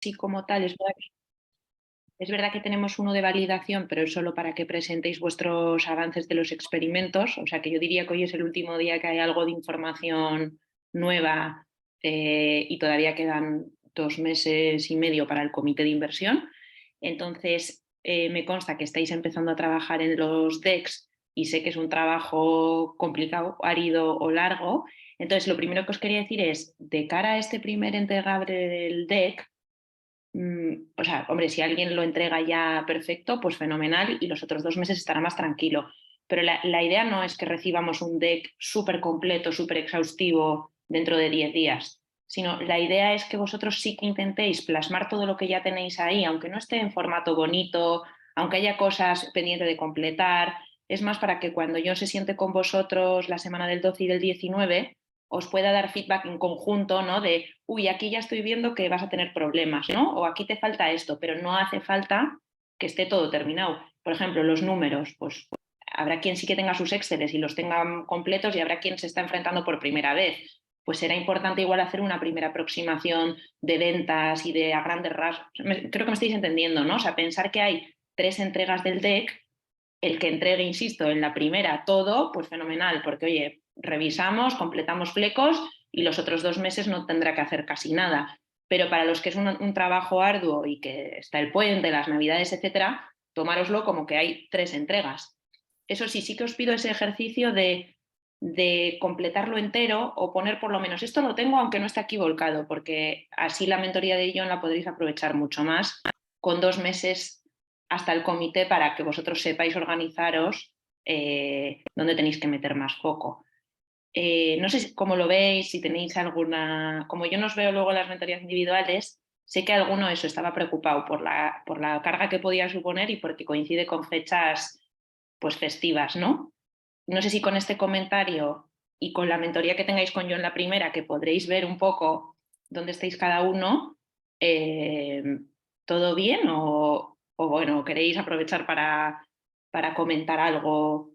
sí como tal, es verdad que tenemos uno de validación, pero es solo para que presentéis vuestros avances de los experimentos. O sea que yo diría que hoy es el último día que hay algo de información nueva y todavía quedan 2 meses y medio para el comité de inversión. Entonces, me consta que estáis empezando a trabajar en los decks y sé que es un trabajo complicado, árido o largo. Entonces, lo primero que os quería decir es, de cara a este primer entregable del deck, o sea, hombre, si alguien lo entrega ya perfecto, pues fenomenal y los otros 2 meses estará más tranquilo. Pero la idea no es que recibamos un deck súper completo, súper exhaustivo dentro de 10 días, sino la idea es que vosotros sí que intentéis plasmar todo lo que ya tenéis ahí, aunque no esté en formato bonito, aunque haya cosas pendientes de completar. Es más para que cuando yo se siente con vosotros la semana del 12 y del 19 os pueda dar feedback en conjunto, ¿no? De, uy, aquí ya estoy viendo que vas a tener problemas, ¿no? O aquí te falta esto, pero no hace falta que esté todo terminado. Por ejemplo, los números, pues habrá quien sí que tenga sus Exceles y los tenga completos y habrá quien se está enfrentando por primera vez. Pues será importante igual hacer una primera aproximación de ventas y de a grandes rasgos. Creo que me estáis entendiendo, ¿no? O sea, pensar que hay 3 entregas del deck, el que entregue, insisto, en la primera todo, pues fenomenal, porque oye, revisamos, completamos flecos y los otros 2 meses no tendrá que hacer casi nada. Pero para los que es un trabajo arduo y que está el puente, las navidades, etcétera, tomároslo como que hay 3 entregas. Eso sí, sí que os pido ese ejercicio de completarlo entero o poner por lo menos esto lo tengo aunque no esté aquí volcado, porque así la mentoría de John la podréis aprovechar mucho más con 2 meses hasta el comité para que vosotros sepáis organizaros dónde tenéis que meter más foco. No sé cómo lo veis, si tenéis alguna... Como yo no os veo luego en las mentorías individuales, sé que alguno eso estaba preocupado por la carga que podía suponer y porque coincide con fechas pues festivas, ¿no? No sé si con este comentario y con la mentoría que tengáis con yo en la primera, que podréis ver un poco dónde estáis cada uno, ¿todo bien o bueno, queréis aprovechar para comentar algo?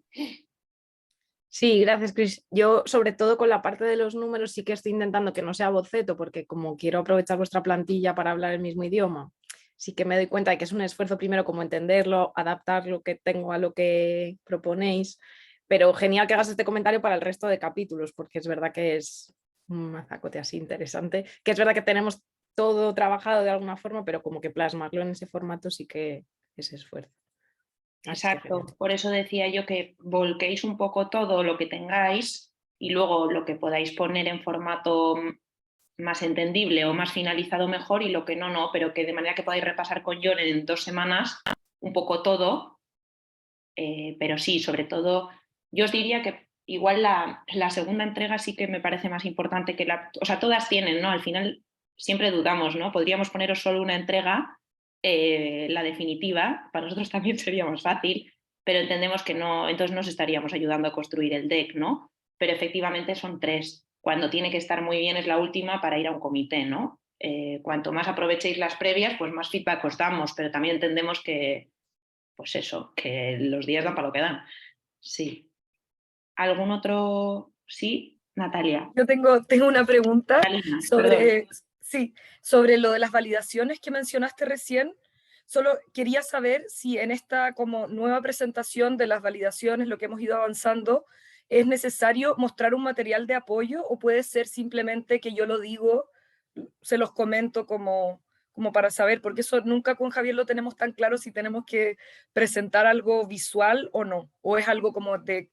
Sí, gracias, Chris. Yo, sobre todo con la parte de los números, sí que estoy intentando que no sea boceto, porque como quiero aprovechar vuestra plantilla para hablar el mismo idioma, sí que me doy cuenta de que es un esfuerzo primero como entenderlo, adaptar lo que tengo a lo que proponéis, pero genial que hagas este comentario para el resto de capítulos, porque es verdad que es un mazacote así interesante, que es verdad que tenemos todo trabajado de alguna forma, pero como que plasmarlo en ese formato sí que es esfuerzo. Así que genial. Exacto, por eso decía yo que volquéis un poco todo lo que tengáis y luego lo que podáis poner en formato más entendible o más finalizado mejor y lo que no, no, pero que de manera que podáis repasar con John en 2 semanas un poco todo, pero sí, sobre todo, yo os diría que igual la segunda entrega sí que me parece más importante que la... O sea, todas tienen, ¿no? Al final siempre dudamos, ¿no? Podríamos poneros solo una entrega, la definitiva, para nosotros también sería más fácil, pero entendemos que no, entonces nos estaríamos ayudando a construir el deck, ¿no? Pero efectivamente son 3. Cuando tiene que estar muy bien es la última para ir a un comité, ¿no? Cuanto más aprovechéis las previas, pues más feedback os damos, pero también entendemos que, pues eso, que los días dan para lo que dan. Sí. ¿Algún otro? Sí, Natalia. Yo tengo una pregunta Catalina, perdón. sobre, sí, sobre lo de las validaciones que mencionaste recién. Solo quería saber si en esta como nueva presentación de las validaciones, lo que hemos ido avanzando, es necesario mostrar un material de apoyo o puede ser simplemente que yo lo digo, se los comento como para saber, porque eso nunca con Javier lo tenemos tan claro si tenemos que presentar algo visual o no, o es algo como de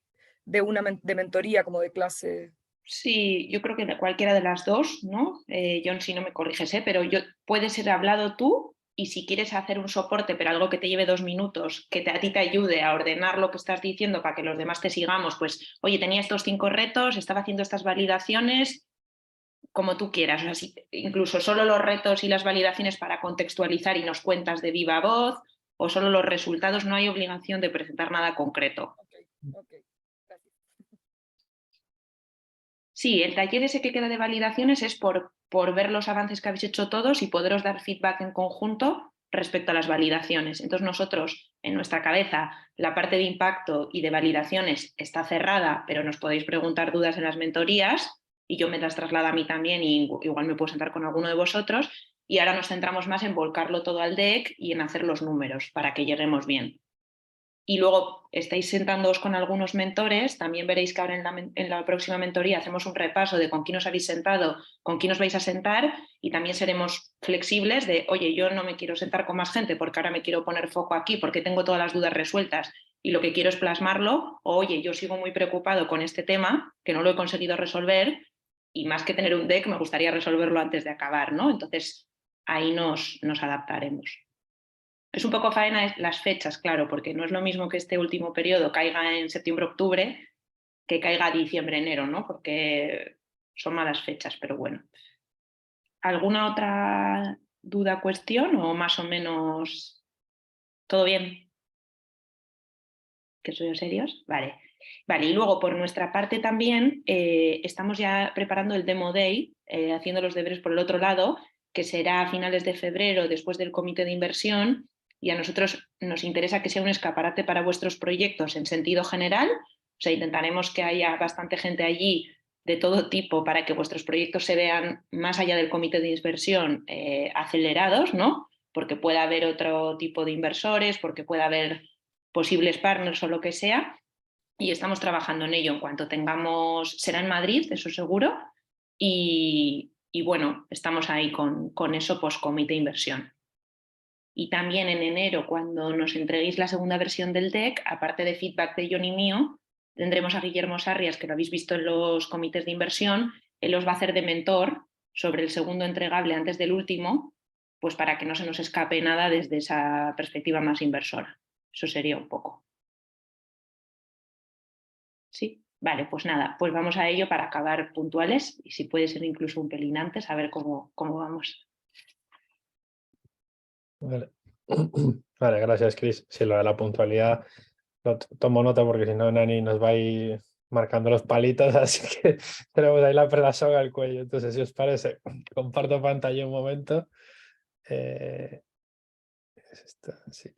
mentoría, como de clase. Sí, yo creo que de cualquiera de las dos, ¿no? John, si no me corriges, pero puede ser hablado tú y si quieres hacer un soporte, pero algo que te lleve 2 minutos, que a ti te ayude a ordenar lo que estás diciendo para que los demás te sigamos, pues, oye, tenía estos 5 retos, estaba haciendo estas validaciones, como tú quieras, o sea, incluso solo los retos y las validaciones para contextualizar y nos cuentas de viva voz, o solo los resultados, no hay obligación de presentar nada concreto. Ok, gracias. Sí, el taller ese que queda de validaciones es por ver los avances que habéis hecho todos y poderos dar feedback en conjunto respecto a las validaciones. Entonces nosotros, en nuestra cabeza, la parte de impacto y de validaciones está cerrada, pero nos podéis preguntar dudas en las mentorías y yo me las traslado a mí también y igual me puedo sentar con alguno de vosotros. y ahora nos centramos más en volcarlo todo al deck y en hacer los números para que lleguemos bien. Y luego estáis sentándoos con algunos mentores, también veréis que ahora en la próxima mentoría hacemos un repaso de con quién os habéis sentado, con quién os vais a sentar, y también seremos flexibles de, oye, yo no me quiero sentar con más gente porque ahora me quiero poner foco aquí porque tengo todas las dudas resueltas y lo que quiero es plasmarlo, o oye, yo sigo muy preocupado con este tema que no lo he conseguido resolver y más que tener un deck me gustaría resolverlo antes de acabar, ¿no? Entonces ahí nos adaptaremos. Es un poco faena las fechas, claro, porque no es lo mismo que este último periodo caiga en septiembre-octubre que caiga diciembre-enero, ¿no? Porque son malas fechas, pero bueno. ¿Alguna otra duda, cuestión o más o menos todo bien? ¿Que soy serios? Vale. Vale, y luego por nuestra parte también estamos ya preparando el Demo Day, haciendo los deberes por el otro lado, que será a finales de febrero después del comité de inversión, y a nosotros nos interesa que sea un escaparate para vuestros proyectos en sentido general. O sea, intentaremos que haya bastante gente allí de todo tipo para que vuestros proyectos se vean más allá del comité de inversión acelerados, ¿no? Porque pueda haber otro tipo de inversores, porque pueda haber posibles partners o lo que sea, y estamos trabajando en ello. En cuanto tengamos, será en Madrid, eso seguro, y bueno, estamos ahí con eso post comité de inversión. Y también en enero, cuando nos entreguéis la segunda versión del deck, aparte de feedback de John y mío, tendremos a Guillermo Sarrias, que lo habéis visto en los comités de inversión. Él os va a hacer de mentor sobre el segundo entregable antes del último, pues para que no se nos escape nada desde esa perspectiva más inversora. Eso sería un poco. Sí, vale, pues nada, pues vamos a ello para acabar puntuales y si puede ser incluso un pelín antes, a ver cómo vamos. Vale. Vale, gracias, Chris. Sí, lo de la puntualidad tomo nota porque si no, Nani nos va a ir marcando los palitos, así que tenemos ahí la soga al cuello. Entonces, si os parece, comparto pantalla un momento. Es esta, sí.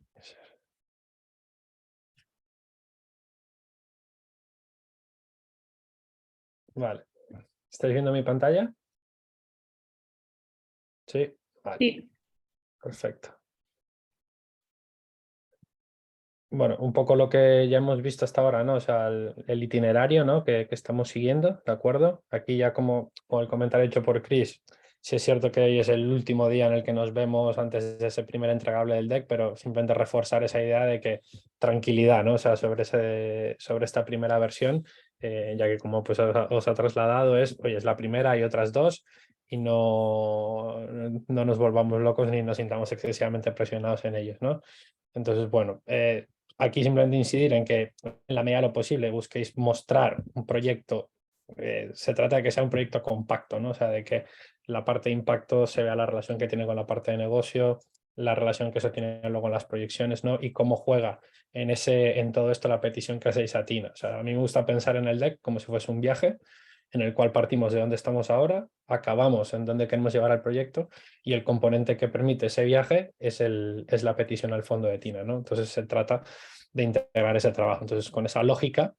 Vale. ¿Estáis viendo mi pantalla? Sí, vale. Sí. Perfecto. Bueno, un poco lo que ya hemos visto hasta ahora, ¿no? O sea, el itinerario, ¿no? que estamos siguiendo, ¿de acuerdo? Aquí ya como el comentario hecho por Chris, sí es cierto que hoy es el último día en el que nos vemos antes de ese primer entregable del deck, pero simplemente reforzar esa idea de que tranquilidad, ¿no? O sea, sobre esta primera versión, ya que como pues os ha trasladado oye, es la primera, hay otras dos, y no nos volvamos locos ni nos sintamos excesivamente presionados en ellos, ¿no? Entonces, bueno, aquí simplemente incidir en que en la medida de lo posible busquéis mostrar un proyecto, se trata de que sea un proyecto compacto, ¿no? O sea, de que la parte de impacto se vea la relación que tiene con la parte de negocio, la relación que eso tiene luego en las proyecciones, ¿no? Y cómo juega en todo esto la petición que hacéis a Tina. O sea, a mí me gusta pensar en el deck como si fuese un viaje en el cual partimos de donde estamos ahora, acabamos en donde queremos llevar al proyecto y el componente que permite ese viaje es la petición al fondo de Tina, ¿no? Entonces se trata de integrar ese trabajo. Entonces, con esa lógica,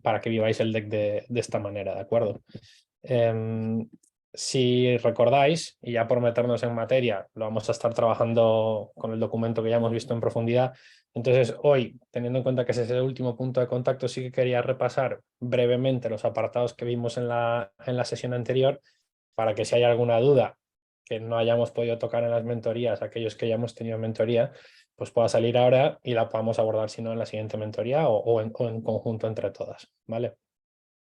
para que viváis el deck de esta manera, ¿de acuerdo? Si recordáis, y ya por meternos en materia, lo vamos a estar trabajando con el documento que ya hemos visto en profundidad. Entonces, hoy, teniendo en cuenta que ese es el último punto de contacto, sí que quería repasar brevemente los apartados que vimos en la sesión anterior, para que si hay alguna duda que no hayamos podido tocar en las mentorías, aquellos que ya hemos tenido mentoría, pues pueda salir ahora y la podamos abordar, si no, en la siguiente mentoría o en conjunto entre todas, ¿vale?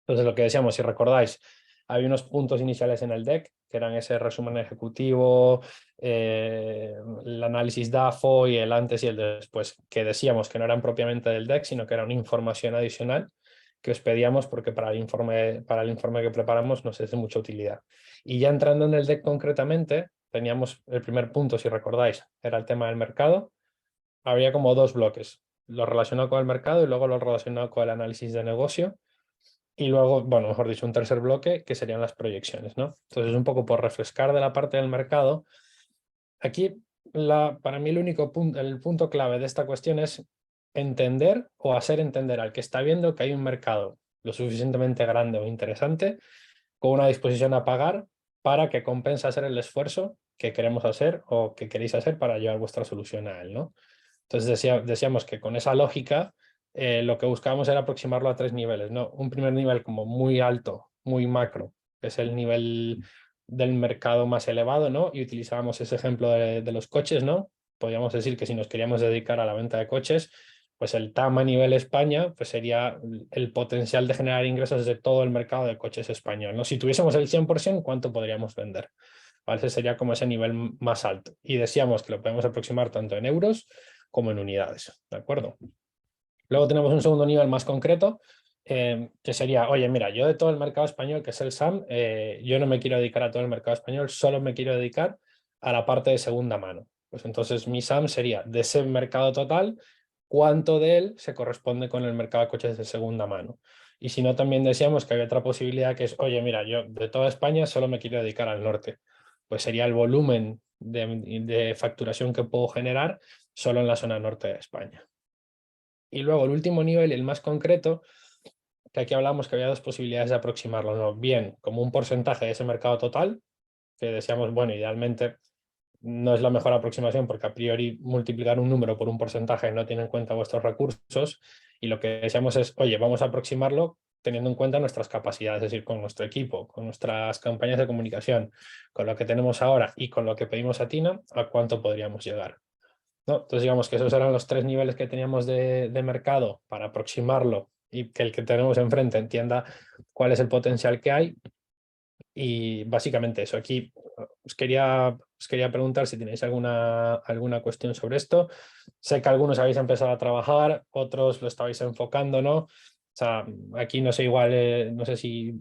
Entonces, lo que decíamos, si recordáis, hay unos puntos iniciales en el deck, que eran ese resumen ejecutivo, el análisis DAFO y el antes y el después, que decíamos que no eran propiamente del deck, sino que era una información adicional que os pedíamos porque para el informe que preparamos nos es de mucha utilidad. Y ya entrando en el deck concretamente, teníamos el primer punto, si recordáis, era el tema del mercado. Habría como dos bloques, lo relacionado con el mercado y luego lo relacionado con el análisis de negocio. Y luego, bueno, mejor dicho, un tercer bloque que serían las proyecciones, ¿no? Entonces, un poco por refrescar de la parte del mercado, aquí para mí el punto clave de esta cuestión es entender o hacer entender al que está viendo que hay un mercado lo suficientemente grande o interesante con una disposición a pagar para que compense hacer el esfuerzo que queremos hacer o que queréis hacer para llevar vuestra solución a él, ¿no? Entonces decíamos que con esa lógica lo que buscábamos era aproximarlo a 3 niveles, ¿no? Un primer nivel como muy alto, muy macro, que es el nivel del mercado más elevado, ¿no? Y utilizábamos ese ejemplo de los coches, ¿no? Podríamos decir que si nos queríamos dedicar a la venta de coches, pues el TAM a nivel España pues sería el potencial de generar ingresos de todo el mercado de coches español, ¿no? Si tuviésemos el 100%, ¿cuánto podríamos vender? ¿Vale? Ese sería como ese nivel más alto. Y decíamos que lo podemos aproximar tanto en euros como en unidades, ¿de acuerdo? Luego tenemos un segundo nivel más concreto, que sería, oye, mira, yo de todo el mercado español, que es el SAM, yo no me quiero dedicar a todo el mercado español, solo me quiero dedicar a la parte de segunda mano. Pues entonces mi SAM sería de ese mercado total, cuánto de él se corresponde con el mercado de coches de segunda mano. Y si no, también decíamos que había otra posibilidad que es, oye, mira, yo de toda España solo me quiero dedicar al norte. Pues sería el volumen de facturación que puedo generar solo en la zona norte de España. Y luego el último nivel, el más concreto, que aquí hablamos que había dos posibilidades de aproximarlo, ¿no? Bien, como un porcentaje de ese mercado total, que decíamos, bueno, idealmente no es la mejor aproximación porque a priori multiplicar un número por un porcentaje no tiene en cuenta vuestros recursos, y lo que decíamos es, oye, vamos a aproximarlo teniendo en cuenta nuestras capacidades, es decir, con nuestro equipo, con nuestras campañas de comunicación, con lo que tenemos ahora y con lo que pedimos a Tina, a cuánto podríamos llegar, ¿no? Entonces digamos que esos eran los 3 niveles que teníamos de mercado para aproximarlo y que el que tenemos enfrente entienda cuál es el potencial que hay. Y básicamente eso. Aquí os quería preguntar si tenéis alguna cuestión sobre esto. Sé que algunos habéis empezado a trabajar, otros lo estabais enfocando, ¿no? O sea, aquí no sé, igual, no sé si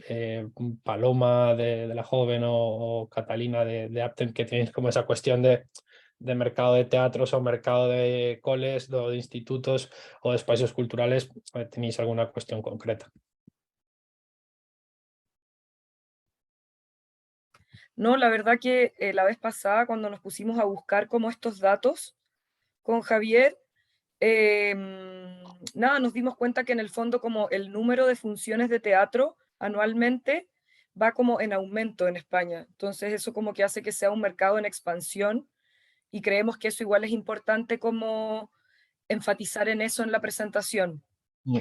Paloma de La Joven o Catalina de Apten, que tenéis como esa cuestión de mercado de teatros o mercado de coles, o de institutos o de espacios culturales, tenéis alguna cuestión concreta. No, la verdad que la vez pasada, cuando nos pusimos a buscar como estos datos con Javier, nada, nos dimos cuenta que en el fondo como el número de funciones de teatro anualmente va como en aumento en España. Entonces eso como que hace que sea un mercado en expansión, y creemos que eso igual es importante como enfatizar en eso en la presentación,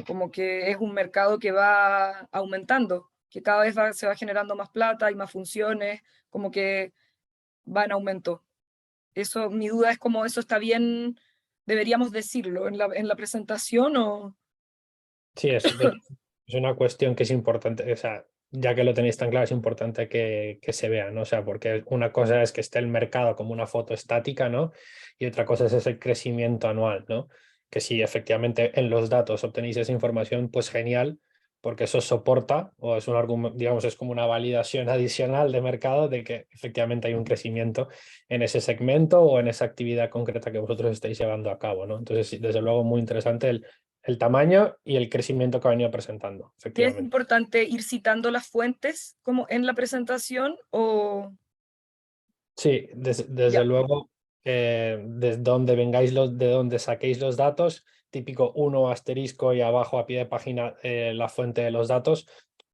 como que es un mercado que va aumentando, que cada vez se va generando más plata y más funciones, como que va en aumento. Eso, mi duda es como eso está bien, deberíamos decirlo en la presentación o... Sí, es una cuestión que es importante, o sea, ya que lo tenéis tan claro, es importante que se vea, ¿no? O sea, porque una cosa es que esté el mercado como una foto estática, ¿no? Y otra cosa es ese crecimiento anual, ¿no? Que si efectivamente en los datos obtenéis esa información, pues genial, porque eso soporta, o es un argumento, digamos, es como una validación adicional de mercado de que efectivamente hay un crecimiento en ese segmento o en esa actividad concreta que vosotros estáis llevando a cabo, ¿no? Entonces, sí, desde luego, muy interesante el tamaño y el crecimiento que ha venido presentando, ¿Es efectivamente. importante ir citando las fuentes como en la presentación o...? Sí, desde Ya, luego, desde donde vengáis de donde saquéis los datos, típico 1 asterisco y abajo a pie de página la fuente de los datos,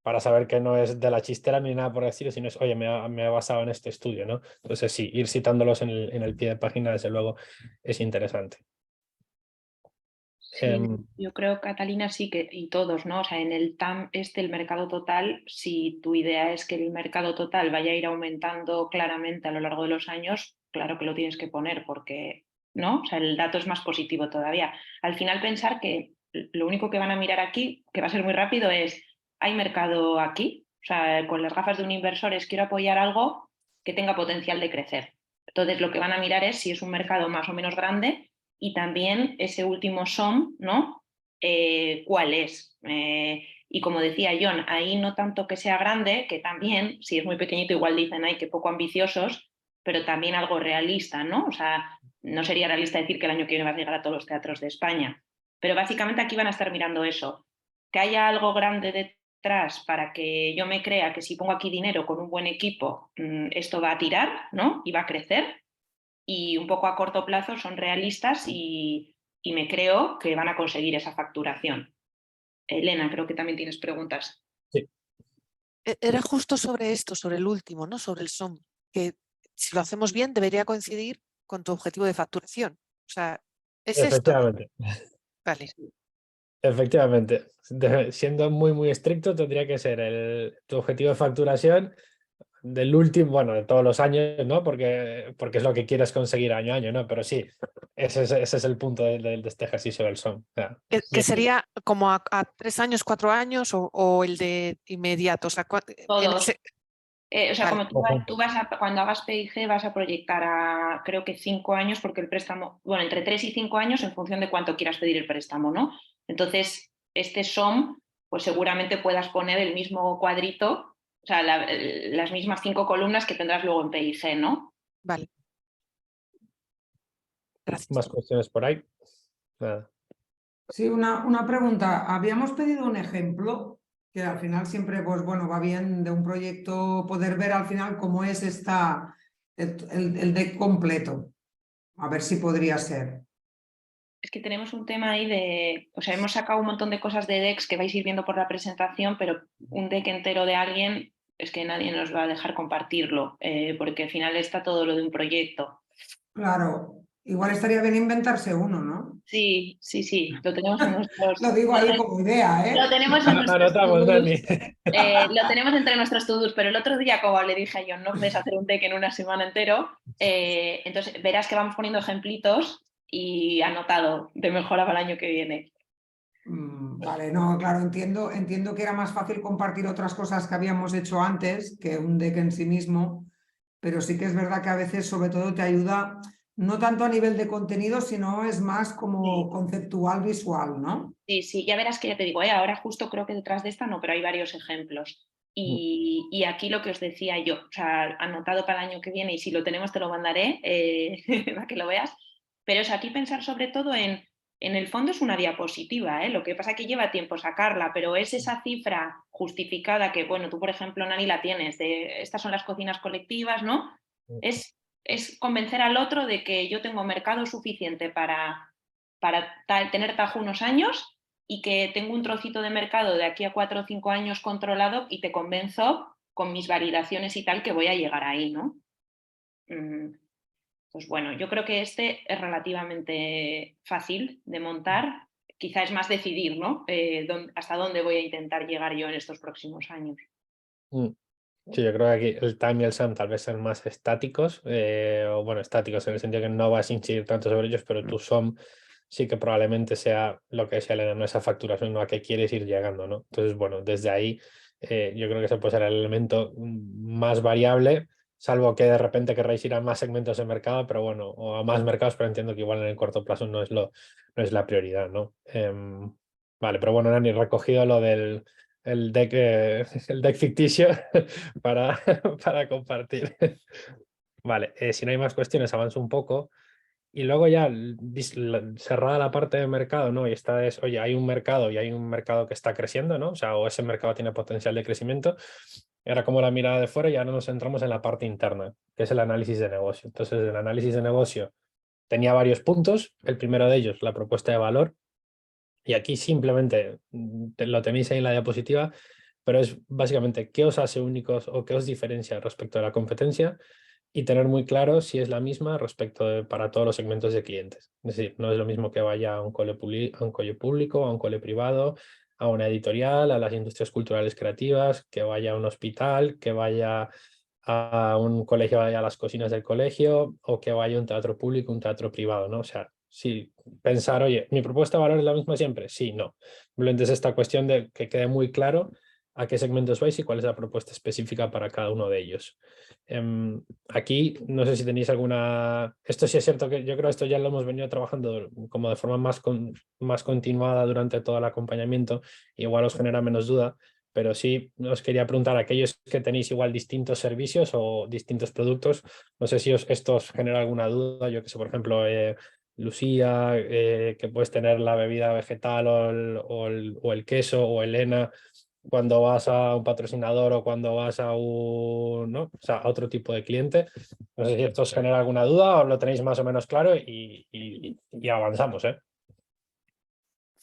para saber que no es de la chistera ni nada por decir, sino es, oye, me he basado en este estudio, ¿no? Entonces sí, ir citándolos en el pie de página, desde luego, es interesante. Sí, yo creo, Catalina, sí que, y todos, ¿no? O sea, en el TAM el mercado total, si tu idea es que el mercado total vaya a ir aumentando claramente a lo largo de los años, claro que lo tienes que poner porque, ¿no? O sea, el dato es más positivo todavía. Al final pensar que lo único que van a mirar aquí, que va a ser muy rápido, es, ¿hay mercado aquí? O sea, con las gafas de un inversor es, quiero apoyar algo que tenga potencial de crecer. Entonces, lo que van a mirar es si es un mercado más o menos grande, y también ese último SOM, ¿no? ¿Cuál es? Y como decía John, ahí no tanto que sea grande, que también, si es muy pequeñito, igual dicen, ay, que poco ambiciosos, pero también algo realista, ¿no? O sea, no sería realista decir que el año que viene va a llegar a todos los teatros de España. Pero básicamente aquí van a estar mirando eso, que haya algo grande detrás para que yo me crea que si pongo aquí dinero con un buen equipo, esto va a tirar, ¿no? Y va a crecer, y un poco a corto plazo son realistas y me creo que van a conseguir esa facturación. Elena, creo que también tienes preguntas. Sí. Era justo sobre esto, sobre el último, ¿no? Sobre el SOM, que si lo hacemos bien debería coincidir con tu objetivo de facturación. O sea, es esto, ¿no? Efectivamente. Vale. Efectivamente, siendo muy estricto, tendría que ser tu objetivo de facturación del último, bueno, de todos los años, ¿no? Porque es lo que quieres conseguir año a año, ¿no? Pero sí, ese es el punto de este ejercicio del SOM. O sea, Que sí, sería como a 3 años, 4 años o el de inmediato. O sea, Todos. O sea, vale. como tú vas a, cuando hagas PIG vas a proyectar a creo que 5 años, porque el préstamo, bueno, entre 3 y 5 años en función de cuánto quieras pedir el préstamo, ¿no? Entonces, este SOM, pues seguramente puedas poner el mismo cuadrito, o sea, las mismas 5 columnas que tendrás luego en PIG, ¿no? Vale. Gracias. más cuestiones por ahí. Nada. Sí, una pregunta. Habíamos pedido un ejemplo, que al final siempre, pues bueno, va bien de un proyecto poder ver al final cómo es el deck completo. A ver si podría ser. Es que tenemos un tema ahí de, o sea, hemos sacado un montón de cosas de decks que vais a ir viendo por la presentación, pero un deck entero de alguien es que nadie nos va a dejar compartirlo, porque al final está todo lo de un proyecto. Claro, igual estaría bien inventarse uno, ¿no? Sí, lo tenemos en nuestros... Lo digo ahí como idea, ¿eh? Lo tenemos en nuestros Anotamos, to-dos. Dani. Lo tenemos entre nuestros to-dos, pero el otro día, como le dije a John, no puedes hacer un deck en una semana entero, entonces verás que vamos poniendo ejemplitos y anotado de mejora para el año que viene. Vale, no, claro, entiendo que era más fácil compartir otras cosas que habíamos hecho antes que un deck en sí mismo, pero sí que es verdad que a veces sobre todo te ayuda, no tanto a nivel de contenido, sino es más como conceptual, visual, ¿no? Sí, ya verás que ya te digo, ahora justo creo que detrás de esta no, pero hay varios ejemplos. Y aquí lo que os decía yo, o sea, anotado para el año que viene, y si lo tenemos te lo mandaré para que lo veas, pero es aquí pensar sobre todo en el fondo es una diapositiva, lo que pasa es que lleva tiempo sacarla, pero es esa cifra justificada que, bueno, tú por ejemplo, Nani, la tienes, de estas son las cocinas colectivas, ¿no? Es convencer al otro de que yo tengo mercado suficiente para tener Tajo unos años y que tengo un trocito de mercado de aquí a 4 o 5 años controlado y te convenzo con mis validaciones y tal que voy a llegar ahí, ¿no? Pues bueno, yo creo que este es relativamente fácil de montar. Quizá es más decidir, ¿no? Hasta dónde voy a intentar llegar yo en estos próximos años. Sí, yo creo que aquí el time y el SAM tal vez sean más estáticos, o bueno, estáticos en el sentido que no vas a incidir tanto sobre ellos, pero tu SOM sí que probablemente sea lo que decía Elena, no esa facturación, no a qué quieres ir llegando, ¿no? Entonces, bueno, desde ahí yo creo que ese puede ser el elemento más variable, salvo que de repente querráis ir a más segmentos de mercado, pero bueno, o a más mercados, pero entiendo que igual en el corto plazo no es la prioridad, ¿no? Vale, pero bueno, Nani, recogido lo del el deck ficticio para compartir. Vale, si no hay más cuestiones, avanzo un poco. Y luego ya cerrada la parte de mercado, ¿no? Y esta es, oye, hay un mercado y hay un mercado que está creciendo, ¿no? O sea, o ese mercado tiene potencial de crecimiento. Era como la mirada de fuera y ahora nos centramos en la parte interna, que es el análisis de negocio. Entonces, el análisis de negocio tenía varios puntos. El primero de ellos, la propuesta de valor. Y aquí simplemente lo tenéis ahí en la diapositiva, pero es básicamente qué os hace únicos o qué os diferencia respecto a la competencia y tener muy claro si es la misma para todos los segmentos de clientes. Es decir, no es lo mismo que vaya a un cole público, a un cole privado, a una editorial, a las industrias culturales creativas, que vaya a un hospital, que vaya a un colegio, vaya a las cocinas del colegio o que vaya a un teatro público, un teatro privado, ¿no? O sea, sí, pensar, oye, ¿mi propuesta de valor es la misma siempre? Sí, no. Simplemente es esta cuestión de que quede muy claro a qué segmentos vais y cuál es la propuesta específica para cada uno de ellos. Aquí, no sé si tenéis alguna... Esto sí es cierto que yo creo que esto ya lo hemos venido trabajando como de forma más continuada durante todo el acompañamiento, igual os genera menos duda, pero sí os quería preguntar a aquellos que tenéis igual distintos servicios o distintos productos, no sé si esto os genera alguna duda, yo que sé, por ejemplo... Lucía, que puedes tener la bebida vegetal o el queso, o Elena, cuando vas a un patrocinador o cuando vas a ¿no? O sea, a otro tipo de cliente. No sé si esto os genera alguna duda o lo tenéis más o menos claro y avanzamos, ¿eh?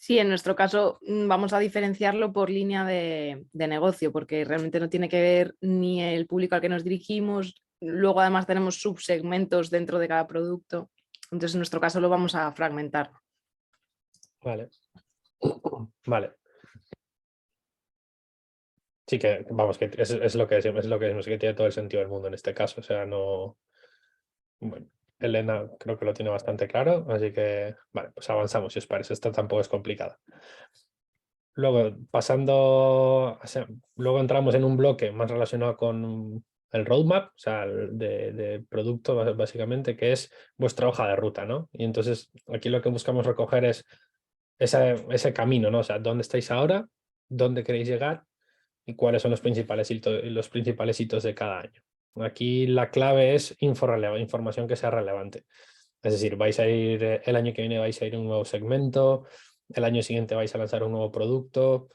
Sí, en nuestro caso vamos a diferenciarlo por línea de negocio, porque realmente no tiene que ver ni el público al que nos dirigimos, luego además tenemos subsegmentos dentro de cada producto, entonces en nuestro caso lo vamos a fragmentar. Vale. Vale. Sí que, vamos, que es lo que decimos, que tiene todo el sentido del mundo en este caso. O sea, no. Bueno, Elena creo que lo tiene bastante claro, así que, vale, pues avanzamos si os parece. Esto tampoco es complicado. Luego, luego entramos en un bloque más relacionado con el roadmap, o sea, de producto básicamente, que es vuestra hoja de ruta, ¿no? Y entonces aquí lo que buscamos recoger es ese camino, ¿no? O sea, ¿dónde estáis ahora? ¿Dónde queréis llegar? Y cuáles son los principales hitos de cada año. Aquí la clave es información que sea relevante. Es decir, vais a ir, el año que viene vais a ir a un nuevo segmento, el año siguiente vais a lanzar un nuevo producto,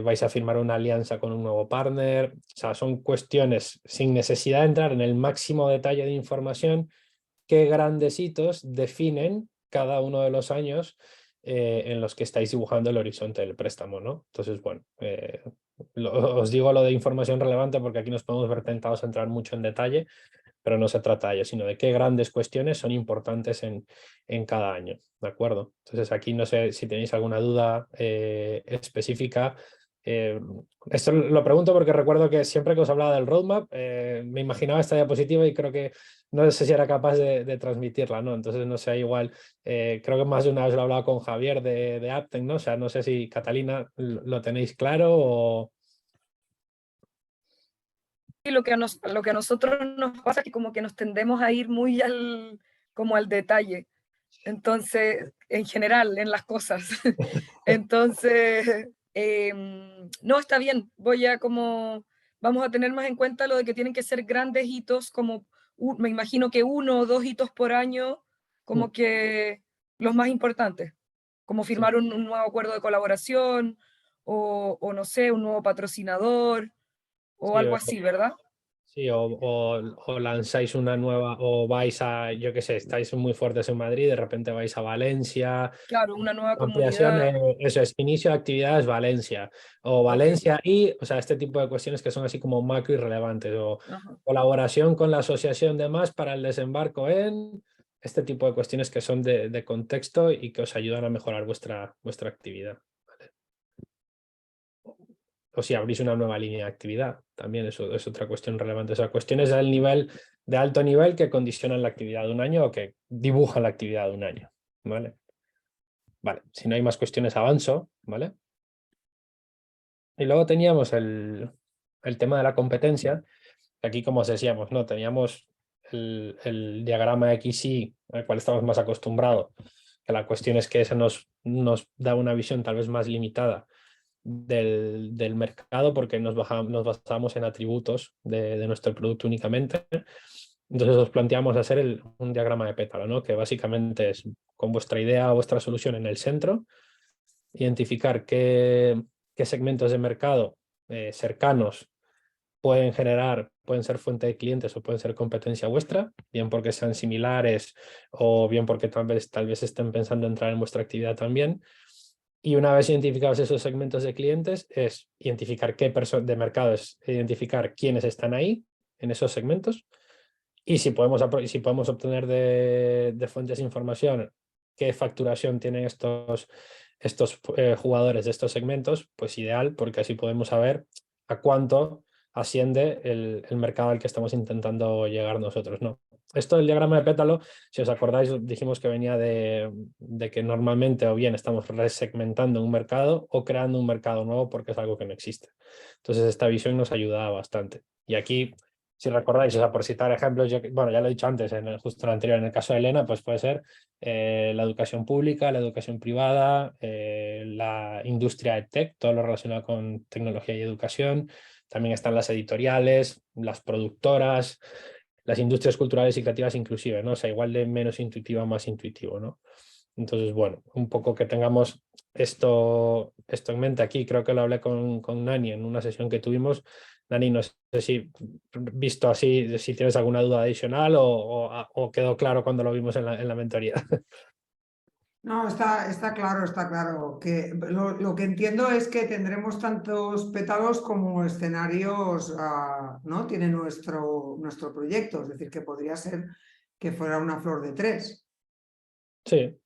vais a firmar una alianza con un nuevo partner. O sea, son cuestiones sin necesidad de entrar en el máximo detalle de información, qué grandes hitos definen cada uno de los años en los que estáis dibujando el horizonte del préstamo, ¿no? Entonces, bueno, os digo lo de información relevante porque aquí nos podemos ver tentados a entrar mucho en detalle, pero no se trata de ello, sino de qué grandes cuestiones son importantes en cada año, ¿de acuerdo? Entonces aquí no sé si tenéis alguna duda específica. Esto lo pregunto porque recuerdo que siempre que os hablaba del roadmap me imaginaba esta diapositiva y creo que no sé si era capaz de transmitirla, ¿no? Entonces no sé, igual, creo que más de una vez lo he hablado con Javier de Aptec, ¿no? O sea, no sé si Catalina lo tenéis claro o... Y lo que a nosotros nos pasa es que como que nos tendemos a ir muy como al detalle. Entonces, en general, en las cosas. Entonces, no, está bien. Vamos a tener más en cuenta lo de que tienen que ser grandes hitos, como me imagino que 1 o 2 hitos por año, como que los más importantes, como firmar un nuevo acuerdo de colaboración o no sé, un nuevo patrocinador o Sí, algo así, ¿verdad? sí, o lanzáis una nueva, o vais a, yo qué sé, estáis muy fuertes en Madrid, de repente vais a Valencia, Claro, una nueva ampliación, comunidad. eso es, inicio de actividades Valencia, o Ok. Valencia y, o sea, este tipo de cuestiones que son así como macro y relevantes, o Ajá. colaboración con la asociación de más para el desembarco en este tipo de cuestiones que son de contexto y que os ayudan a mejorar vuestra actividad. O si abrís una nueva línea de actividad, también eso es otra cuestión relevante. O sea, cuestiones del nivel, de alto nivel que condicionan la actividad de un año o que dibujan la actividad de un año. ¿Vale? Vale, si no hay más cuestiones avanzo, ¿vale? Y luego teníamos el tema de la competencia. Aquí, como os decíamos, ¿no? Teníamos el diagrama XY al cual estamos más acostumbrados. Que la cuestión es que eso nos da una visión tal vez más limitada del mercado porque nos basamos en atributos de nuestro producto únicamente. Entonces os planteamos hacer un diagrama de pétalo, ¿no? Que básicamente es con vuestra idea o vuestra solución en el centro, identificar qué segmentos de mercado cercanos pueden ser fuente de clientes o pueden ser competencia vuestra, bien porque sean similares o bien porque tal vez estén pensando entrar en vuestra actividad también. Y una vez identificados esos segmentos de clientes, es identificar qué de mercado es identificar quiénes están ahí en esos segmentos y si podemos obtener de fuentes de información qué facturación tienen estos jugadores de estos segmentos, pues ideal, porque así podemos saber a cuánto asciende el mercado al que estamos intentando llegar nosotros, ¿no? Esto del diagrama de pétalo, si os acordáis, dijimos que venía de que normalmente o bien estamos resegmentando un mercado o creando un mercado nuevo porque es algo que no existe. Entonces esta visión nos ayuda bastante. Y aquí, si recordáis, o sea, por citar ejemplos, bueno, ya lo he dicho antes, justo en el anterior, en el caso de Elena, pues puede ser la educación pública, la educación privada, la industria de tech, todo lo relacionado con tecnología y educación. También están las editoriales, las productoras, las industrias culturales y creativas inclusive, ¿no? O sea, igual de menos intuitiva a más intuitivo, ¿no? Entonces, bueno, un poco que tengamos esto en mente aquí. Creo que lo hablé con Nani en una sesión que tuvimos. Nani, no sé si visto así, si tienes alguna duda adicional o quedó claro cuando lo vimos en la mentoría. No, está claro. Que lo que entiendo es que tendremos tantos pétalos como escenarios, ¿no? Tiene nuestro proyecto, es decir, que podría ser que fuera una flor de 3. Sí,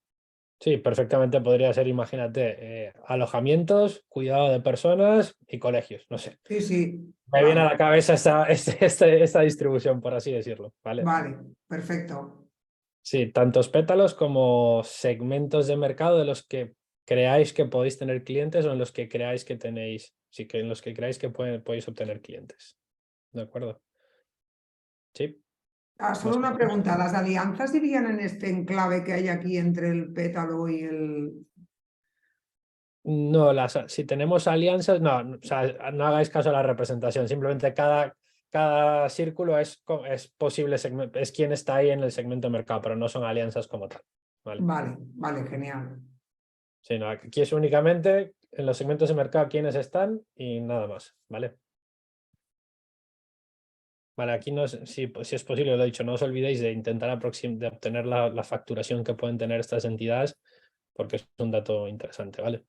sí, perfectamente podría ser, imagínate, alojamientos, cuidado de personas y colegios, no sé. Sí, sí, Me viene a vale, la cabeza esta distribución, por así decirlo, ¿vale? vale, perfecto. Sí, tantos pétalos como segmentos de mercado de los que creáis que podéis tener clientes o en los que creáis que tenéis, sí, que en los que creáis que podéis obtener clientes. ¿De acuerdo? Sí. Solo ¿Más una cuestiones? pregunta, ¿las alianzas irían en este enclave que hay aquí entre el pétalo y el... No, si tenemos alianzas, no, o sea, no hagáis caso a la representación, simplemente cada círculo es posible segmento, es quien está ahí en el segmento de mercado, pero no son alianzas como tal. ¿Vale? Vale, genial. Sí, no, aquí es únicamente en los segmentos de mercado quienes están y nada más, ¿vale? Vale, aquí no es, si es posible, lo he dicho, no os olvidéis de intentar de obtener la facturación que pueden tener estas entidades, porque es un dato interesante, ¿vale?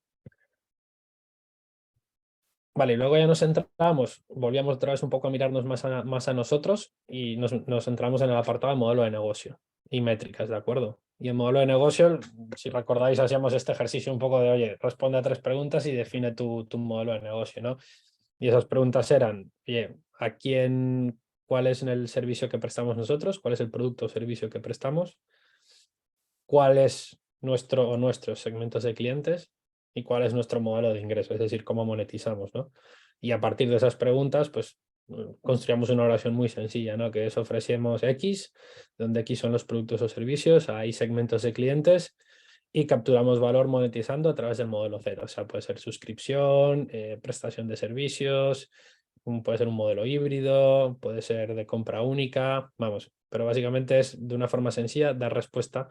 Vale, y luego ya nos centramos, volvíamos otra vez un poco a mirarnos más a nosotros y nos centramos en el apartado de modelo de negocio y métricas, ¿de acuerdo? Y en modelo de negocio, si recordáis, hacíamos este ejercicio un poco de, oye, responde a 3 preguntas y define tu modelo de negocio, ¿no? Y esas preguntas eran, oye, ¿cuál es el servicio que prestamos nosotros? ¿Cuál es el producto o servicio que prestamos? ¿Cuál es nuestros segmentos de clientes? ¿Y cuál es nuestro modelo de ingreso? Es decir, cómo monetizamos, ¿no? Y a partir de esas preguntas, pues construyamos una oración muy sencilla, ¿no? Que es ofrecemos X, donde X son los productos o servicios, hay segmentos de clientes y capturamos valor monetizando a través del modelo Z. O sea, puede ser suscripción, prestación de servicios, puede ser un modelo híbrido, puede ser de compra única, vamos, pero básicamente es de una forma sencilla dar respuesta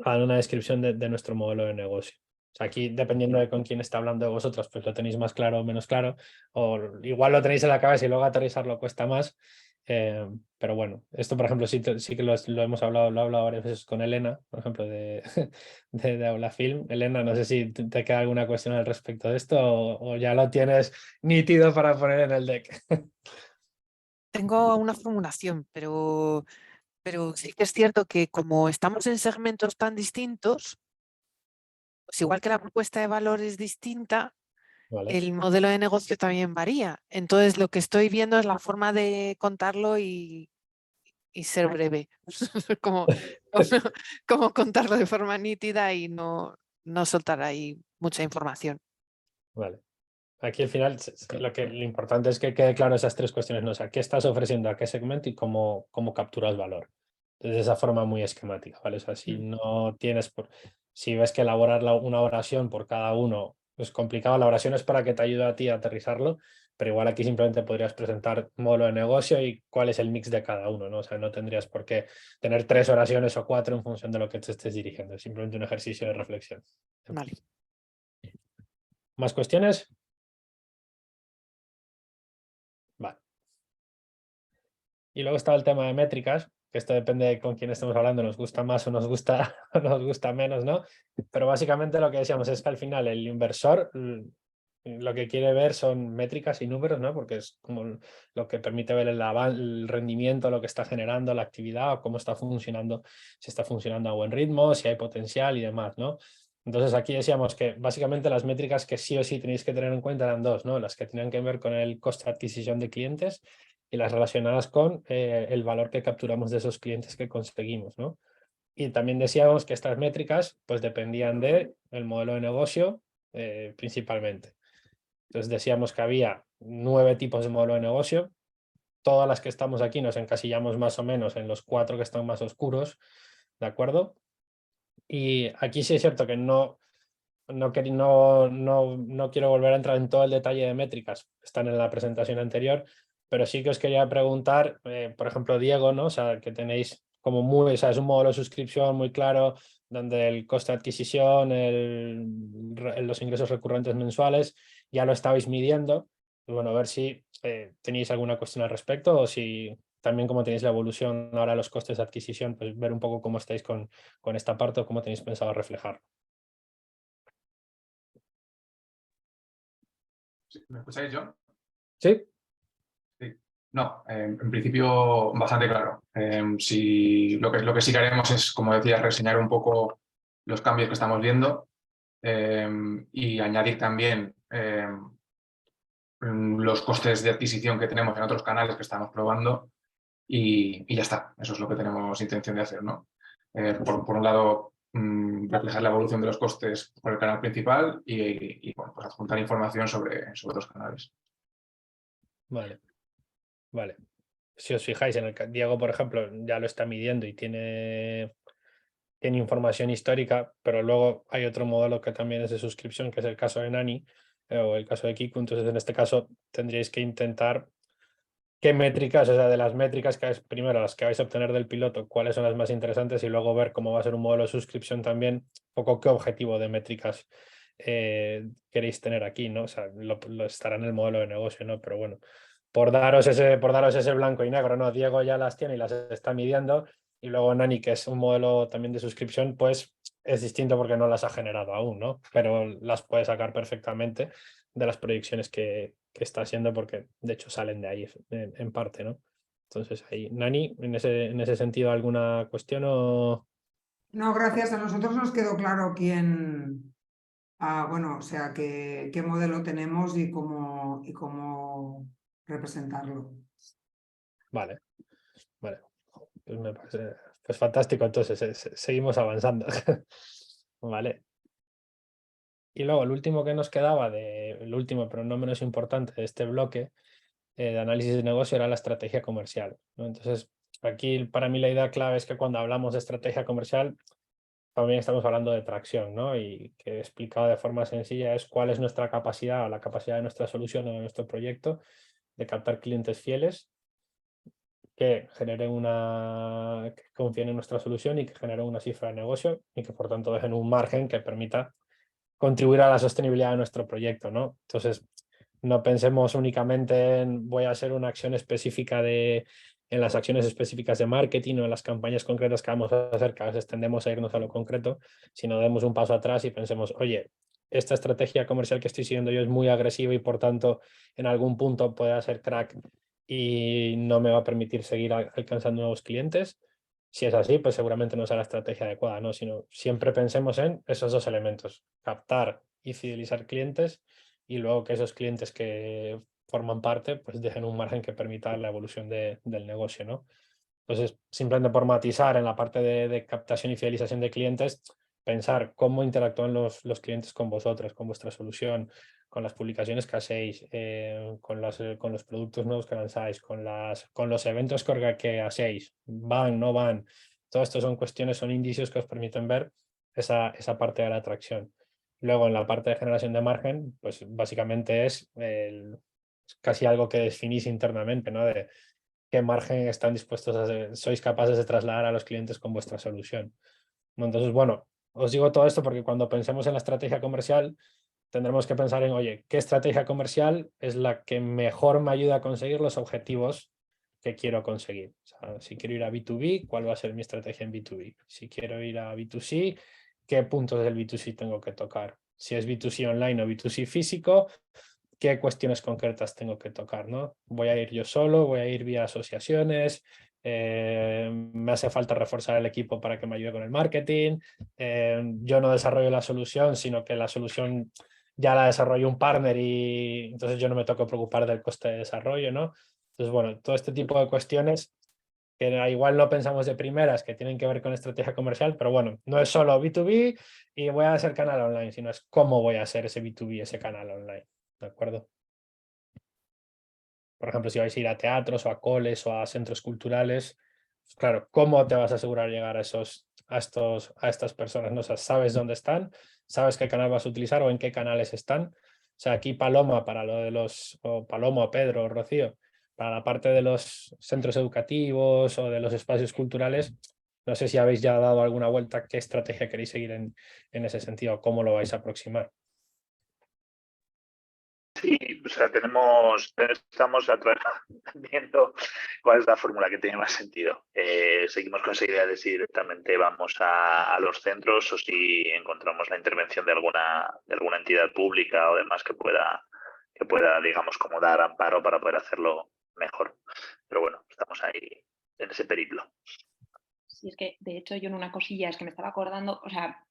a una descripción de nuestro modelo de negocio. O sea, aquí, dependiendo de con quién está hablando de vosotros, pues lo tenéis más claro o menos claro, o igual lo tenéis en la cabeza y luego aterrizarlo cuesta más. Pero bueno, esto, por ejemplo, sí que lo hemos hablado, lo he hablado varias veces con Elena, por ejemplo, de Aula Film. Elena, no sé si te queda alguna cuestión al respecto de esto o ya lo tienes nítido para poner en el deck. Tengo una formulación, pero sí que es cierto que como estamos en segmentos tan distintos, pues igual que la propuesta de valor es distinta, Vale. el modelo de negocio también varía. Entonces, lo que estoy viendo es la forma de contarlo y ser breve. Como contarlo de forma nítida y no soltar ahí mucha información. Vale. Aquí al final lo importante es que quede claro esas 3 cuestiones, ¿no? O sea, qué estás ofreciendo a qué segmento y cómo capturas valor. Entonces, de esa forma muy esquemática, ¿vale? O sea, si no tienes, si ves que elaborar una oración por cada uno es complicado, la oración es para que te ayude a ti a aterrizarlo, pero igual aquí simplemente podrías presentar modelo de negocio y cuál es el mix de cada uno, ¿no? O sea, no tendrías por qué tener 3 oraciones o 4 en función de lo que te estés dirigiendo, es simplemente un ejercicio de reflexión. Vale. ¿Más cuestiones? Vale. Y luego está el tema de métricas, que esto depende de con quién estemos hablando, nos gusta más o nos gusta, nos gusta menos, ¿no? Pero básicamente lo que decíamos es que al final el inversor lo que quiere ver son métricas y números, ¿no? Porque es como lo que permite ver el rendimiento, lo que está generando, la actividad o cómo está funcionando, si está funcionando a buen ritmo, si hay potencial y demás, ¿no? Entonces aquí decíamos que básicamente las métricas que sí o sí tenéis que tener en cuenta eran 2, ¿no? Las que tenían que ver con el coste de adquisición de clientes y las relacionadas con el valor que capturamos de esos clientes que conseguimos, ¿no? Y también decíamos que estas métricas pues dependían del modelo de negocio principalmente. Entonces decíamos que había 9 tipos de modelo de negocio. Todas las que estamos aquí nos encasillamos más o menos en los 4 que están más oscuros, ¿de acuerdo? Y aquí sí es cierto que no quiero volver a entrar en todo el detalle de métricas, están en la presentación anterior, pero sí que os quería preguntar, por ejemplo, Diego, ¿no? O sea, que tenéis como o sea, es un modelo de suscripción muy claro, donde el coste de adquisición, los ingresos recurrentes mensuales, ya lo estabais midiendo. Y bueno, a ver si tenéis alguna cuestión al respecto o si también cómo tenéis la evolución ahora de los costes de adquisición, pues ver un poco cómo estáis con esta parte o cómo tenéis pensado reflejar. ¿Me escucháis yo? ¿Sí? Sí. No, en principio bastante claro. Si, lo que sí que haremos es, como decía, reseñar un poco los cambios que estamos viendo y añadir también los costes de adquisición que tenemos en otros canales que estamos probando y ya está. Eso es lo que tenemos intención de hacer, ¿no? Por un lado, reflejar la evolución de los costes por el canal principal y bueno, pues adjuntar información sobre otros canales. Vale. Vale. Si os fijáis, Diego, por ejemplo, ya lo está midiendo y tiene información histórica, pero luego hay otro modelo que también es de suscripción, que es el caso de Nani o el caso de Kiku. Entonces, en este caso, tendríais que intentar qué métricas, o sea, de las métricas que primero las que vais a obtener del piloto, cuáles son las más interesantes y luego ver cómo va a ser un modelo de suscripción también, un poco qué objetivo de métricas queréis tener aquí, ¿no? O sea, lo estará en el modelo de negocio, ¿no? Pero bueno, por daros ese blanco y negro, ¿no? Diego ya las tiene y las está midiendo y luego Nani, que es un modelo también de suscripción, pues es distinto porque no las ha generado aún, ¿no? Pero las puede sacar perfectamente de las proyecciones que está haciendo porque de hecho salen de ahí en parte, ¿no? Entonces ahí, Nani, en ese sentido, ¿alguna cuestión o...? No, gracias. A nosotros nos quedó claro bueno, o sea, qué modelo tenemos y cómo representarlo. Vale, vale. Pues me parece pues fantástico, entonces seguimos avanzando. Vale. Y luego el último que nos quedaba, el último pero no menos importante de este bloque de análisis de negocio era la estrategia comercial, ¿no? Entonces, aquí para mí la idea clave es que cuando hablamos de estrategia comercial, también estamos hablando de tracción, ¿no? Y que explicado de forma sencilla es cuál es nuestra capacidad o la capacidad de nuestra solución o de nuestro proyecto de captar clientes fieles que que confíen en nuestra solución y que generen una cifra de negocio y que por tanto dejen un margen que permita contribuir a la sostenibilidad de nuestro proyecto, ¿no? Entonces, no pensemos únicamente en voy a hacer una acción específica en las acciones específicas de marketing o en las campañas concretas que vamos a hacer, que a veces tendemos a irnos a lo concreto, sino demos un paso atrás y pensemos, oye, esta estrategia comercial que estoy siguiendo yo es muy agresiva y por tanto en algún punto puede hacer crack y no me va a permitir seguir alcanzando nuevos clientes. Si es así, pues seguramente no será la estrategia adecuada, ¿no? Sino siempre pensemos en esos dos elementos, captar y fidelizar clientes y luego que esos clientes que forman parte pues dejen un margen que permita la evolución del negocio, ¿no? Entonces, simplemente por matizar en la parte de captación y fidelización de clientes, pensar cómo interactúan los clientes con vosotros, con vuestra solución, con las publicaciones que hacéis, con los productos nuevos que lanzáis, con los eventos que hacéis, van, no van. Todo esto son cuestiones, son indicios que os permiten ver esa parte de la atracción. Luego, en la parte de generación de margen, pues básicamente es casi algo que definís internamente, ¿no? De qué margen están dispuestos sois capaces de trasladar a los clientes con vuestra solución. Entonces, bueno, os digo todo esto porque cuando pensemos en la estrategia comercial, tendremos que pensar en, oye, ¿qué estrategia comercial es la que mejor me ayuda a conseguir los objetivos que quiero conseguir? O sea, si quiero ir a B2B, ¿cuál va a ser mi estrategia en B2B? Si quiero ir a B2C, ¿qué puntos del B2C tengo que tocar? Si es B2C online o B2C físico, ¿qué cuestiones concretas tengo que tocar, ¿no? ¿Voy a ir yo solo? ¿Voy a ir vía asociaciones? ¿Me hace falta reforzar el equipo para que me ayude con el marketing? Yo no desarrollo la solución, sino que la solución ya la desarrolló un partner y entonces yo no me tengo que preocupar del coste de desarrollo, ¿no? Entonces, bueno, todo este tipo de cuestiones que igual no pensamos de primeras que tienen que ver con estrategia comercial, pero bueno, no es solo B2B y voy a hacer canal online, sino es cómo voy a hacer ese B2B, ese canal online. ¿De acuerdo? Por ejemplo, si vais a ir a teatros o a coles o a centros culturales, pues claro, ¿cómo te vas a asegurar llegar a estas personas? ¿No? O sea, ¿sabes dónde están? ¿Sabes qué canal vas a utilizar o en qué canales están? O sea, aquí Paloma para lo de o Paloma o Pedro o Rocío, para la parte de los centros educativos o de los espacios culturales, no sé si habéis ya dado alguna vuelta, qué estrategia queréis seguir en ese sentido, cómo lo vais a aproximar. Sí, sea, estamos viendo cuál es la fórmula que tiene más sentido. Seguimos con esa idea de si directamente vamos a los centros o si encontramos la intervención de alguna entidad pública o demás que pueda, digamos, como dar amparo para poder hacerlo mejor. Pero bueno, estamos ahí en ese periplo. Sí, es que de hecho yo en una cosilla es que me estaba acordando, o sea,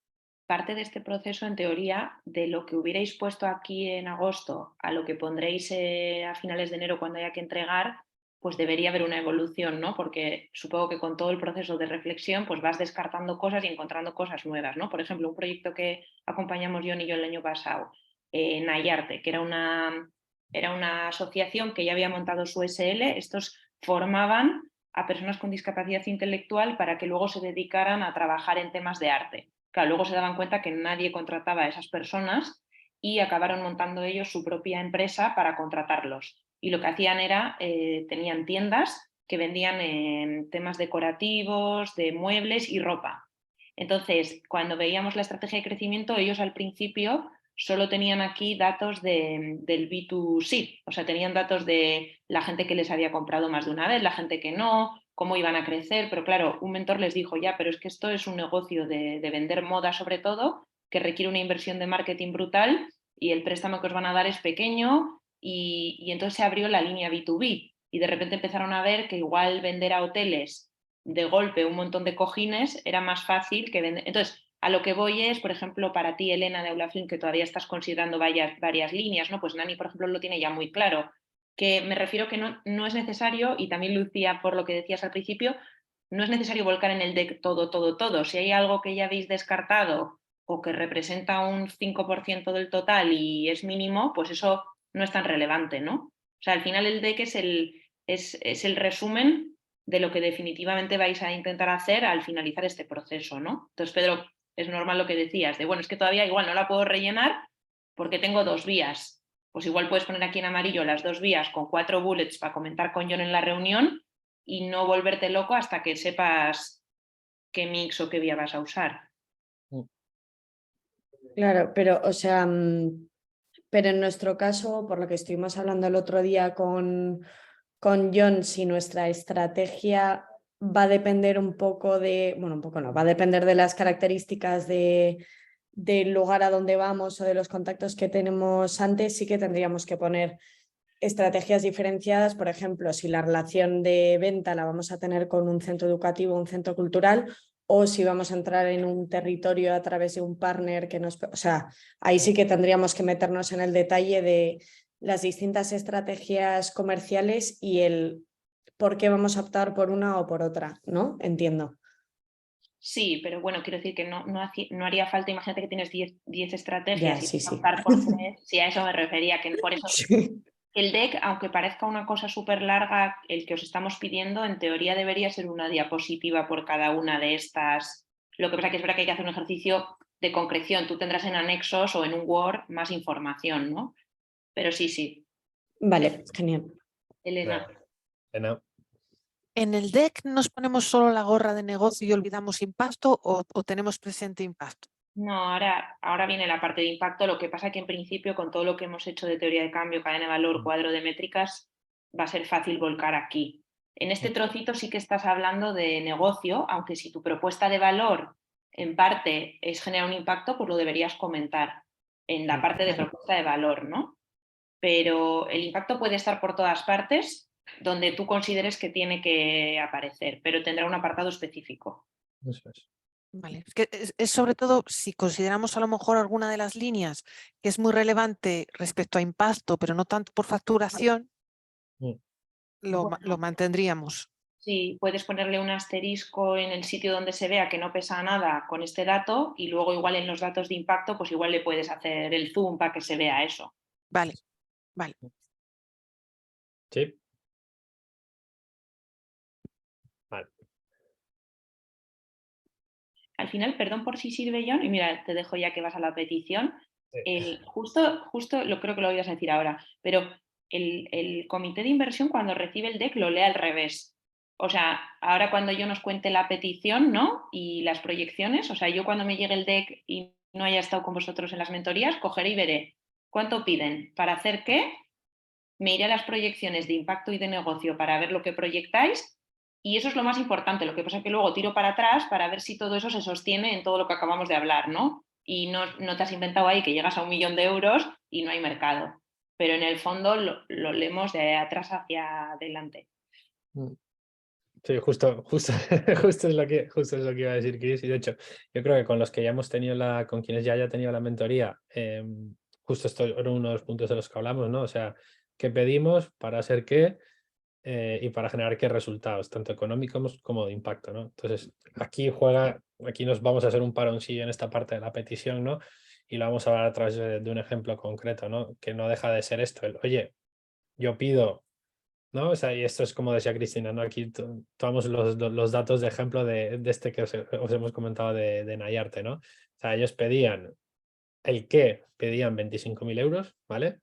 parte de este proceso en teoría de lo que hubierais puesto aquí en agosto a lo que pondréis a finales de enero cuando haya que entregar, pues debería haber una evolución, ¿no? Porque supongo que con todo el proceso de reflexión pues vas descartando cosas y encontrando cosas nuevas, ¿no? Por ejemplo, un proyecto que acompañamos John y yo el año pasado, Nayarte, que era una asociación que ya había montado su SL, estos formaban a personas con discapacidad intelectual para que luego se dedicaran a trabajar en temas de arte. Claro, luego se daban cuenta que nadie contrataba a esas personas y acabaron montando ellos su propia empresa para contratarlos. Y lo que hacían era, tenían tiendas que vendían temas decorativos, de muebles y ropa. Entonces, cuando veíamos la estrategia de crecimiento, ellos al principio solo tenían aquí datos del B2C, o sea, tenían datos de la gente que les había comprado más de una vez, la gente que no, cómo iban a crecer, pero claro, un mentor les dijo, ya, pero es que esto es un negocio de vender moda sobre todo, que requiere una inversión de marketing brutal y el préstamo que os van a dar es pequeño y entonces se abrió la línea B2B y de repente empezaron a ver que igual vender a hoteles de golpe un montón de cojines era más fácil que vender. Entonces, a lo que voy es, por ejemplo, para ti, Elena, de Aulafilm, que todavía estás considerando varias líneas, ¿no? Pues Nani, por ejemplo, lo tiene ya muy claro. Que me refiero que no es necesario, y también Lucía, por lo que decías al principio, no es necesario volcar en el DEC todo. Si hay algo que ya habéis descartado o que representa un 5% del total y es mínimo, pues eso no es tan relevante, ¿no? O sea, al final el DEC es el resumen de lo que definitivamente vais a intentar hacer al finalizar este proceso, ¿no? Entonces, Pedro, es normal lo que decías, de bueno, es que todavía igual no la puedo rellenar porque tengo 2 vías. Pues igual puedes poner aquí en amarillo las 2 vías con 4 bullets para comentar con John en la reunión y no volverte loco hasta que sepas qué mix o qué vía vas a usar. Claro, pero o sea, pero en nuestro caso, por lo que estuvimos hablando el otro día con John, si nuestra estrategia va a depender un poco bueno, un poco no, va a depender de las características del lugar a donde vamos o de los contactos que tenemos antes, sí que tendríamos que poner estrategias diferenciadas. Por ejemplo, si la relación de venta la vamos a tener con un centro educativo, un centro cultural, o si vamos a entrar en un territorio a través de un partner que nos... O sea, ahí sí que tendríamos que meternos en el detalle de las distintas estrategias comerciales y el por qué vamos a optar por una o por otra, ¿no? Entiendo. Sí, pero bueno, quiero decir que no haría falta, imagínate que tienes 10 estrategias Ya, sí, sí. optar por 3, sí, a eso me refería, que por eso Sí. el deck, aunque parezca una cosa súper larga, el que os estamos pidiendo, en teoría debería ser una diapositiva por cada una de estas. Lo que pasa que es verdad que hay que hacer un ejercicio de concreción. Tú tendrás en anexos o en un Word más información, ¿no? Pero sí. Vale, genial. Elena. ¿En el DEC nos ponemos solo la gorra de negocio y olvidamos impacto o tenemos presente impacto? No, ahora viene la parte de impacto. Lo que pasa que en principio con todo lo que hemos hecho de teoría de cambio, cadena de valor, cuadro de métricas, va a ser fácil volcar aquí. En este trocito sí que estás hablando de negocio, aunque si tu propuesta de valor en parte es generar un impacto, pues lo deberías comentar en la parte de propuesta de valor, ¿no? Pero el impacto puede estar por todas partes donde tú consideres que tiene que aparecer, pero tendrá un apartado específico. Eso es. Vale, es que es sobre todo si consideramos a lo mejor alguna de las líneas que es muy relevante respecto a impacto, pero no tanto por facturación, lo mantendríamos. Sí, puedes ponerle un asterisco en el sitio donde se vea que no pesa nada con este dato y luego igual en los datos de impacto pues igual le puedes hacer el zoom para que se vea eso. Vale. Sí. Vale. Al final, perdón por si sirve, John, y mira, te dejo ya que vas a la petición. Justo lo creo que lo ibas a decir ahora, pero el comité de inversión cuando recibe el DEC lo lee al revés. O sea, ahora cuando yo nos cuente la petición, ¿no? Y las proyecciones, o sea, yo cuando me llegue el DEC y no haya estado con vosotros en las mentorías, cogeré y veré cuánto piden, para hacer qué me iré a las proyecciones de impacto y de negocio para ver lo que proyectáis y eso es lo más importante. Lo que pasa es que luego tiro para atrás para ver si todo eso se sostiene en todo lo que acabamos de hablar, ¿no? Y no te has inventado ahí que llegas a 1 millón de euros y no hay mercado. Pero en el fondo lo leemos de atrás hacia adelante. Sí, justo es lo que iba a decir, Chris. Y de hecho, yo creo que con los que ya hemos tenido con quienes ya haya tenido la mentoría, justo esto era uno de los puntos de los que hablamos, ¿no? O sea, ¿qué pedimos para hacer qué y para generar qué resultados, tanto económicos como de impacto, ¿no? Entonces, aquí nos vamos a hacer un paroncillo en esta parte de la petición, ¿no? Y lo vamos a hablar a través de un ejemplo concreto, ¿no? Que no deja de ser esto, oye, yo pido, ¿no? O sea, y esto es como decía Cristina, ¿no? Aquí tomamos los datos de ejemplo de este que os hemos comentado de Nayarte, ¿no? O sea, ellos pedían pedían 25.000 euros, ¿vale?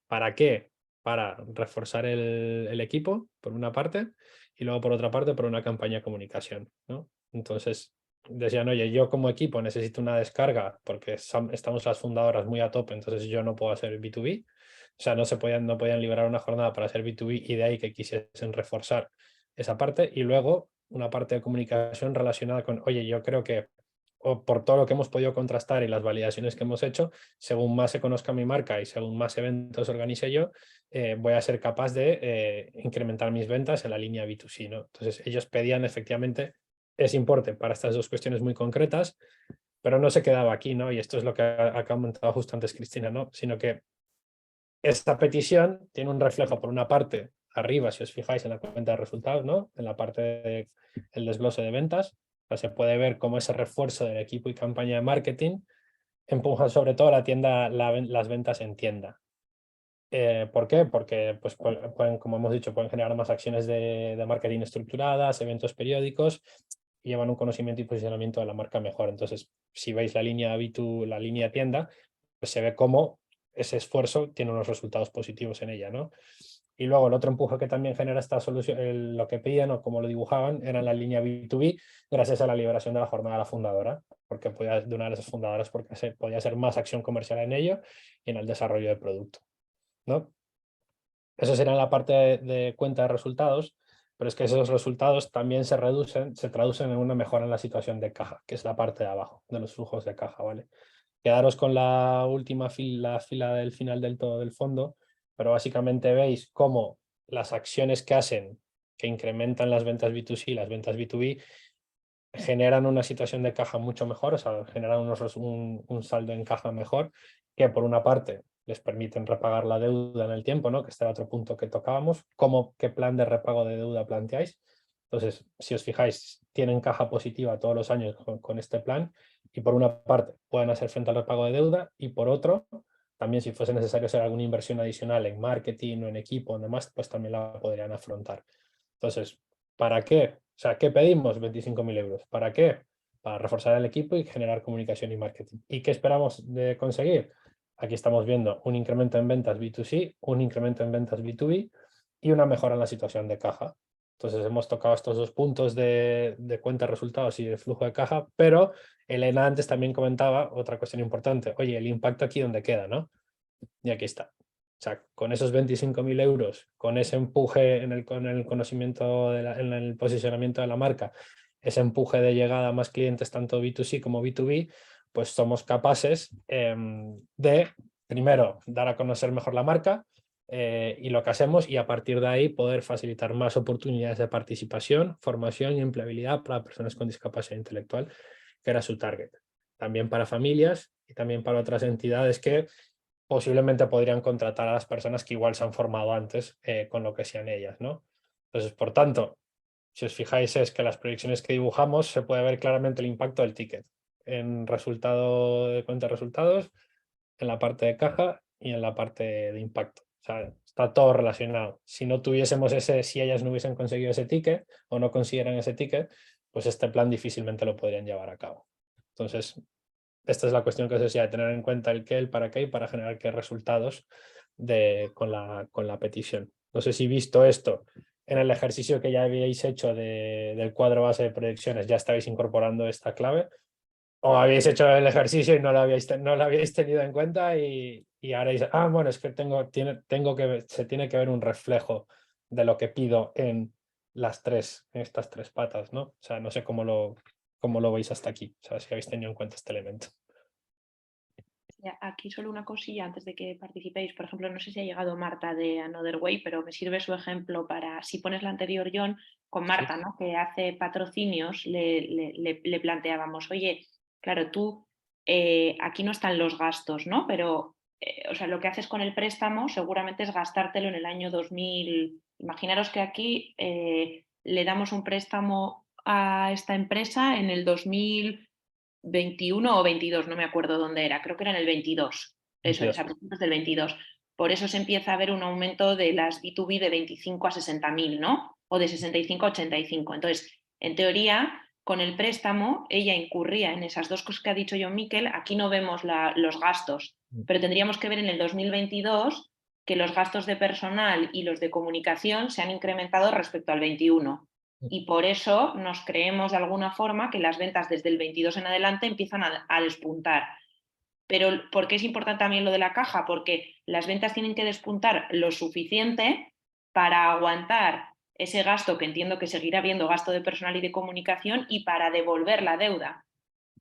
¿Para qué? Para reforzar el equipo, por una parte, y luego por otra parte, por una campaña de comunicación, ¿no? Entonces, decían, oye, yo como equipo necesito una descarga porque estamos las fundadoras muy a tope, entonces yo no puedo hacer B2B. O sea, no podían liberar una jornada para hacer B2B y de ahí que quisiesen reforzar esa parte. Y luego una parte de comunicación relacionada con, oye, yo creo que o por todo lo que hemos podido contrastar y las validaciones que hemos hecho, según más se conozca mi marca y según más eventos organice yo, voy a ser capaz de incrementar mis ventas en la línea B2C, ¿no? Entonces ellos pedían efectivamente ese importe para estas dos cuestiones muy concretas, pero no se quedaba aquí, ¿no? Y esto es lo que ha comentado justo antes Cristina, ¿no? Sino que esta petición tiene un reflejo, por una parte, arriba, si os fijáis en la cuenta de resultados, ¿no? En la parte del desglose de ventas, o sea, se puede ver cómo ese refuerzo del equipo y campaña de marketing empuja sobre todo las ventas en tienda. ¿Por qué? Porque, pues, pueden, como hemos dicho, pueden generar más acciones de marketing estructuradas, eventos periódicos y llevan un conocimiento y posicionamiento de la marca mejor. Entonces, si veis la línea B2, la línea tienda, pues se ve cómo ese esfuerzo tiene unos resultados positivos en ella, ¿no? Y luego el otro empuje que también genera esta solución, lo que pedían o como lo dibujaban, era la línea B2B, gracias a la liberación de la jornada de la fundadora, porque de una de esas fundadoras, porque podía hacer más acción comercial en ello y en el desarrollo del producto, ¿no? Eso será en la parte de cuenta de resultados, pero es que esos resultados también se traducen en una mejora en la situación de caja, que es la parte de abajo de los flujos de caja, ¿vale? Quedaros con la última fila del final del todo del fondo, pero básicamente veis cómo las acciones que hacen, que incrementan las ventas B2C y las ventas B2B, generan una situación de caja mucho mejor, o sea, generan un saldo en caja mejor, que por una parte les permiten repagar la deuda en el tiempo, ¿no? Que este era otro punto que tocábamos. ¿Qué plan de repago de deuda planteáis? Entonces, si os fijáis, tienen caja positiva todos los años con este plan y por una parte pueden hacer frente al repago de deuda y por otro, también si fuese necesario hacer alguna inversión adicional en marketing o en equipo o demás, pues también la podrían afrontar. Entonces, ¿para qué? O sea, ¿qué pedimos? 25.000 euros. ¿Para qué? Para reforzar el equipo y generar comunicación y marketing. ¿Y qué esperamos de conseguir? Aquí estamos viendo un incremento en ventas B2C, un incremento en ventas B2B y una mejora en la situación de caja. Entonces hemos tocado estos dos puntos de cuenta de resultados y de flujo de caja, pero Elena antes también comentaba otra cuestión importante. Oye, el impacto aquí dónde queda, ¿no? Y aquí está. O sea, con esos 25.000 euros, con ese empuje en el conocimiento, en el posicionamiento de la marca, ese empuje de llegada a más clientes, tanto B2C como B2B, pues somos capaces de, primero, dar a conocer mejor la marca y lo que hacemos y a partir de ahí poder facilitar más oportunidades de participación, formación y empleabilidad para personas con discapacidad intelectual, que era su target. También para familias y también para otras entidades que posiblemente podrían contratar a las personas que igual se han formado antes con lo que sean ellas, ¿no? Entonces, por tanto, si os fijáis es que las proyecciones que dibujamos se puede ver claramente el impacto del ticket en resultado de cuenta de resultados, en la parte de caja y en la parte de impacto. O sea, está todo relacionado. Si no tuviésemos si ellas no hubiesen conseguido ese ticket o no consiguieran ese ticket, pues este plan difícilmente lo podrían llevar a cabo. Entonces, esta es la cuestión que os decía, de tener en cuenta el qué, el para qué y para generar qué resultados con la petición. No sé si visto esto en el ejercicio que ya habíais hecho del cuadro base de proyecciones, ya estabais incorporando esta clave, o habéis hecho el ejercicio y no lo habíais tenido en cuenta y y ahora dice, bueno, es que se tiene que ver un reflejo de lo que pido en estas tres patas, ¿no? O sea, no sé cómo lo veis hasta aquí, o sea, si habéis tenido en cuenta este elemento. Aquí solo una cosilla antes de que participéis. Por ejemplo, no sé si ha llegado Marta de Another Way, pero me sirve su ejemplo para, si pones la anterior, John, con Marta, ¿no? Que hace patrocinios, le planteábamos, oye, claro, tú, aquí no están los gastos, ¿no? Pero, o sea, lo que haces con el préstamo seguramente es gastártelo en el año 2000. Imaginaros que aquí le damos un préstamo a esta empresa en el 2021 o 22, no me acuerdo dónde era, creo que era en el 22, eso es, a principios del 22. Por eso se empieza a ver un aumento de las B2B de 25 a 60.000, ¿no? O de 65 a 85. Entonces, en teoría, con el préstamo, ella incurría en esas dos cosas que ha dicho John Miquel. Aquí no vemos los gastos, pero tendríamos que ver en el 2022 que los gastos de personal y los de comunicación se han incrementado respecto al 21. Y por eso nos creemos de alguna forma que las ventas desde el 22 en adelante empiezan a despuntar. Pero ¿por qué es importante también lo de la caja? Porque las ventas tienen que despuntar lo suficiente para aguantar ese gasto, que entiendo que seguirá habiendo gasto de personal y de comunicación, y para devolver la deuda,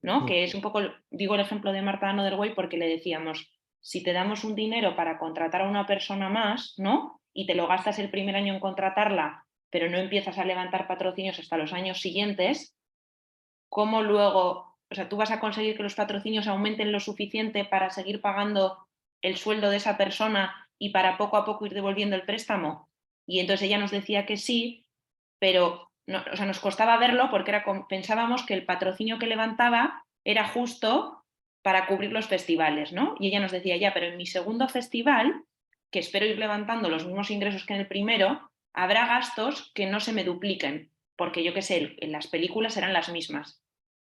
¿no? Que es un poco, digo el ejemplo de Marta Another Way porque le decíamos, si te damos un dinero para contratar a una persona más, ¿no? Y te lo gastas el primer año en contratarla, pero no empiezas a levantar patrocinios hasta los años siguientes, ¿cómo luego, o sea, tú vas a conseguir que los patrocinios aumenten lo suficiente para seguir pagando el sueldo de esa persona y para poco a poco ir devolviendo el préstamo? Y entonces ella nos decía que sí, pero no, o sea, nos costaba verlo porque pensábamos que el patrocinio que levantaba era justo para cubrir los festivales, ¿no? Y ella nos decía, ya, pero en mi segundo festival, que espero ir levantando los mismos ingresos que en el primero, habrá gastos que no se me dupliquen, porque yo qué sé, en las películas serán las mismas.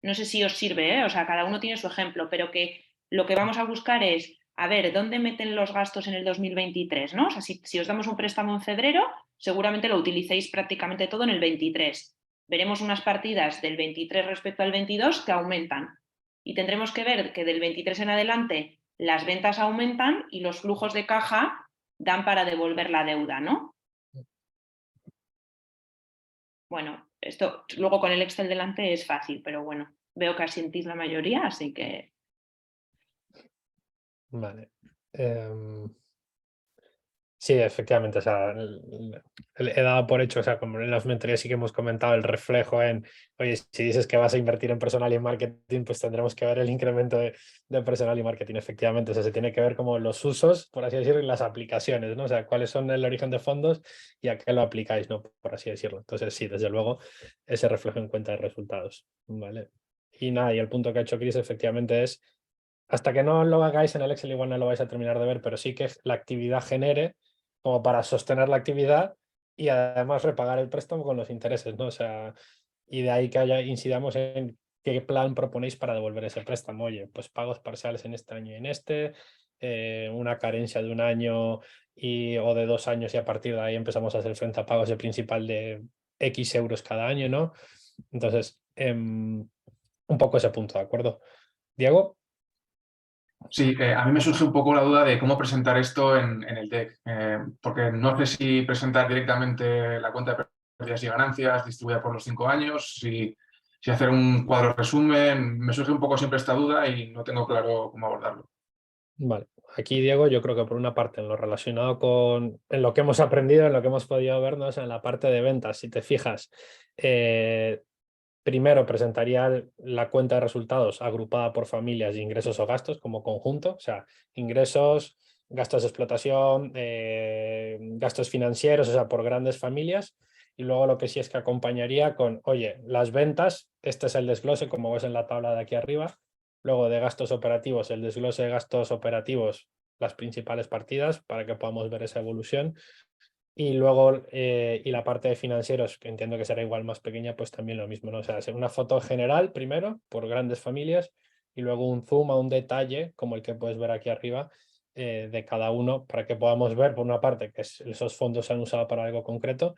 No sé si os sirve, ¿eh? O sea, cada uno tiene su ejemplo, pero que lo que vamos a buscar es, a ver, ¿dónde meten los gastos en el 2023? ¿No? O sea, si os damos un préstamo en febrero, seguramente lo utilicéis prácticamente todo en el 23. Veremos unas partidas del 23 respecto al 22 que aumentan. Y tendremos que ver que del 23 en adelante las ventas aumentan y los flujos de caja dan para devolver la deuda, ¿no? Bueno, esto luego con el Excel delante es fácil, pero bueno, veo que asentís la mayoría, así que... Vale. Sí, efectivamente, o sea, he dado por hecho, o sea, como en las mentorías sí que hemos comentado el reflejo en, oye, si dices que vas a invertir en personal y en marketing, pues tendremos que ver el incremento de personal y marketing, efectivamente, o sea, se tiene que ver como los usos, por así decirlo, y las aplicaciones, ¿no? O sea, cuáles son el origen de fondos y a qué lo aplicáis, ¿no? Por así decirlo. Entonces, sí, desde luego, ese reflejo en cuenta de resultados, ¿vale? Y nada, y el punto que ha hecho Chris efectivamente es, hasta que no lo hagáis en el Excel igual no lo vais a terminar de ver, pero sí que la actividad genere como para sostener la actividad y además repagar el préstamo con los intereses, ¿no? O sea, y de ahí que incidamos en qué plan proponéis para devolver ese préstamo. Oye, pues pagos parciales en este año y en este, una carencia de un año o de 2 años y a partir de ahí empezamos a hacer frente a pagos de principal de X euros cada año, ¿no? Entonces, un poco ese punto, ¿de acuerdo? Diego. Sí, a mí me surge un poco la duda de cómo presentar esto en el deck, porque no sé si presentar directamente la cuenta de pérdidas y ganancias distribuida por los 5 años, si hacer un cuadro resumen, me surge un poco siempre esta duda y no tengo claro cómo abordarlo. Vale, aquí Diego, yo creo que por una parte en lo relacionado en lo que hemos aprendido, en lo que hemos podido vernos en la parte de ventas, si te fijas, primero presentaría la cuenta de resultados agrupada por familias de ingresos o gastos como conjunto, o sea, ingresos, gastos de explotación, gastos financieros, o sea, por grandes familias. Y luego lo que sí es que acompañaría con, oye, las ventas, este es el desglose, como ves en la tabla de aquí arriba. Luego de gastos operativos, el desglose de gastos operativos, las principales partidas para que podamos ver esa evolución. Y luego, y la parte de financieros, que entiendo que será igual más pequeña, pues también lo mismo, ¿no? O sea, hacer una foto general primero por grandes familias y luego un zoom a un detalle, como el que puedes ver aquí arriba, de cada uno, para que podamos ver, por una parte, que esos fondos se han usado para algo concreto,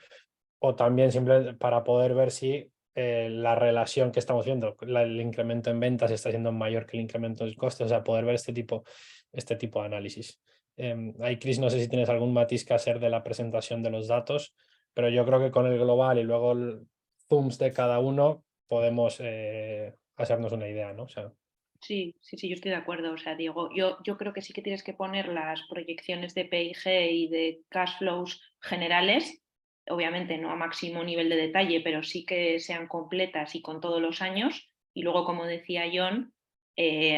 o también simplemente para poder ver si la relación que estamos viendo, el incremento en ventas está siendo mayor que el incremento en costes, o sea, poder ver este tipo de análisis. Ahí, Chris, no sé si tienes algún matiz que hacer de la presentación de los datos, pero yo creo que con el global y luego el zooms de cada uno podemos hacernos una idea, ¿no? O sea, Sí, yo estoy de acuerdo. O sea, Diego, yo creo que sí que tienes que poner las proyecciones de PIG y de cash flows generales, obviamente no a máximo nivel de detalle, pero sí que sean completas y con todos los años. Y luego, como decía John,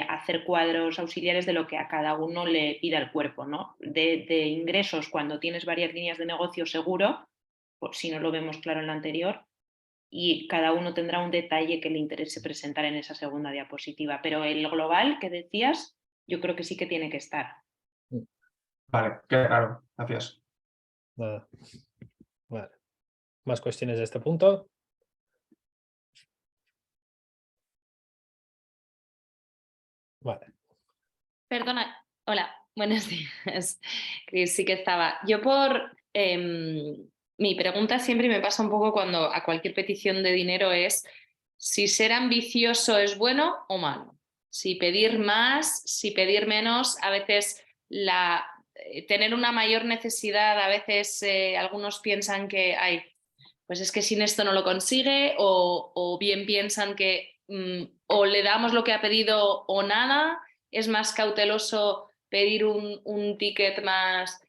hacer cuadros auxiliares de lo que a cada uno le pida el cuerpo, ¿no? De ingresos, cuando tienes varias líneas de negocio seguro, por si no lo vemos claro en la anterior, y cada uno tendrá un detalle que le interese presentar en esa segunda diapositiva. Pero el global que decías, yo creo que sí que tiene que estar. Vale, queda claro. Gracias. nada. Vale. ¿Más cuestiones de este punto? Vale. Perdona, hola, buenos días. Cris, sí que estaba. Yo mi pregunta siempre me pasa un poco cuando a cualquier petición de dinero es si ser ambicioso es bueno o malo. Si pedir más, si pedir menos, a veces tener una mayor necesidad, a veces algunos piensan que ay, pues es que sin esto no lo consigue, o bien piensan que o le damos lo que ha pedido o nada. Es más cauteloso pedir un ticket más.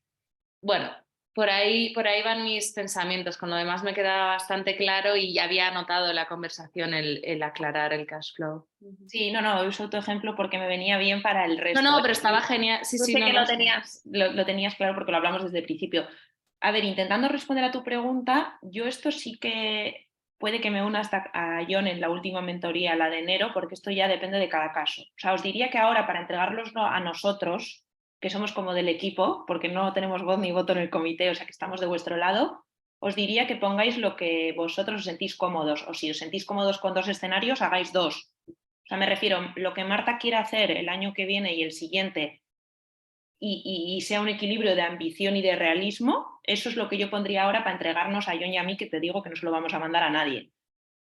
Bueno, por ahí van mis pensamientos. Con lo demás me quedaba bastante claro y ya había anotado en la conversación el aclarar el cash flow. Sí, no, uso tu ejemplo porque me venía bien para el resto. No, pero estaba genial. Sí, Yo sí, sé no, que no, lo tenías claro porque lo hablamos desde el principio. A ver, intentando responder a tu pregunta, yo esto sí que puede que me una hasta a John en la última mentoría, la de enero, porque esto ya depende de cada caso. O sea, os diría que ahora para entregarlos a nosotros, que somos como del equipo, porque no tenemos voz ni voto en el comité, o sea que estamos de vuestro lado, os diría que pongáis lo que vosotros os sentís cómodos, o si os sentís cómodos con 2 escenarios, hagáis 2. O sea, me refiero, lo que Marta quiere hacer el año que viene y el siguiente y sea un equilibrio de ambición y de realismo, eso es lo que yo pondría ahora para entregarnos a John y a mí, que te digo que no se lo vamos a mandar a nadie.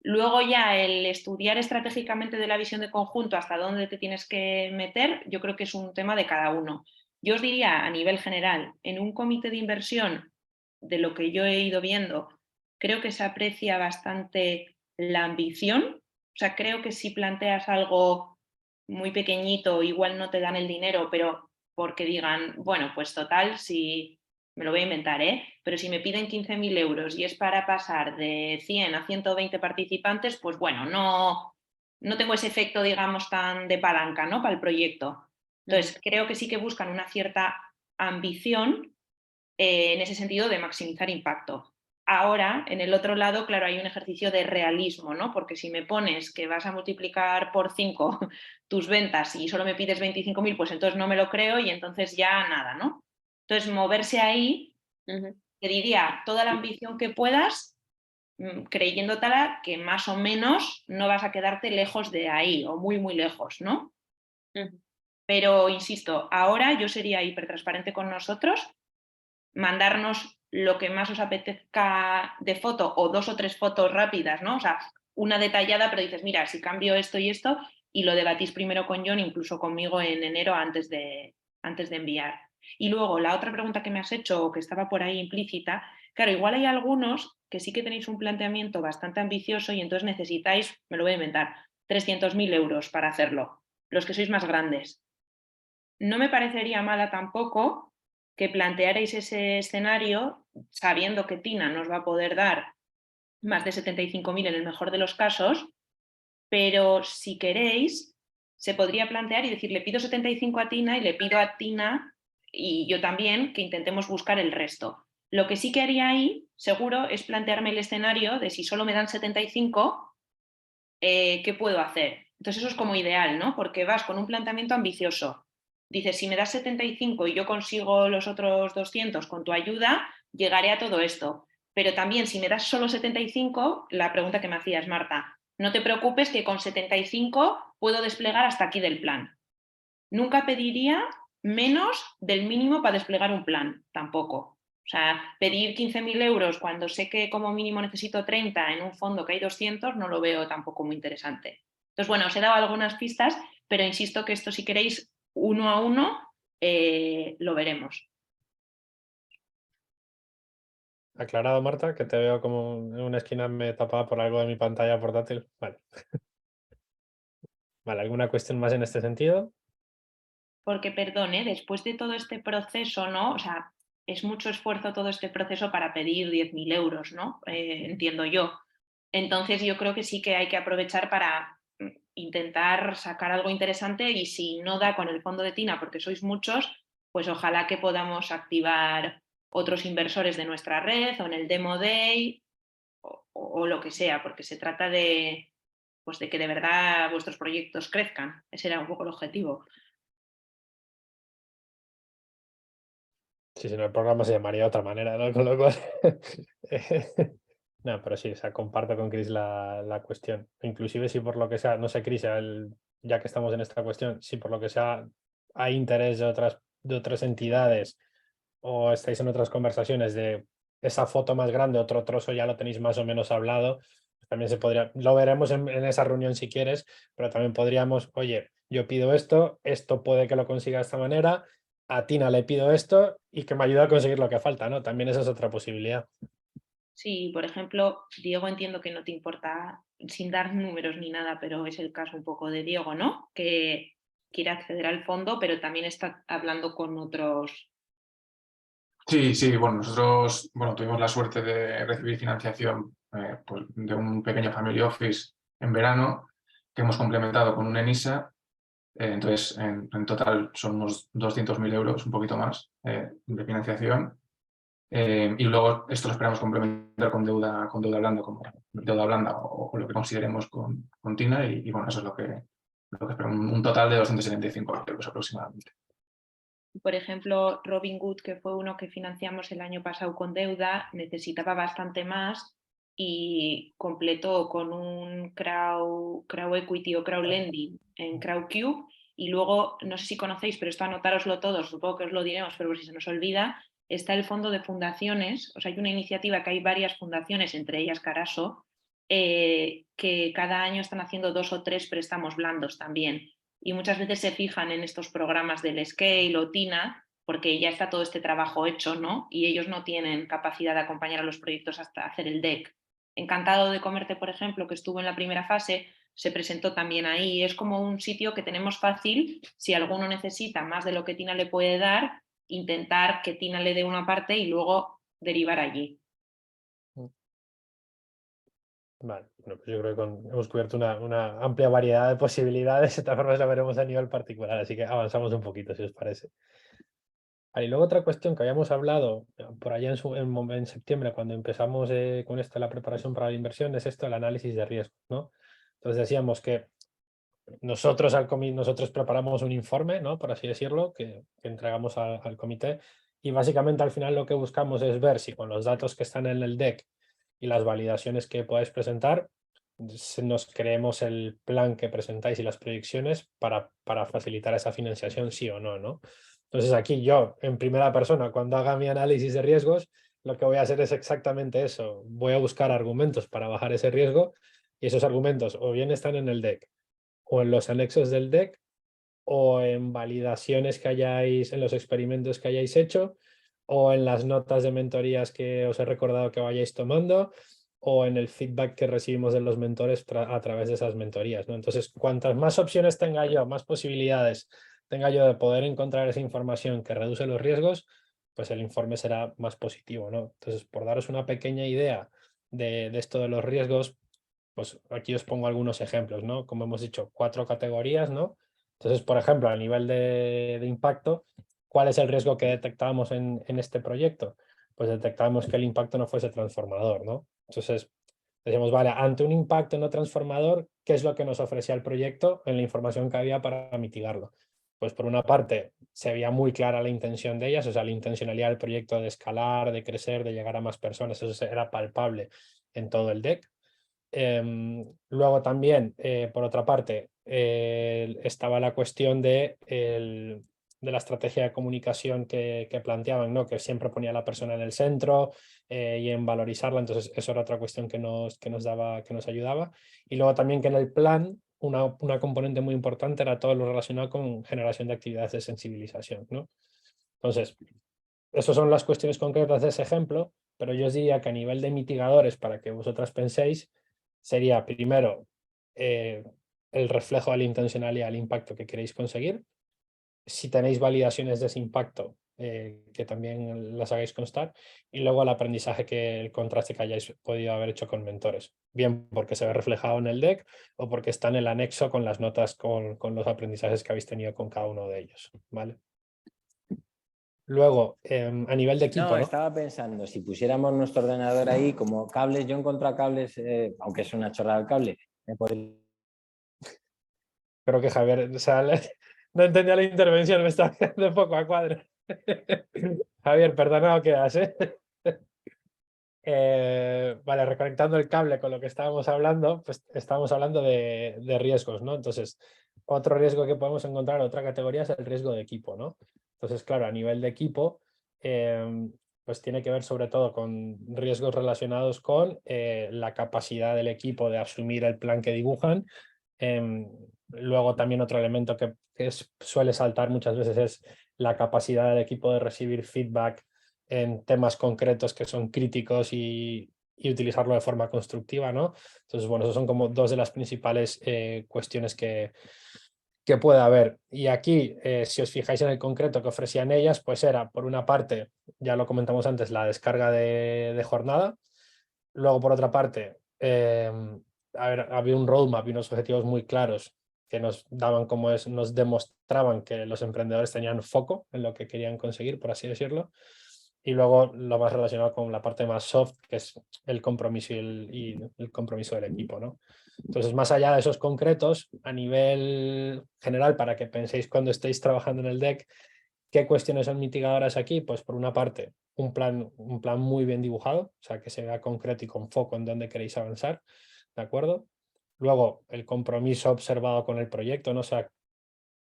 Luego ya el estudiar estratégicamente de la visión de conjunto hasta dónde te tienes que meter, yo creo que es un tema de cada uno. Yo os diría a nivel general, en un comité de inversión, de lo que yo he ido viendo, creo que se aprecia bastante la ambición. O sea, creo que si planteas algo muy pequeñito, igual no te dan el dinero, pero porque digan, bueno, pues total, si me lo voy a inventar, pero si me piden 15.000 euros y es para pasar de 100 a 120 participantes, pues bueno, no tengo ese efecto, digamos, tan de palanca, ¿no? Para el proyecto. Entonces, creo que sí que buscan una cierta ambición en ese sentido de maximizar impacto. Ahora, en el otro lado, claro, hay un ejercicio de realismo, ¿no? Porque si me pones que vas a multiplicar por 5 tus ventas y solo me pides 25.000, pues entonces no me lo creo y entonces ya nada, ¿no? Entonces, moverse ahí, te diría, toda la ambición que puedas, creyéndotela que más o menos no vas a quedarte lejos de ahí o muy, muy lejos, ¿no? Pero, insisto, ahora yo sería hipertransparente con nosotros, mandarnos lo que más os apetezca de foto o 2 o 3 fotos rápidas, ¿no? O sea, una detallada, pero dices, mira, si cambio esto y esto, y lo debatís primero con John, incluso conmigo en enero antes de enviar. Y luego, la otra pregunta que me has hecho, o que estaba por ahí implícita, claro, igual hay algunos que sí que tenéis un planteamiento bastante ambicioso y entonces necesitáis, me lo voy a inventar, 300.000 euros para hacerlo, los que sois más grandes. No me parecería mala tampoco que plantearais ese escenario sabiendo que Tina nos va a poder dar más de 75.000 en el mejor de los casos, pero si queréis, se podría plantear y decir, le pido 75 a Tina y le pido a Tina y yo también que intentemos buscar el resto. Lo que sí que haría ahí, seguro, es plantearme el escenario de si solo me dan 75, ¿qué puedo hacer? Entonces eso es como ideal, ¿no? Porque vas con un planteamiento ambicioso. Dices, si me das 75 y yo consigo los otros 200 con tu ayuda, llegaré a todo esto. Pero también, si me das solo 75, la pregunta que me hacías, Marta, no te preocupes que con 75 puedo desplegar hasta aquí del plan. Nunca pediría menos del mínimo para desplegar un plan, tampoco. O O sea, pedir 15.000 euros cuando sé que como mínimo necesito 30 en un fondo que hay 200, no lo veo tampoco muy interesante. Entonces, bueno, os he dado algunas pistas, pero insisto que esto si queréis uno a uno lo veremos. Aclarado, Marta, que te veo como en una esquina me tapada por algo de mi pantalla portátil. Vale. Vale, ¿alguna cuestión más en este sentido? Porque, perdone, después de todo este proceso, ¿no? O sea, es mucho esfuerzo todo este proceso para pedir 10.000 euros, ¿no? Entiendo yo. Entonces yo creo que sí que hay que aprovechar para intentar sacar algo interesante y si no da con el fondo de Tina porque sois muchos, pues ojalá que podamos activar otros inversores de nuestra red o en el Demo Day o lo que sea, porque se trata de, pues de que de verdad vuestros proyectos crezcan. Ese era un poco el objetivo. Sí, si no, el programa se llamaría de otra manera, ¿no? Con lo cual... No, pero sí, o sea, comparto con Chris la cuestión. Inclusive si por lo que sea, no sé, Chris, ya que estamos en esta cuestión, si por lo que sea hay interés de otras entidades o estáis en otras conversaciones de esa foto más grande, otro trozo ya lo tenéis más o menos hablado, pues también se podría, lo veremos en esa reunión si quieres, pero también podríamos, oye, yo pido esto puede que lo consiga de esta manera, a Tina le pido esto y que me ayude a conseguir lo que falta, ¿no? También esa es otra posibilidad. Sí, por ejemplo, Diego, entiendo que no te importa, sin dar números ni nada, pero es el caso un poco de Diego, ¿no? Que quiere acceder al fondo, pero también está hablando con otros. Sí, sí, bueno, nosotros tuvimos la suerte de recibir financiación pues, de un pequeño family office en verano que hemos complementado con un ENISA. Entonces, en total son unos 200.000 euros, un poquito más, de financiación. Y luego esto lo esperamos complementar con deuda blanda, como deuda blanda o lo que consideremos con Tina. Y bueno, eso es lo que esperamos, un total de 275 euros aproximadamente. Por ejemplo, Robin Good, que fue uno que financiamos el año pasado con deuda, necesitaba bastante más y completó con un crowd equity o crowd lending en Crowdcube. Y luego, no sé si conocéis, pero esto anotároslo todos, supongo que os lo diremos, pero por si se nos olvida, está el fondo de fundaciones. O sea, hay una iniciativa que hay varias fundaciones, entre ellas Caraso, que cada año están haciendo 2 o 3 préstamos blandos también. Y muchas veces se fijan en estos programas del Scale o Tina porque ya está todo este trabajo hecho, ¿no? Y ellos no tienen capacidad de acompañar a los proyectos hasta hacer el DEC. Encantado de Comerte, por ejemplo, que estuvo en la primera fase, se presentó también ahí. Es como un sitio que tenemos fácil, si alguno necesita más de lo que Tina le puede dar, intentar que Tina le dé una parte y luego derivar allí. Vale, bueno, pues yo creo que hemos cubierto una amplia variedad de posibilidades, de todas formas la veremos a nivel particular, así que avanzamos un poquito, si os parece. Vale, y luego otra cuestión que habíamos hablado por allá en septiembre, cuando empezamos con la preparación para la inversión, es esto, el análisis de riesgo, ¿no? Entonces decíamos que nosotros preparamos un informe, ¿no? Por así decirlo, que entregamos al comité y básicamente al final lo que buscamos es ver si con los datos que están en el deck y las validaciones que podáis presentar, nos creemos el plan que presentáis y las proyecciones para facilitar esa financiación sí o no, ¿no? Entonces aquí yo, en primera persona, cuando haga mi análisis de riesgos, lo que voy a hacer es exactamente eso. Voy a buscar argumentos para bajar ese riesgo y esos argumentos o bien están en el deck o en los anexos del deck o en validaciones que hayáis, en los experimentos que hayáis hecho o en las notas de mentorías que os he recordado que vayáis tomando o en el feedback que recibimos de los mentores a través de esas mentorías, ¿no? Entonces, cuantas más opciones tenga yo, más posibilidades tenga yo de poder encontrar esa información que reduce los riesgos, pues el informe será más positivo, ¿no? Entonces, por daros una pequeña idea de esto de los riesgos, pues aquí os pongo algunos ejemplos, ¿no? Como hemos dicho, 4 categorías, ¿no? Entonces, por ejemplo, a nivel de impacto, ¿cuál es el riesgo que detectábamos en este proyecto? Pues detectábamos que el impacto no fuese transformador, ¿no? Entonces, decíamos, vale, ante un impacto no transformador, ¿qué es lo que nos ofrecía el proyecto en la información que había para mitigarlo? Pues por una parte, se veía muy clara la intención de ellas, o sea, la intencionalidad del proyecto de escalar, de crecer, de llegar a más personas, eso era palpable en todo el deck. Luego también, por otra parte, estaba la cuestión de de la estrategia de comunicación que planteaban, ¿no? Que siempre ponía a la persona en el centro y en valorizarla, entonces eso era otra cuestión que nos ayudaba. Y luego también que en el plan una componente muy importante era todo lo relacionado con generación de actividades de sensibilización, ¿no? Entonces, esas son las cuestiones concretas de ese ejemplo, pero yo os diría que a nivel de mitigadores, para que vosotras penséis, sería primero el reflejo de la intencionalidad, el impacto que queréis conseguir. Si tenéis validaciones de ese impacto, que también las hagáis constar, y luego el aprendizaje, el contraste que hayáis podido haber hecho con mentores, bien porque se ve reflejado en el deck o porque está en el anexo con las notas con los aprendizajes que habéis tenido con cada uno de ellos, ¿vale? Luego, a nivel de equipo, No, ¿no? estaba pensando, si pusiéramos nuestro ordenador ahí como cables, yo he encontrado cables, aunque es una chorrada el cable, Creo que Javier, o sea, no entendía la intervención, me estaba quedando un poco a cuadro. Javier, perdona, no quedas, ¿eh? Vale, reconectando el cable con lo que estábamos hablando, pues estábamos hablando de riesgos, ¿no? Entonces, otro riesgo que podemos encontrar, otra categoría, es el riesgo de equipo, ¿no? Entonces, claro, a nivel de equipo, pues tiene que ver sobre todo con riesgos relacionados con la capacidad del equipo de asumir el plan que dibujan. Luego también otro elemento que suele saltar muchas veces es la capacidad del equipo de recibir feedback en temas concretos que son críticos y utilizarlo de forma constructiva, ¿no? Entonces, bueno, esos son como dos de las principales cuestiones que puede haber. Y aquí, si os fijáis en el concreto que ofrecían ellas, pues era, por una parte, ya lo comentamos antes, la descarga de jornada. Luego, por otra parte, había un roadmap y unos objetivos muy claros que nos daban nos demostraban que los emprendedores tenían foco en lo que querían conseguir, por así decirlo. Y luego lo más relacionado con la parte más soft, que es el compromiso y el compromiso del equipo, ¿no? Entonces, más allá de esos concretos, a nivel general, para que penséis cuando estéis trabajando en el deck, ¿qué cuestiones son mitigadoras aquí? Pues por una parte, un plan muy bien dibujado, o sea, que se vea concreto y con foco en dónde queréis avanzar, ¿de acuerdo? Luego, el compromiso observado con el proyecto, ¿no? O sea,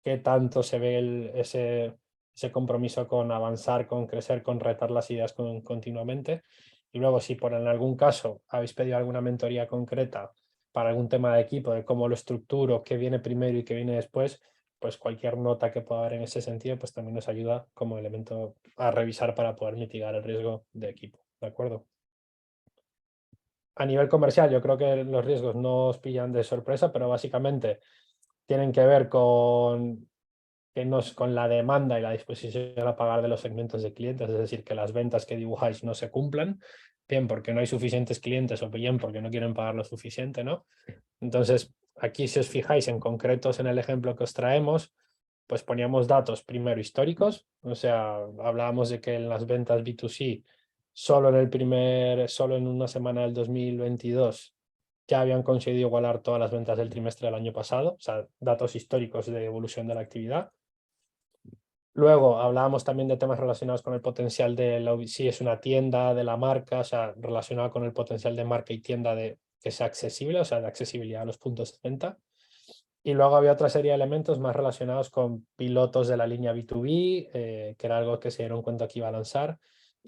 qué tanto se ve ese compromiso con avanzar, con crecer, con retar las ideas continuamente. Y luego, si por en algún caso habéis pedido alguna mentoría concreta para algún tema de equipo, de cómo lo estructuro, qué viene primero y qué viene después, pues cualquier nota que pueda haber en ese sentido, pues también nos ayuda como elemento a revisar para poder mitigar el riesgo de equipo, ¿de acuerdo? A nivel comercial, yo creo que los riesgos no os pillan de sorpresa, pero básicamente tienen que ver con la demanda y la disposición a pagar de los segmentos de clientes, es decir, que las ventas que dibujáis no se cumplan, bien porque no hay suficientes clientes o bien porque no quieren pagar lo suficiente, ¿no? Entonces, aquí si os fijáis en concretos en el ejemplo que os traemos, pues poníamos datos primero históricos, o sea, hablábamos de que en las ventas B2C, solo en una semana del 2022, ya habían conseguido igualar todas las ventas del trimestre del año pasado, o sea, datos históricos de evolución de la actividad. Luego hablábamos también de temas relacionados con el potencial si es una tienda de la marca, o sea, relacionado con el potencial de marca y tienda que sea accesible, o sea, de accesibilidad a los puntos de venta. Y luego había otra serie de elementos más relacionados con pilotos de la línea B2B, que era algo que se dieron cuenta que iba a lanzar.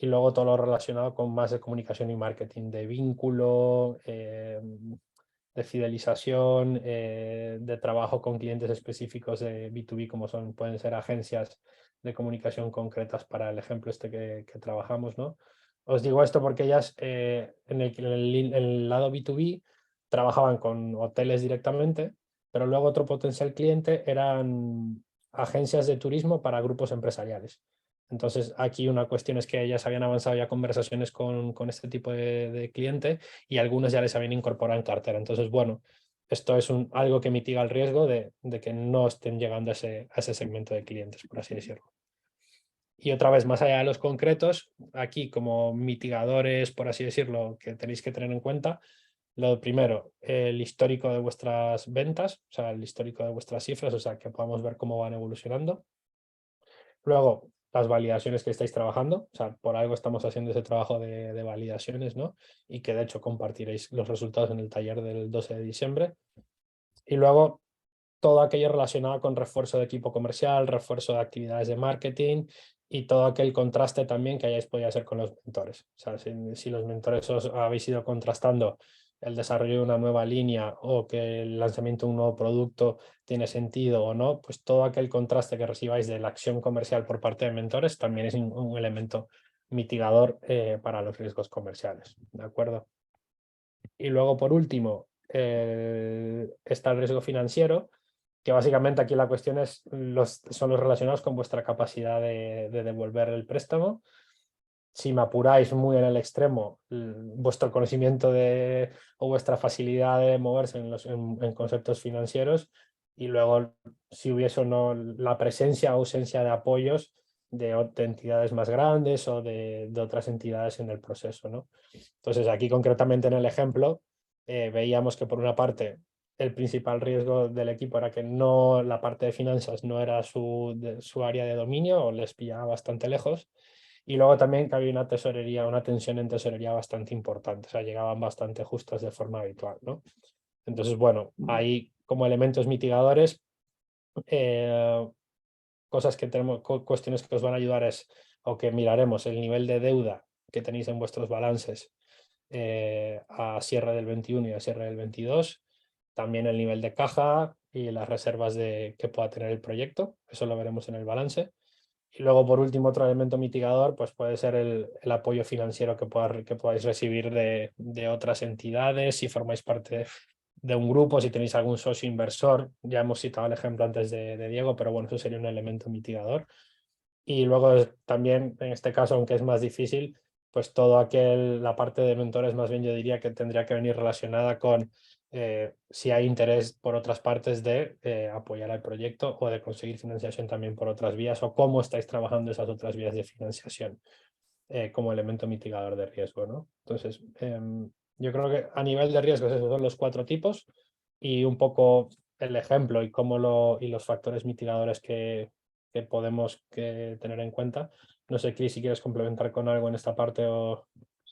Y luego todo lo relacionado con más de comunicación y marketing, de vínculo, de fidelización, de trabajo con clientes específicos de B2B, como pueden ser agencias de comunicación concretas para el ejemplo que trabajamos, ¿no? Os digo esto porque ellas en el lado B2B trabajaban con hoteles directamente, pero luego otro potencial cliente eran agencias de turismo para grupos empresariales. Entonces, aquí una cuestión es que ellas habían avanzado ya conversaciones con este tipo de cliente y algunos ya les habían incorporado en cartera. Entonces, bueno, esto es algo que mitiga el riesgo de que no estén llegando a ese segmento de clientes, por así decirlo. Y otra vez, más allá de los concretos, aquí como mitigadores, por así decirlo, que tenéis que tener en cuenta, lo primero, el histórico de vuestras ventas, o sea, el histórico de vuestras cifras, o sea, que podamos ver cómo van evolucionando. Luego, las validaciones que estáis trabajando, o sea, por algo estamos haciendo ese trabajo de validaciones, ¿no? Y que de hecho compartiréis los resultados en el taller del 12 de diciembre. Y luego, todo aquello relacionado con refuerzo de equipo comercial, refuerzo de actividades de marketing y todo aquel contraste también que hayáis podido hacer con los mentores. O sea, si los mentores os habéis ido contrastando el desarrollo de una nueva línea o que el lanzamiento de un nuevo producto tiene sentido o no, pues todo aquel contraste que recibáis de la acción comercial por parte de mentores también es un elemento mitigador para los riesgos comerciales, ¿de acuerdo? Y luego, por último, está el riesgo financiero, que básicamente aquí la cuestión son los relacionados con vuestra capacidad de devolver el préstamo. Si me apuráis muy en el extremo, vuestro conocimiento o vuestra facilidad de moverse en conceptos financieros, y luego si hubiese o no la presencia o ausencia de apoyos de entidades más grandes o de otras entidades en el proceso, ¿no? Entonces aquí concretamente en el ejemplo veíamos que por una parte el principal riesgo del equipo era que la parte de finanzas no era su área de dominio o les pillaba bastante lejos. Y luego también que había una tensión en tesorería bastante importante, o sea, llegaban bastante justos de forma habitual, ¿no? Entonces, bueno, ahí como elementos mitigadores, cuestiones que os van a ayudar o que miraremos el nivel de deuda que tenéis en vuestros balances a cierre del 21 y a cierre del 22, también el nivel de caja y las reservas que pueda tener el proyecto, eso lo veremos en el balance. Y luego, por último, otro elemento mitigador pues puede ser el apoyo financiero que podáis recibir de otras entidades, si formáis parte de un grupo, si tenéis algún socio inversor. Ya hemos citado el ejemplo antes de Diego, pero bueno, eso sería un elemento mitigador. Y luego también, en este caso, aunque es más difícil, pues la parte de mentores más bien yo diría que tendría que venir relacionada con si hay interés por otras partes de apoyar al proyecto o de conseguir financiación también por otras vías, o cómo estáis trabajando esas otras vías de financiación como elemento mitigador de riesgo, ¿no? Entonces, yo creo que a nivel de riesgos esos son los 4 tipos y un poco el ejemplo y los factores mitigadores que podemos tener en cuenta. No sé, Cris, si quieres complementar con algo en esta parte o...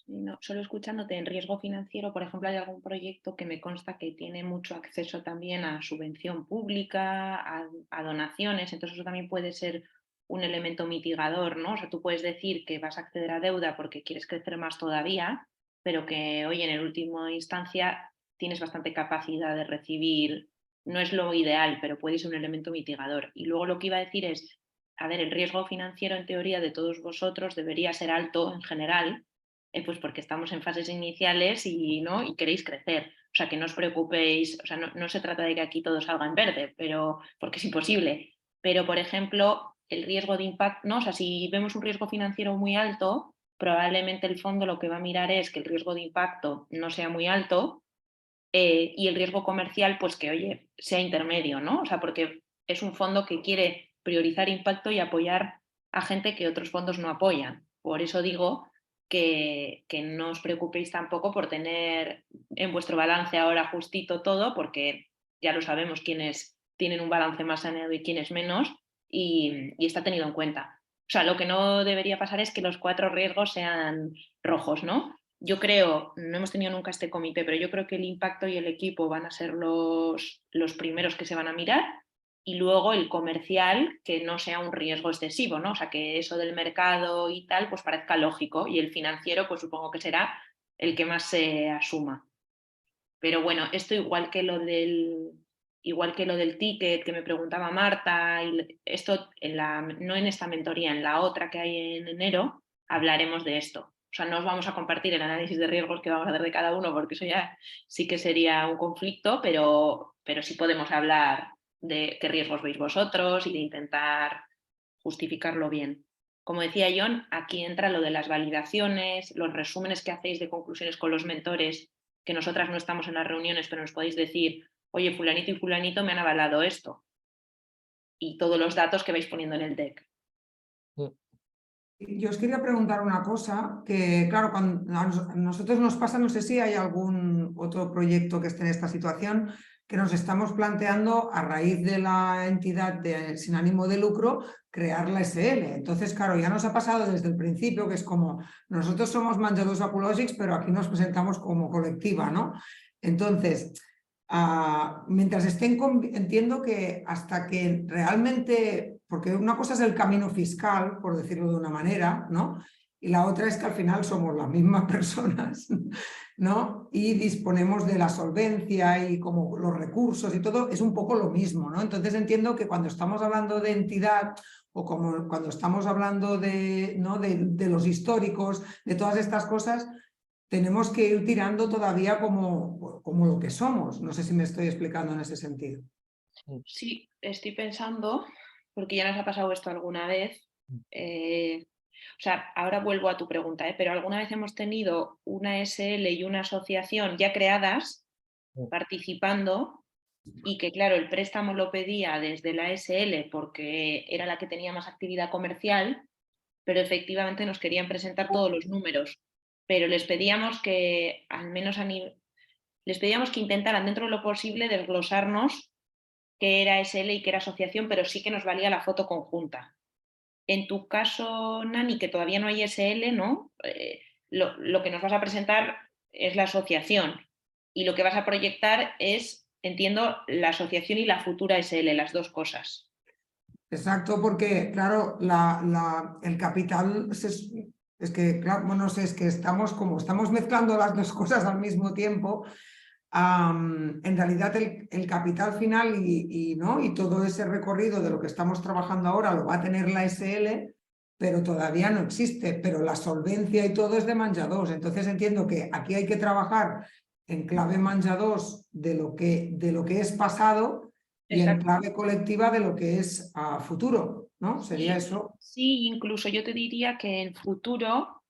No, solo escuchándote en riesgo financiero, por ejemplo, hay algún proyecto que me consta que tiene mucho acceso también a subvención pública, a donaciones, entonces eso también puede ser un elemento mitigador, ¿no? O sea, tú puedes decir que vas a acceder a deuda porque quieres crecer más todavía, pero que hoy en última instancia tienes bastante capacidad de recibir, no es lo ideal, pero puede ser un elemento mitigador. Y luego lo que iba a decir es, a ver, el riesgo financiero en teoría de todos vosotros debería ser alto en general, pues porque estamos en fases iniciales y queréis crecer. O sea, que no os preocupéis, o sea, no se trata de que aquí todo salga en verde, porque es imposible. Pero, por ejemplo, el riesgo de impacto, ¿no? O sea, si vemos un riesgo financiero muy alto, probablemente el fondo lo que va a mirar es que el riesgo de impacto no sea muy alto y el riesgo comercial, pues que, oye, sea intermedio, ¿no? O sea, porque es un fondo que quiere priorizar impacto y apoyar a gente que otros fondos no apoyan. Por eso digo que no os preocupéis tampoco por tener en vuestro balance ahora justito todo, porque ya lo sabemos quiénes tienen un balance más saneado y quiénes menos, y está tenido en cuenta. O sea, lo que no debería pasar es que los 4 riesgos sean rojos, ¿no? Yo creo, no hemos tenido nunca este comité, pero yo creo que el impacto y el equipo van a ser los primeros que se van a mirar, y luego el comercial, que no sea un riesgo excesivo, ¿no? O sea, que eso del mercado y tal, pues parezca lógico, y el financiero, pues supongo que será el que más se asuma. Pero bueno, esto igual que lo del ticket que me preguntaba Marta, y esto no en esta mentoría, en la otra que hay en enero, hablaremos de esto. O sea, no os vamos a compartir el análisis de riesgos que vamos a hacer de cada uno, porque eso ya sí que sería un conflicto, pero sí podemos hablar de qué riesgos veis vosotros y de intentar justificarlo bien. Como decía John, aquí entra lo de las validaciones, los resúmenes que hacéis de conclusiones con los mentores, que nosotras no estamos en las reuniones, pero nos podéis decir, oye, fulanito y fulanito me han avalado esto. Y todos los datos que vais poniendo en el deck. Yo os quería preguntar una cosa, que claro, cuando a nosotros nos pasa, no sé si hay algún otro proyecto que esté en esta situación, que nos estamos planteando a raíz de la entidad sin ánimo de lucro, crear la SL. Entonces, claro, ya nos ha pasado desde el principio, que es como, nosotros somos menjadors ecològics, pero aquí nos presentamos como colectiva, ¿no? Entonces, mientras estén, entiendo que hasta que realmente, porque una cosa es el camino fiscal, por decirlo de una manera, ¿no? Y la otra es que al final somos las mismas personas, ¿no? Y disponemos de la solvencia y como los recursos y todo, es un poco lo mismo, ¿no? Entonces entiendo que cuando estamos hablando de entidad o como cuando estamos hablando de, ¿no? de los históricos, de todas estas cosas, tenemos que ir tirando todavía como lo que somos. No sé si me estoy explicando en ese sentido. Sí, estoy pensando, porque ya nos ha pasado esto alguna vez. O sea, ahora vuelvo a tu pregunta, pero alguna vez hemos tenido una SL y una asociación ya creadas, participando, y que claro, el préstamo lo pedía desde la SL porque era la que tenía más actividad comercial, pero efectivamente nos querían presentar todos los números. Pero les pedíamos que, al menos les pedíamos que intentaran dentro de lo posible desglosarnos qué era SL y qué era asociación, pero sí que nos valía la foto conjunta. En tu caso, Nani, que todavía no hay SL, ¿no? Lo que nos vas a presentar es la asociación y lo que vas a proyectar es, entiendo, la asociación y la futura SL, las dos cosas. Exacto, porque claro, el capital es que, claro, bueno, no sé, es que estamos mezclando las dos cosas al mismo tiempo. En realidad el capital final ¿no? y todo ese recorrido de lo que estamos trabajando ahora lo va a tener la SL, pero todavía no existe, pero la solvencia y todo es de Manja 2. Entonces entiendo que aquí hay que trabajar en clave Manja 2 de lo que es pasado y en clave colectiva de lo que es futuro, ¿no? Sería eso. Sí, incluso yo te diría que en futuro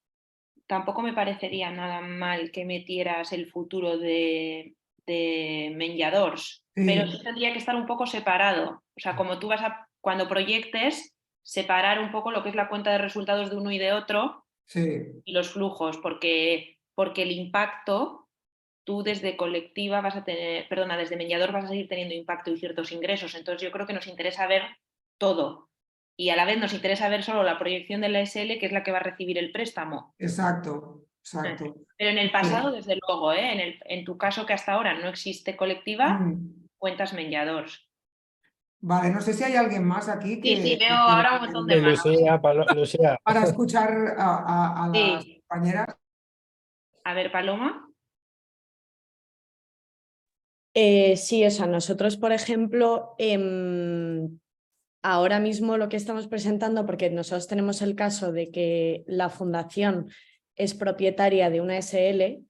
tampoco me parecería nada mal que metieras el futuro de Menjadors, pero sí tendría que estar un poco separado. O sea, como tú cuando proyectes, separar un poco lo que es la cuenta de resultados de uno y de otro y los flujos, porque el impacto, tú desde colectiva vas a tener, perdona, desde Menjador vas a seguir teniendo impacto y ciertos ingresos. Entonces yo creo que nos interesa ver todo. Y a la vez nos interesa ver solo la proyección de la SL, que es la que va a recibir el préstamo. Exacto. Pero en el pasado, desde luego, en tu caso que hasta ahora no existe colectiva, cuentas Menjadors. Vale, no sé si hay alguien más aquí que... Sí, veo ahora un montón de manos. Lucía. Para escuchar a las compañeras. A ver, Paloma. Sí, o sea, nosotros, por ejemplo, ahora mismo lo que estamos presentando, porque nosotros tenemos el caso de que la fundación es propietaria de una SL,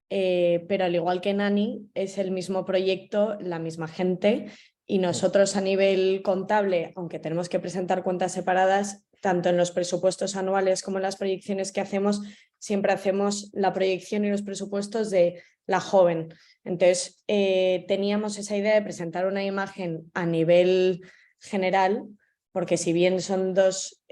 pero al igual que Nani, es el mismo proyecto, la misma gente, y nosotros a nivel contable, aunque tenemos que presentar cuentas separadas, tanto en los presupuestos anuales como en las proyecciones que hacemos, siempre hacemos la proyección y los presupuestos de la joven. Entonces, teníamos esa idea de presentar una imagen a nivel general, porque si bien son dos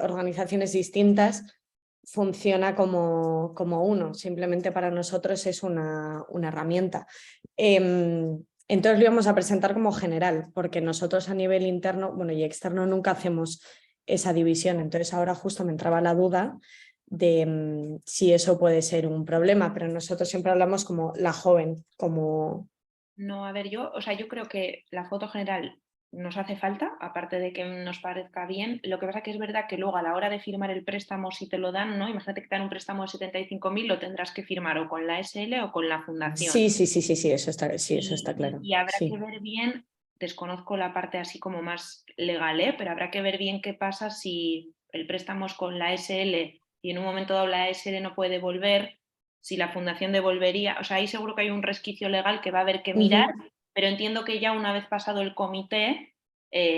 organizaciones distintas, funciona como uno, simplemente para nosotros es una herramienta. Entonces lo íbamos a presentar como general, porque nosotros a nivel interno, bueno, y externo nunca hacemos esa división. Entonces ahora justo me entraba la duda de si eso puede ser un problema, pero nosotros siempre hablamos como la joven, como... No, a ver, yo creo que la foto general nos hace falta, aparte de que nos parezca bien. Lo que pasa que es verdad que luego a la hora de firmar el préstamo, si te lo dan, ¿no? Imagínate que te dan un préstamo de 75.000, lo tendrás que firmar o con la SL o con la fundación. Sí, eso está claro. Y habrá que ver bien, desconozco la parte así como más legal, pero habrá que ver bien qué pasa si el préstamo es con la SL y en un momento dado la SL no puede devolver, si la fundación devolvería, o sea, ahí seguro que hay un resquicio legal que va a haber que mirar, pero entiendo que ya una vez pasado el comité,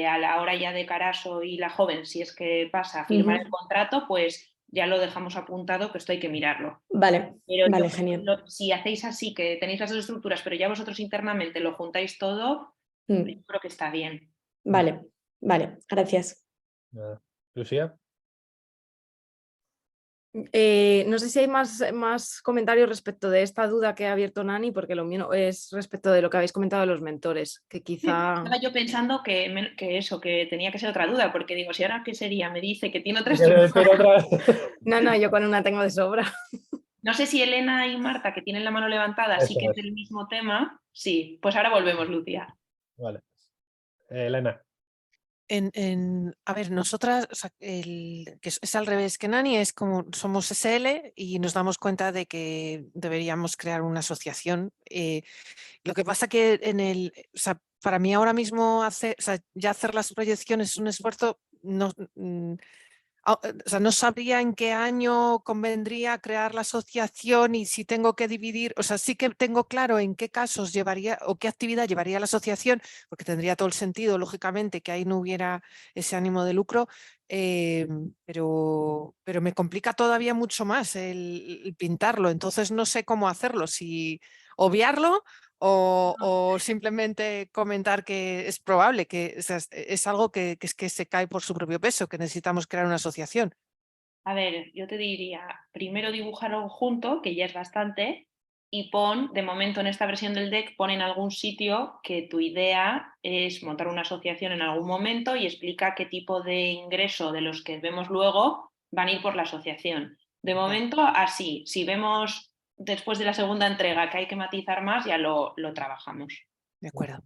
a la hora ya de Caraso y la joven, si es que pasa a firmar el contrato, pues ya lo dejamos apuntado, que esto hay que mirarlo. Vale, pero vale, genial. Si hacéis así, que tenéis las dos estructuras, pero ya vosotros internamente lo juntáis todo, yo creo que está bien. Vale, gracias. Lucía. No sé si hay más comentarios respecto de esta duda que ha abierto Nani, porque lo mío es respecto de lo que habéis comentado de los mentores, que quizá... Estaba yo pensando que tenía que ser otra duda, porque digo, si ahora qué sería, me dice que tiene otra estructura. No, yo con una tengo de sobra. No sé si Elena y Marta, que tienen la mano levantada, sí Eso que es es. del mismo tema. Sí, pues ahora volvemos, Lucía. Vale. Elena. A ver, nosotras, o sea, que es al revés que Nani, es como somos SL y nos damos cuenta de que deberíamos crear una asociación. Lo que pasa que o sea, para mí ahora mismo o sea, ya hacer las proyecciones es un esfuerzo. O sea, no sabría en qué año convendría crear la asociación y si tengo que dividir, o sea, sí que tengo claro en qué casos llevaría o qué actividad llevaría la asociación, porque tendría todo el sentido, lógicamente, que ahí no hubiera ese ánimo de lucro, pero me complica todavía mucho más el pintarlo, entonces no sé cómo hacerlo, si obviarlo o simplemente comentar que es probable, que o sea, es algo que se cae por su propio peso, que necesitamos crear una asociación. A ver, yo te diría, primero dibujarlo junto, que ya es bastante, y pon, de momento en esta versión del deck, pon en algún sitio que tu idea es montar una asociación en algún momento y explica qué tipo de ingreso de los que vemos luego van a ir por la asociación. De momento, así. Si vemos después de la segunda entrega que hay que matizar más, ya lo trabajamos. De acuerdo.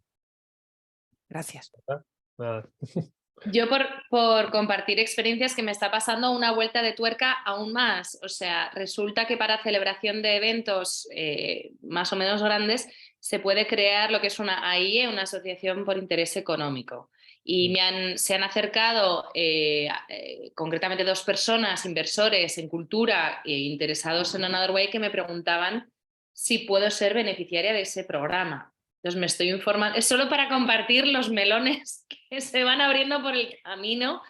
Gracias. Nada. Yo por compartir experiencias que me está pasando una vuelta de tuerca aún más. O sea, resulta que para celebración de eventos más o menos grandes se puede crear lo que es una AIE, una asociación por interés económico. Y se han acercado concretamente 2 personas, inversores en cultura e interesados en Another Way, que me preguntaban si puedo ser beneficiaria de ese programa. Entonces me estoy informando, es solo para compartir los melones que se van abriendo por el camino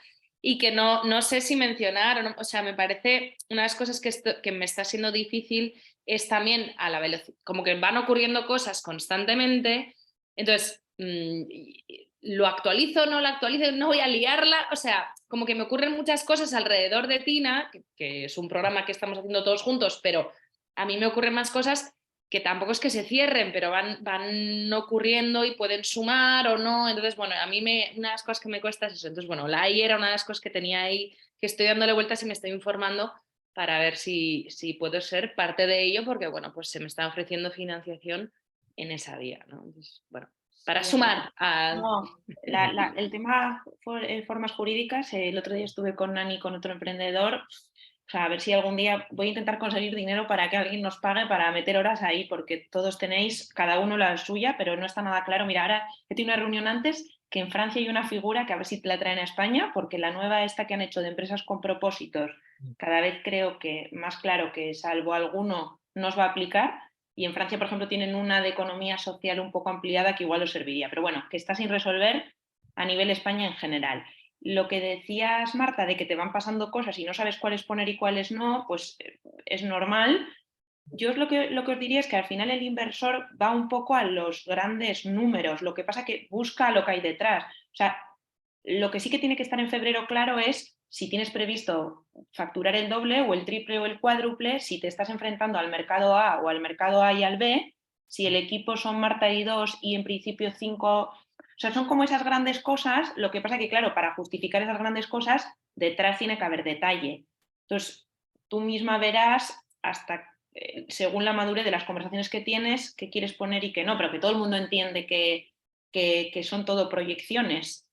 y que no sé si mencionar, o sea, me parece una de las cosas que me está siendo difícil es también a la velocidad, como que van ocurriendo cosas constantemente, entonces lo actualizo, no lo actualizo, no voy a liarla, o sea, como que me ocurren muchas cosas alrededor de Tina, que es un programa que estamos haciendo todos juntos, pero a mí me ocurren más cosas que tampoco es que se cierren, pero van ocurriendo y pueden sumar o no. Entonces, bueno, a mí una de las cosas que me cuesta es eso. Entonces, bueno, la AI era una de las cosas que tenía ahí, que estoy dándole vueltas y me estoy informando para ver si puedo ser parte de ello, porque, bueno, pues se me está ofreciendo financiación en esa vía, ¿no? Entonces, bueno, para sumar a... No, el tema formas jurídicas, el otro día estuve con Nani, con otro emprendedor. O sea, a ver si algún día voy a intentar conseguir dinero para que alguien nos pague para meter horas ahí, porque todos tenéis cada uno la suya, pero no está nada claro. Mira, ahora he tenido una reunión antes que en Francia hay una figura que a ver si te la traen a España, porque la nueva esta que han hecho de empresas con propósitos, cada vez creo que más claro que salvo alguno nos va a aplicar. Y en Francia, por ejemplo, tienen una de economía social un poco ampliada que igual os serviría. Pero bueno, que está sin resolver a nivel España en general. Lo que decías, Marta, de que te van pasando cosas y no sabes cuáles poner y cuáles no, pues es normal. Yo lo que os diría es que al final el inversor va un poco a los grandes números. Lo que pasa es que busca lo que hay detrás. O sea, lo que sí que tiene que estar en febrero claro es si tienes previsto facturar el doble o el triple o el cuádruple, si te estás enfrentando al mercado A o al mercado A y al B, si el equipo son Marta y 2 y en principio 5... O sea, son como esas grandes cosas, lo que pasa que, claro, para justificar esas grandes cosas, detrás tiene que haber detalle. Entonces, tú misma verás hasta, según la madurez de las conversaciones que tienes, qué quieres poner y qué no, pero que todo el mundo entiende que son todo proyecciones.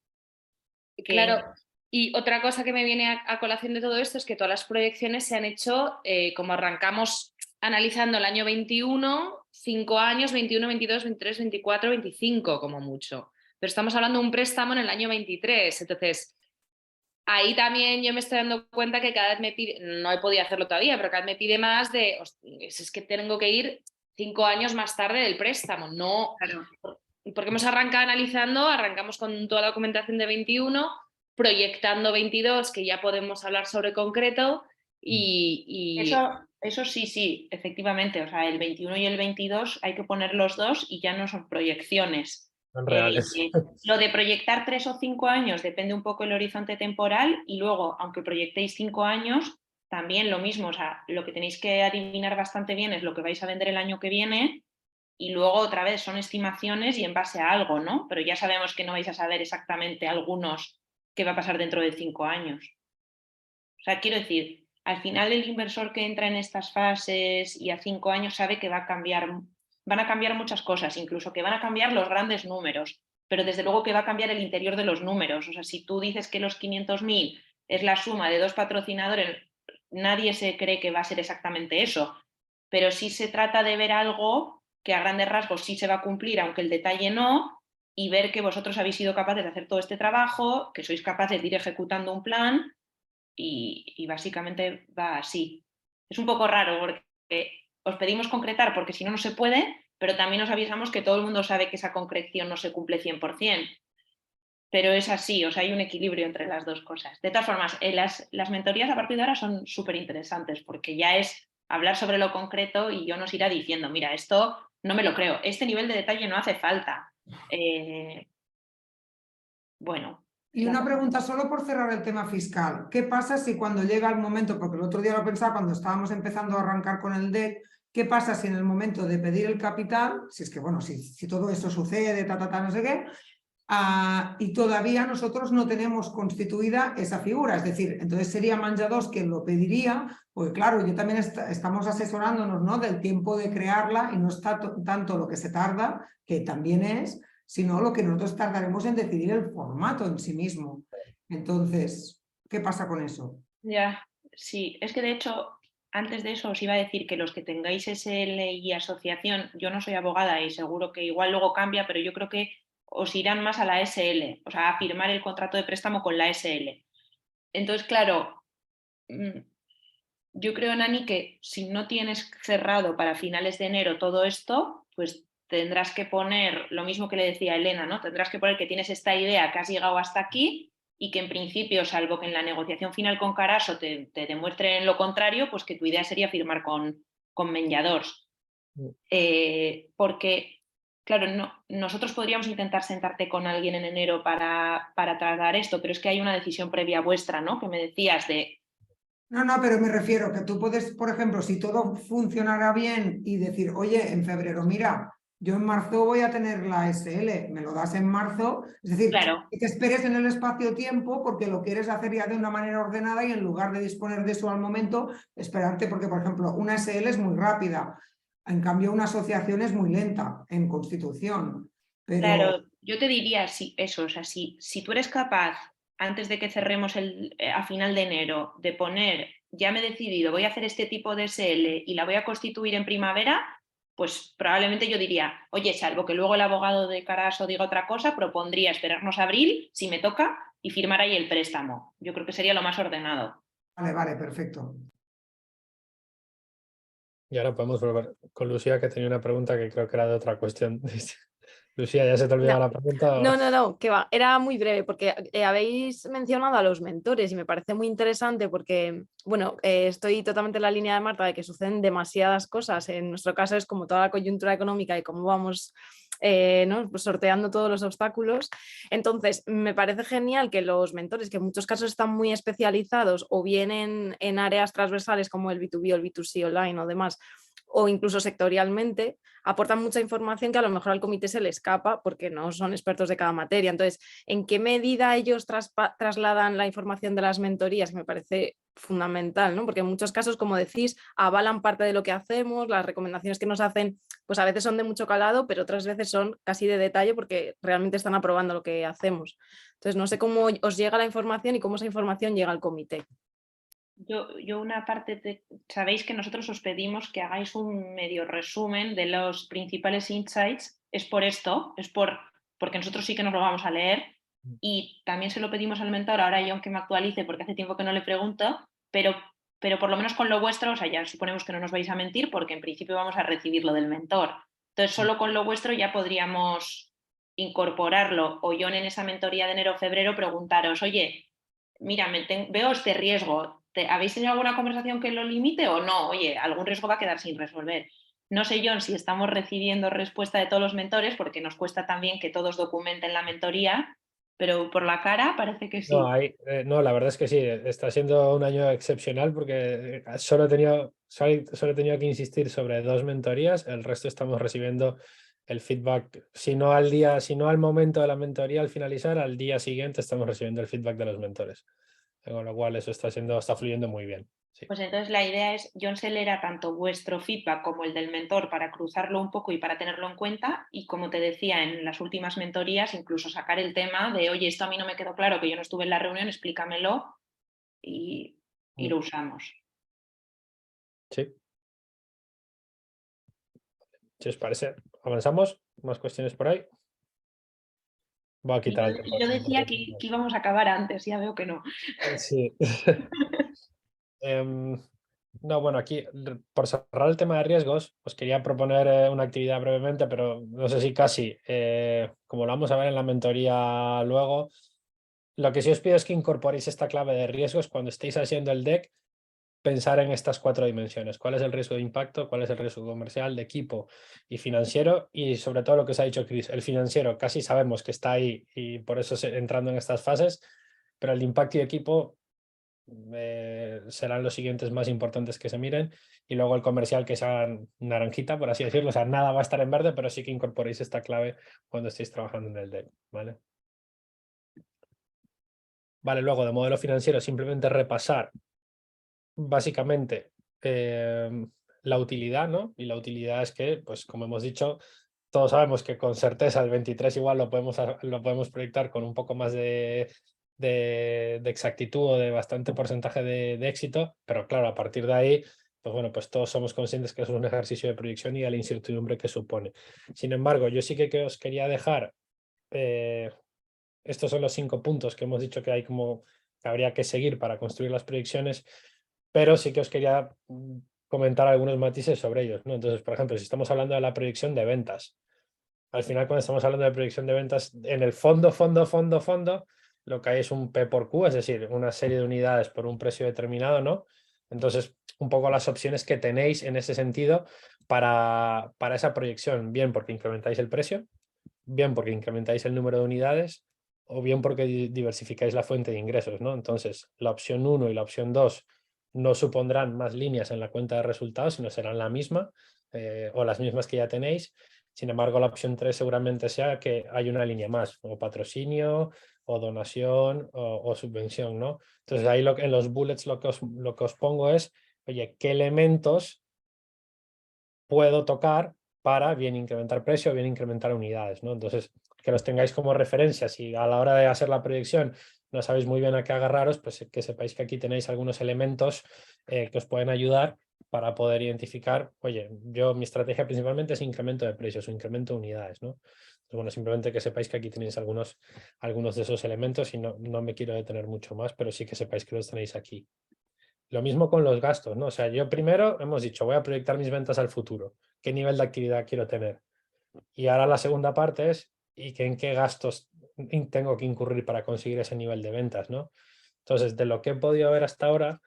Claro, y otra cosa que me viene a colación de todo esto es que todas las proyecciones se han hecho, como arrancamos analizando el año 21, 5 años, 21, 22, 23, 24, 25 como mucho. Pero estamos hablando de un préstamo en el año 23, entonces ahí también yo me estoy dando cuenta que cada vez me pide, no he podido hacerlo todavía, pero cada vez me pide más de, es que tengo que ir 5 años más tarde del préstamo, no... Claro. Porque hemos arrancado arrancamos con toda la documentación de 21, proyectando 22, que ya podemos hablar sobre concreto, y... Eso sí, efectivamente. O sea, el 21 y el 22 hay que poner los dos y ya no son proyecciones. Son reales. Lo de proyectar 3 o 5 años depende un poco del horizonte temporal y luego, aunque proyectéis 5 años, también lo mismo. O sea, lo que tenéis que adivinar bastante bien es lo que vais a vender el año que viene y luego otra vez son estimaciones y en base a algo, ¿no? Pero ya sabemos que no vais a saber exactamente algunos qué va a pasar dentro de 5 años. O sea, quiero decir, al final el inversor que entra en estas fases y a 5 años sabe que van a cambiar muchas cosas, incluso que van a cambiar los grandes números, pero desde luego que va a cambiar el interior de los números. O sea, si tú dices que los 500.000 es la suma de 2 patrocinadores, nadie se cree que va a ser exactamente eso, pero sí se trata de ver algo que a grandes rasgos sí se va a cumplir, aunque el detalle no, y ver que vosotros habéis sido capaces de hacer todo este trabajo, que sois capaces de ir ejecutando un plan y básicamente va así. Es un poco raro porque os pedimos concretar porque si no, no se puede, pero también os avisamos que todo el mundo sabe que esa concreción no se cumple 100%. Pero es así, o sea, hay un equilibrio entre las dos cosas. De todas formas, las mentorías a partir de ahora son súper interesantes porque ya es hablar sobre lo concreto y yo nos irá diciendo, mira, esto no me lo creo, este nivel de detalle no hace falta. Bueno. Y una pregunta solo por cerrar el tema fiscal. ¿Qué pasa si cuando llega el momento, porque el otro día lo pensaba cuando estábamos empezando a arrancar con el DEC, qué pasa si en el momento de pedir el capital, si es que bueno, si todo esto sucede, no sé qué, y todavía nosotros no tenemos constituida esa figura, es decir, entonces sería Menjadors quien lo pediría, porque claro, yo también estamos asesorándonos, ¿no?, del tiempo de crearla y no está tanto lo que se tarda, que también es, sino lo que nosotros tardaremos en decidir el formato en sí mismo. Entonces, ¿qué pasa con eso? Ya, sí, es que de hecho, antes de eso os iba a decir que los que tengáis SL y asociación, yo no soy abogada y seguro que igual luego cambia, pero yo creo que os irán más a la SL, o sea, a firmar el contrato de préstamo con la SL. Entonces, claro, yo creo, Nani, que si no tienes cerrado para finales de enero todo esto, pues tendrás que poner lo mismo que le decía Elena, ¿no? Tendrás que poner que tienes esta idea, que has llegado hasta aquí y que en principio, salvo que en la negociación final con Caraso te demuestren lo contrario, pues que tu idea sería firmar con Menjadors. Porque, claro, nosotros podríamos intentar sentarte con alguien en enero para tratar esto, pero es que hay una decisión previa vuestra, ¿no? Que me decías de... No, pero me refiero que tú puedes, por ejemplo, si todo funcionara bien y decir, oye, en febrero, mira, yo en marzo voy a tener la SL, me lo das en marzo, es decir, claro, que te esperes en el espacio-tiempo porque lo quieres hacer ya de una manera ordenada y en lugar de disponer de eso al momento, esperarte, porque, por ejemplo, una SL es muy rápida, en cambio una asociación es muy lenta en constitución. Pero... Claro, yo te diría eso, o sea, si tú eres capaz, antes de que cerremos a final de enero, de poner, ya me he decidido, voy a hacer este tipo de SL y la voy a constituir en primavera, pues probablemente yo diría, oye, salvo que luego el abogado de Caraso diga otra cosa, propondría esperarnos a abril, si me toca, y firmar ahí el préstamo. Yo creo que sería lo más ordenado. Vale, perfecto. Y ahora podemos volver con Lucía, que tenía una pregunta que creo que era de otra cuestión. Lucía, ¿ya se te ha olvidado la pregunta? No, que va, era muy breve porque habéis mencionado a los mentores y me parece muy interesante porque, bueno, estoy totalmente en la línea de Marta de que suceden demasiadas cosas. En nuestro caso es como toda la coyuntura económica y cómo vamos ¿no? Pues sorteando todos los obstáculos. Entonces, me parece genial que los mentores, que en muchos casos están muy especializados o bien en áreas transversales como el B2B o el B2C online o demás, o incluso sectorialmente, aportan mucha información que a lo mejor al comité se le escapa porque no son expertos de cada materia. Entonces, ¿en qué medida ellos trasladan la información de las mentorías? Me parece fundamental, ¿no? Porque en muchos casos, como decís, avalan parte de lo que hacemos, las recomendaciones que nos hacen, pues a veces son de mucho calado, pero otras veces son casi de detalle porque realmente están aprobando lo que hacemos. Entonces, no sé cómo os llega la información y cómo esa información llega al comité. Yo una parte, sabéis que nosotros os pedimos que hagáis un medio resumen de los principales insights, es por esto, porque nosotros sí que nos lo vamos a leer y también se lo pedimos al mentor, ahora yo aunque me actualice porque hace tiempo que no le pregunto, pero por lo menos con lo vuestro, o sea, ya suponemos que no nos vais a mentir porque en principio vamos a recibir lo del mentor. Entonces solo con lo vuestro ya podríamos incorporarlo, o yo en esa mentoría de enero-febrero preguntaros, oye, mira, veo este riesgo, ¿habéis tenido alguna conversación que lo limite o no? Oye, algún riesgo va a quedar sin resolver. No sé, John, si estamos recibiendo respuesta de todos los mentores, porque nos cuesta también que todos documenten la mentoría, pero por la cara parece que sí. No, la verdad es que sí, está siendo un año excepcional porque solo he tenido que insistir sobre 2 mentorías, el resto estamos recibiendo el feedback, si no al momento de la mentoría, al finalizar, al día siguiente estamos recibiendo el feedback de los mentores. Con lo cual eso está fluyendo muy bien. Sí. Pues entonces la idea es, John se leerá tanto vuestro feedback como el del mentor para cruzarlo un poco y para tenerlo en cuenta, y como te decía en las últimas mentorías, incluso sacar el tema de, oye, esto a mí no me quedó claro, que yo no estuve en la reunión, explícamelo y lo usamos. Sí. Si os parece, avanzamos. ¿Más cuestiones por ahí? Voy a quitar el Yo decía que íbamos a acabar antes, ya veo que no. Sí. No, bueno, aquí por cerrar el tema de riesgos, os quería proponer una actividad brevemente, pero no sé si casi, como lo vamos a ver en la mentoría luego, lo que sí os pido es que incorporéis esta clave de riesgos cuando estéis haciendo el deck, pensar en estas 4 dimensiones. ¿Cuál es el riesgo de impacto? ¿Cuál es el riesgo comercial, de equipo y financiero? Y sobre todo lo que os ha dicho Chris, el financiero casi sabemos que está ahí y por eso entrando en estas fases, pero el de impacto y equipo serán los siguientes más importantes que se miren, y luego el comercial que sea naranjita, por así decirlo, o sea, nada va a estar en verde, pero sí que incorporéis esta clave cuando estéis trabajando en el deck, ¿vale? Vale, luego de modelo financiero, simplemente repasar básicamente la utilidad, ¿no? Y la utilidad es que, pues como hemos dicho, todos sabemos que con certeza el 23 igual lo podemos proyectar con un poco más de exactitud o de bastante porcentaje de éxito, pero claro, a partir de ahí, pues bueno, pues todos somos conscientes que es un ejercicio de proyección y de la incertidumbre que supone. Sin embargo, yo sí que os quería dejar, estos son los 5 puntos que hemos dicho que hay como que habría que seguir para construir las proyecciones, pero sí que os quería comentar algunos matices sobre ellos, ¿no? Entonces, por ejemplo, si estamos hablando de la proyección de ventas, al final cuando estamos hablando de proyección de ventas, en el fondo, lo que hay es un P por Q, es decir, una serie de unidades por un precio determinado, ¿no? Entonces, un poco las opciones que tenéis en ese sentido para esa proyección, bien porque incrementáis el precio, bien porque incrementáis el número de unidades, o bien porque diversificáis la fuente de ingresos, ¿no? Entonces, la opción 1 y la opción 2 no supondrán más líneas en la cuenta de resultados, sino serán la misma o las mismas que ya tenéis. Sin embargo, la opción 3 seguramente sea que hay una línea más, o patrocinio, o donación, o subvención, ¿no? Entonces, ahí en los bullets lo que os pongo es, oye, ¿qué elementos puedo tocar para bien incrementar precio o bien incrementar unidades, ¿no? Entonces, que los tengáis como referencia. Si a la hora de hacer la proyección no sabéis muy bien a qué agarraros, pues que sepáis que aquí tenéis algunos elementos que os pueden ayudar para poder identificar, oye, mi estrategia principalmente es incremento de precios o incremento de unidades, ¿no? Entonces, bueno, simplemente que sepáis que aquí tenéis algunos de esos elementos y no me quiero detener mucho más, pero sí que sepáis que los tenéis aquí. Lo mismo con los gastos, ¿no? O sea, yo primero hemos dicho, voy a proyectar mis ventas al futuro. ¿Qué nivel de actividad quiero tener? Y ahora la segunda parte es, en qué gastos tengo que incurrir para conseguir ese nivel de ventas, ¿no? Entonces, de lo que he podido ver hasta ahora,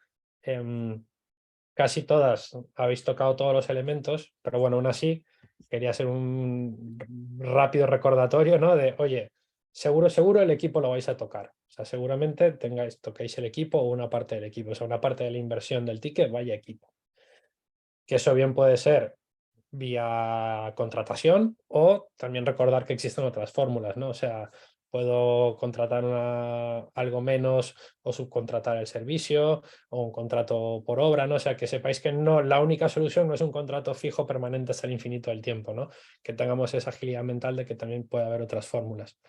casi todas habéis tocado todos los elementos, pero bueno, aún así, quería hacer un rápido recordatorio, ¿no? De, oye, seguro el equipo lo vais a tocar. O sea, seguramente toquéis el equipo o una parte del equipo. O sea, una parte de la inversión del ticket vaya equipo. Que eso bien puede ser vía contratación o también recordar que existen otras fórmulas, ¿no? O sea, puedo contratar algo menos o subcontratar el servicio o un contrato por obra, ¿no? O sea, que sepáis que no, la única solución no es un contrato fijo permanente hasta el infinito del tiempo, ¿no? Que tengamos esa agilidad mental de que también puede haber otras fórmulas.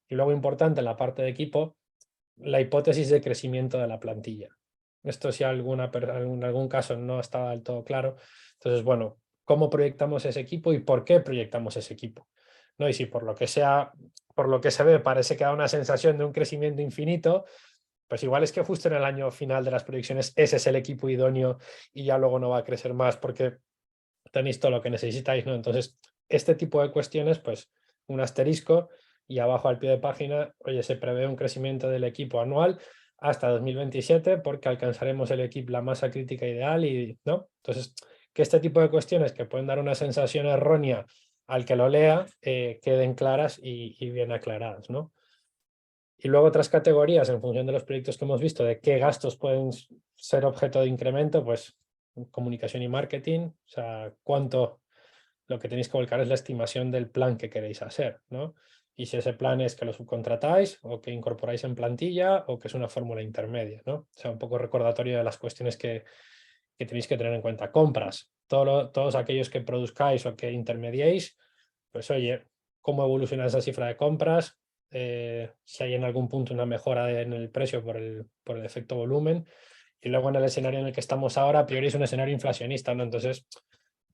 Y luego importante en la parte de equipo, la hipótesis de crecimiento de la plantilla. Esto si en algún caso no estaba del todo claro. Entonces, bueno, ¿cómo proyectamos ese equipo y por qué proyectamos ese equipo? ¿No? Y si por lo que se ve parece que da una sensación de un crecimiento infinito, pues igual es que justo en el año final de las proyecciones ese es el equipo idóneo y ya luego no va a crecer más porque tenéis todo lo que necesitáis, ¿no? Entonces, este tipo de cuestiones, pues un asterisco y abajo al pie de página, oye, se prevé un crecimiento del equipo anual hasta 2027 porque alcanzaremos la masa crítica ideal y, ¿no? Entonces, que este tipo de cuestiones que pueden dar una sensación errónea al que lo lea, queden claras y bien aclaradas, ¿no? Y luego otras categorías en función de los proyectos que hemos visto, de qué gastos pueden ser objeto de incremento, pues comunicación y marketing, o sea, lo que tenéis que volcar es la estimación del plan que queréis hacer, ¿no? y si ese plan es que lo subcontratáis o que incorporáis en plantilla o que es una fórmula intermedia, ¿no? O sea, un poco recordatorio de las cuestiones que tenéis que tener en cuenta. Compras, todos aquellos que produzcáis o que intermediéis, pues oye, cómo evoluciona esa cifra de compras, si hay en algún punto una mejora en el precio por el efecto volumen, y luego en el escenario en el que estamos ahora, a priori es un escenario inflacionista, ¿no? Entonces,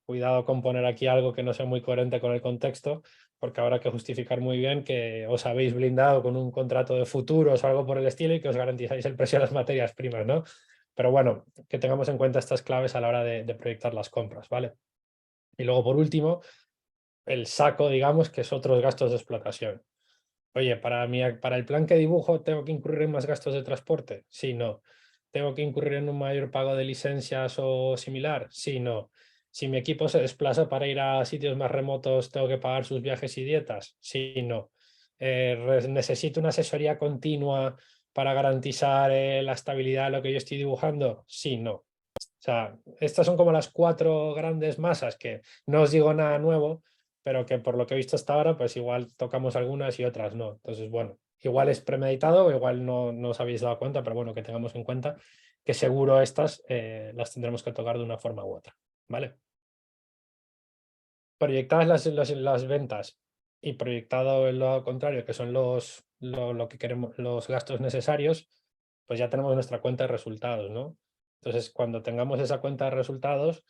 cuidado con poner aquí algo que no sea muy coherente con el contexto, porque habrá que justificar muy bien que os habéis blindado con un contrato de futuros o algo por el estilo y que os garantizáis el precio de las materias primas, ¿no? Pero bueno, que tengamos en cuenta estas claves a la hora de proyectar las compras, ¿vale? Y luego, por último, el saco, digamos, que es otros gastos de explotación. Oye, para el plan que dibujo, ¿tengo que incurrir en más gastos de transporte? Sí, no. ¿Tengo que incurrir en un mayor pago de licencias o similar? Sí, no. Si mi equipo se desplaza para ir a sitios más remotos, ¿tengo que pagar sus viajes y dietas? Sí, no. ¿Necesito una asesoría continua para garantizar la estabilidad de lo que yo estoy dibujando? Sí, no. O sea, estas son como las 4 grandes masas que no os digo nada nuevo, pero que por lo que he visto hasta ahora, pues igual tocamos algunas y otras no. Entonces, bueno, igual es premeditado o igual no os habéis dado cuenta, pero bueno, que tengamos en cuenta que seguro estas las tendremos que tocar de una forma u otra, ¿vale? Proyectadas las ventas y proyectado el lado contrario, que son lo que queremos, los gastos necesarios, pues ya tenemos nuestra cuenta de resultados, ¿no? Entonces, cuando tengamos esa cuenta de resultados,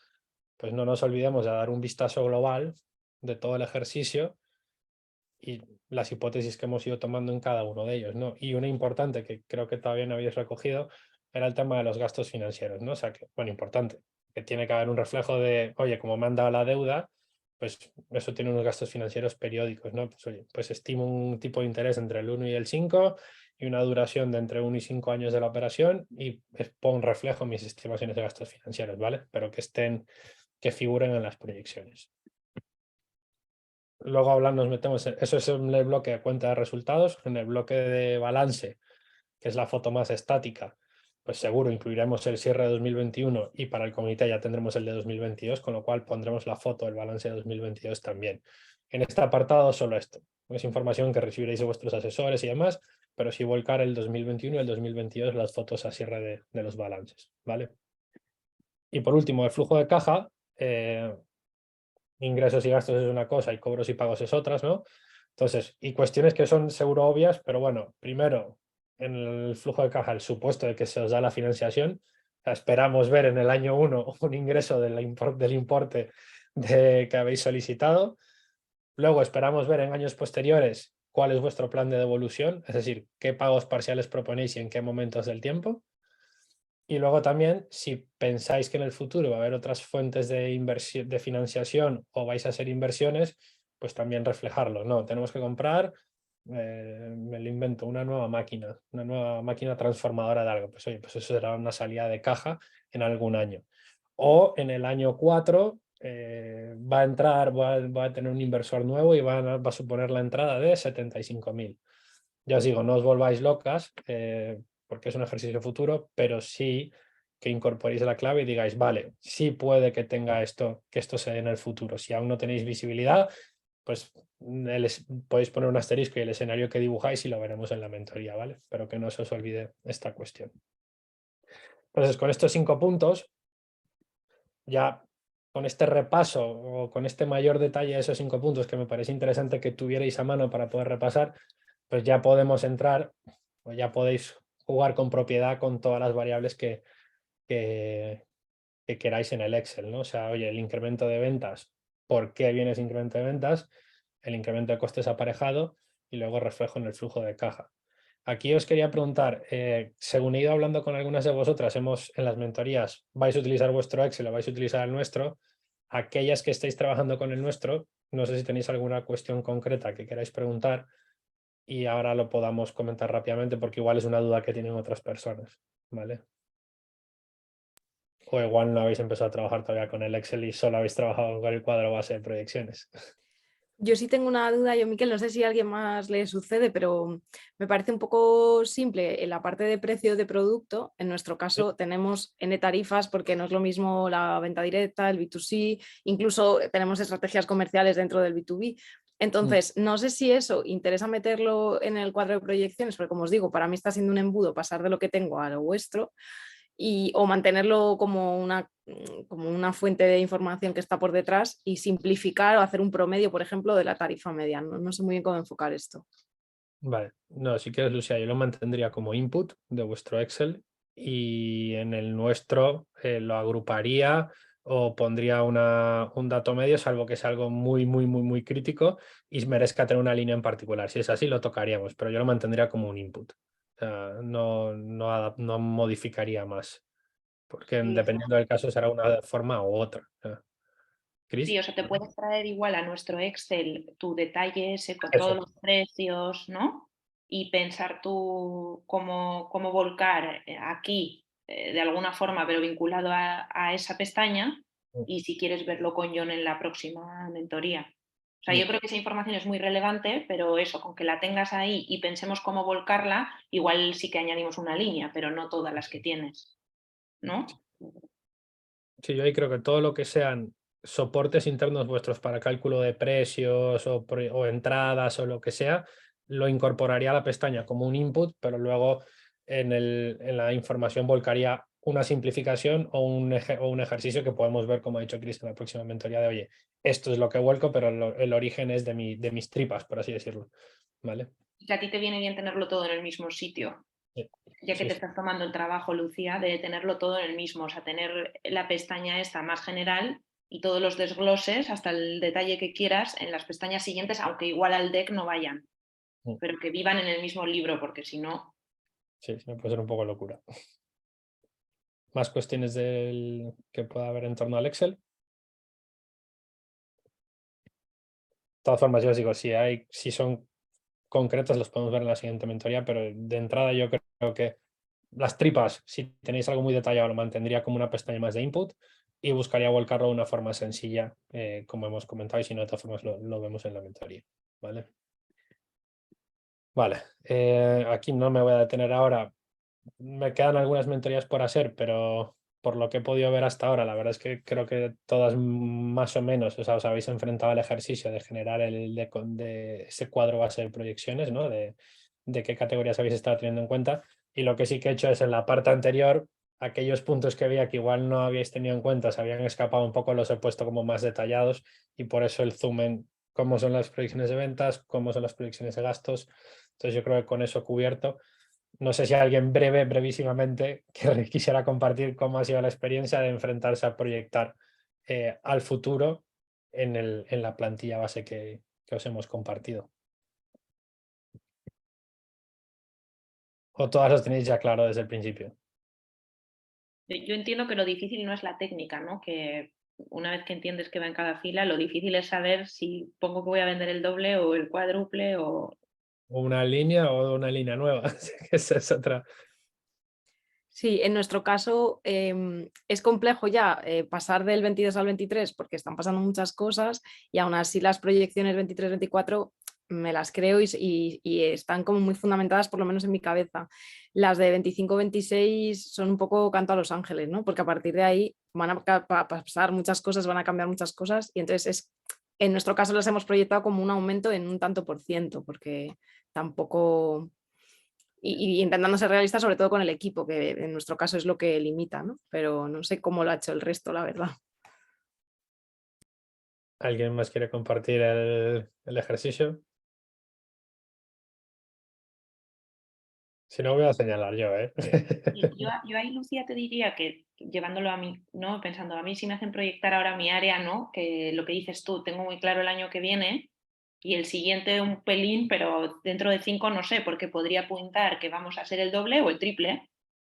pues no nos olvidemos de dar un vistazo global de todo el ejercicio y las hipótesis que hemos ido tomando en cada uno de ellos, ¿no? Y una importante que creo que todavía no habéis recogido era el tema de los gastos financieros, ¿no? O sea, que, bueno, importante, que tiene que haber un reflejo de, oye, como me han dado la deuda, pues eso tiene unos gastos financieros periódicos, ¿no? Pues oye, pues estimo un tipo de interés entre el 1 y el 5 y una duración de entre 1 y 5 años de la operación y pongo un reflejo en mis estimaciones de gastos financieros, ¿vale? Pero que figuren en las proyecciones. Luego hablando, nos metemos eso es en el bloque de cuenta de resultados, en el bloque de balance, que es la foto más estática, pues seguro incluiremos el cierre de 2021 y para el comité ya tendremos el de 2022, con lo cual pondremos la foto del balance de 2022 también. En este apartado solo esto, es información que recibiréis de vuestros asesores y demás, pero sí volcar el 2021 y el 2022 las fotos a cierre de los balances, ¿vale? Y por último, el flujo de caja, ingresos y gastos es una cosa y cobros y pagos es otras, ¿no? Entonces, y cuestiones que son seguro obvias, pero bueno, primero, en el flujo de caja, el supuesto de que se os da la financiación, o sea, esperamos ver en el año 1 un ingreso del importe que habéis solicitado. Luego esperamos ver en años posteriores cuál es vuestro plan de devolución, es decir, qué pagos parciales proponéis y en qué momentos del tiempo. Y luego también, si pensáis que en el futuro va a haber otras fuentes de financiación o vais a hacer inversiones, pues también reflejarlo. No, tenemos que comprar, me lo invento, una nueva máquina transformadora de algo. Pues oye, pues eso será una salida de caja en algún año. O en el año 4 va a entrar, va a tener un inversor nuevo y va a suponer la entrada de 75.000. Ya os digo, no os volváis locas, porque es un ejercicio futuro, pero sí que incorporéis la clave y digáis, vale, sí puede que tenga esto, que esto se dé en el futuro. Si aún no tenéis visibilidad, pues podéis poner un asterisco y el escenario que dibujáis y lo veremos en la mentoría, ¿vale? Pero que no se os olvide esta cuestión. Entonces, con estos 5 puntos, ya con este repaso o con este mayor detalle de esos 5 puntos que me parece interesante que tuvierais a mano para poder repasar, pues ya podemos entrar o ya podéis jugar con propiedad con todas las variables que queráis en el Excel, ¿no? O sea, oye, el incremento de ventas, ¿por qué viene ese incremento de ventas? El incremento de costes aparejado y luego reflejo en el flujo de caja. Aquí os quería preguntar, según he ido hablando con algunas de vosotras, en las mentorías, vais a utilizar vuestro Excel o vais a utilizar el nuestro. Aquellas que estéis trabajando con el nuestro, no sé si tenéis alguna cuestión concreta que queráis preguntar y ahora lo podamos comentar rápidamente porque igual es una duda que tienen otras personas, ¿vale? O igual no habéis empezado a trabajar todavía con el Excel y solo habéis trabajado con el cuadro base de proyecciones. Yo sí tengo una duda, yo Miquel, no sé si a alguien más le sucede, pero me parece un poco simple en la parte de precio de producto. En nuestro caso tenemos N tarifas porque no es lo mismo la venta directa, el B2C, incluso tenemos estrategias comerciales dentro del B2B. Entonces, no sé si eso interesa meterlo en el cuadro de proyecciones, porque como os digo, para mí está siendo un embudo pasar de lo que tengo a lo vuestro, o mantenerlo como una fuente de información que está por detrás y simplificar o hacer un promedio, por ejemplo, de la tarifa media. No sé muy bien cómo enfocar esto. Vale, no, si quieres, Lucía, yo lo mantendría como input de vuestro Excel y en el nuestro lo agruparía o pondría un dato medio, salvo que sea algo muy crítico y merezca tener una línea en particular. Si es así, lo tocaríamos, pero yo lo mantendría como un input. O sea, no modificaría más, porque Sí, dependiendo del caso será una forma u otra. ¿Cris? sí, o sea, te puedes traer igual a nuestro Excel tu detalle ese con todos Eso. los precios, ¿no? Y pensar tú cómo volcar aquí de alguna forma, pero vinculado a esa pestaña, y si quieres verlo con John en la próxima mentoría. O sea, yo creo que esa información es muy relevante, pero eso, con que la tengas ahí y pensemos cómo volcarla, igual sí que añadimos una línea, pero no todas las que tienes, ¿no? Sí, yo ahí creo que todo lo que sean soportes internos vuestros para cálculo de precios o entradas o lo que sea, lo incorporaría a la pestaña como un input, pero luego en la información volcaría una simplificación o un ejercicio que podemos ver, como ha dicho Cris, en la próxima mentoría de, oye, esto es lo que vuelco, pero el origen es de mis tripas, por así decirlo. ¿Vale? Que a ti te viene bien tenerlo todo en el mismo sitio. Sí. Ya que Sí, te sí. estás tomando el trabajo, Lucía, de tenerlo todo en el mismo, o sea, tener la pestaña esta más general y todos los desgloses, hasta el detalle que quieras, en las pestañas siguientes, aunque igual al deck no vayan, pero que vivan en el mismo libro, porque si no... Sí, sí, puede ser un poco locura. ¿Más cuestiones que pueda haber en torno al Excel? De todas formas, yo os digo, si son concretas los podemos ver en la siguiente mentoría, pero de entrada yo creo que las tripas, si tenéis algo muy detallado, lo mantendría como una pestaña más de input y buscaría volcarlo de una forma sencilla, como hemos comentado, y si no, de todas formas lo vemos en la mentoría. Vale, vale. Aquí no me voy a detener ahora. Me quedan algunas mentorías por hacer, pero por lo que he podido ver hasta ahora, la verdad es que creo que todas más o menos, o sea, os habéis enfrentado al ejercicio de generar de ese cuadro base de proyecciones, ¿no? De qué categorías habéis estado teniendo en cuenta. Y lo que sí que he hecho es en la parte anterior, aquellos puntos que veía que igual no habíais tenido en cuenta, se habían escapado un poco, los he puesto como más detallados y por eso el zoom en cómo son las proyecciones de ventas, cómo son las proyecciones de gastos. Entonces yo creo que con eso cubierto. No sé si alguien brevísimamente, que quisiera compartir cómo ha sido la experiencia de enfrentarse a proyectar al futuro en la plantilla base que os hemos compartido. O todas las tenéis ya claro desde el principio. Yo entiendo que lo difícil no es la técnica, ¿no? Que una vez que entiendes que va en cada fila, lo difícil es saber si pongo que voy a vender el doble o el cuádruple o... O una línea o una línea nueva. Esa es otra. Sí, en nuestro caso es complejo ya pasar del 22 al 23 porque están pasando muchas cosas y aún así las proyecciones 23-24 me las creo y están como muy fundamentadas, por lo menos en mi cabeza. Las de 25-26 son un poco canto a los ángeles, ¿no? Porque a partir de ahí van a pasar muchas cosas, van a cambiar muchas cosas y entonces en nuestro caso las hemos proyectado como un aumento en un tanto por ciento porque tampoco... Y intentando ser realista sobre todo con el equipo, que en nuestro caso es lo que limita, ¿no? Pero no sé cómo lo ha hecho el resto, la verdad. ¿Alguien más quiere compartir el ejercicio? Si no, voy a señalar yo, ¿eh? Yo ahí, Lucía, te diría que llevándolo a mí, ¿no? Pensando, a mí si me hacen proyectar ahora mi área, ¿no? Que lo que dices tú, tengo muy claro el año que viene y el siguiente un pelín, pero dentro de 5 no sé, porque podría apuntar que vamos a ser el doble o el triple,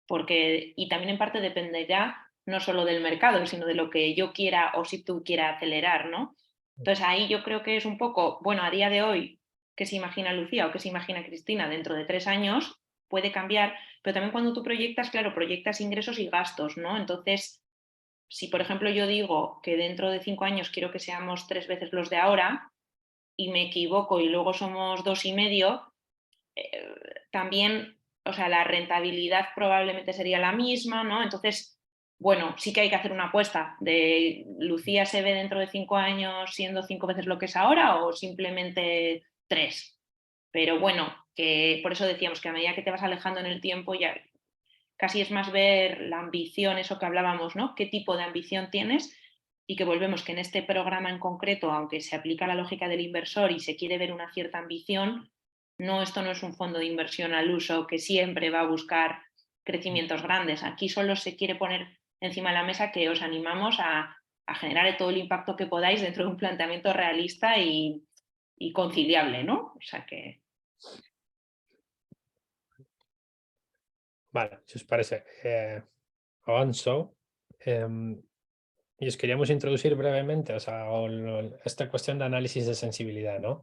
porque, y también en parte dependerá no solo del mercado, sino de lo que yo quiera o si tú quieras acelerar, ¿no? Entonces ahí yo creo que es un poco, bueno, a día de hoy, ¿qué se imagina Lucía o qué se imagina Cristina dentro de 3 años? Puede cambiar, pero también cuando tú proyectas, claro, proyectas ingresos y gastos, ¿no? Entonces, si por ejemplo yo digo que dentro de 5 años quiero que seamos 3 veces los de ahora y me equivoco y luego somos 2,5, también, o sea, la rentabilidad probablemente sería la misma, ¿no? Entonces bueno, sí que hay que hacer una apuesta de Lucía se ve dentro de 5 años siendo 5 veces lo que es ahora o simplemente 3. Pero bueno, que por eso decíamos que a medida que te vas alejando en el tiempo ya casi es más ver la ambición, eso que hablábamos, ¿no? ¿Qué tipo de ambición tienes? Y que volvemos que en este programa en concreto, aunque se aplica la lógica del inversor y se quiere ver una cierta ambición, esto no es un fondo de inversión al uso que siempre va a buscar crecimientos grandes. Aquí solo se quiere poner encima de la mesa que os animamos a generar todo el impacto que podáis dentro de un planteamiento realista y conciliable, ¿no? O sea que... Vale, si os parece, avanzo. Y os queríamos introducir brevemente, o sea, esta cuestión de análisis de sensibilidad, ¿no?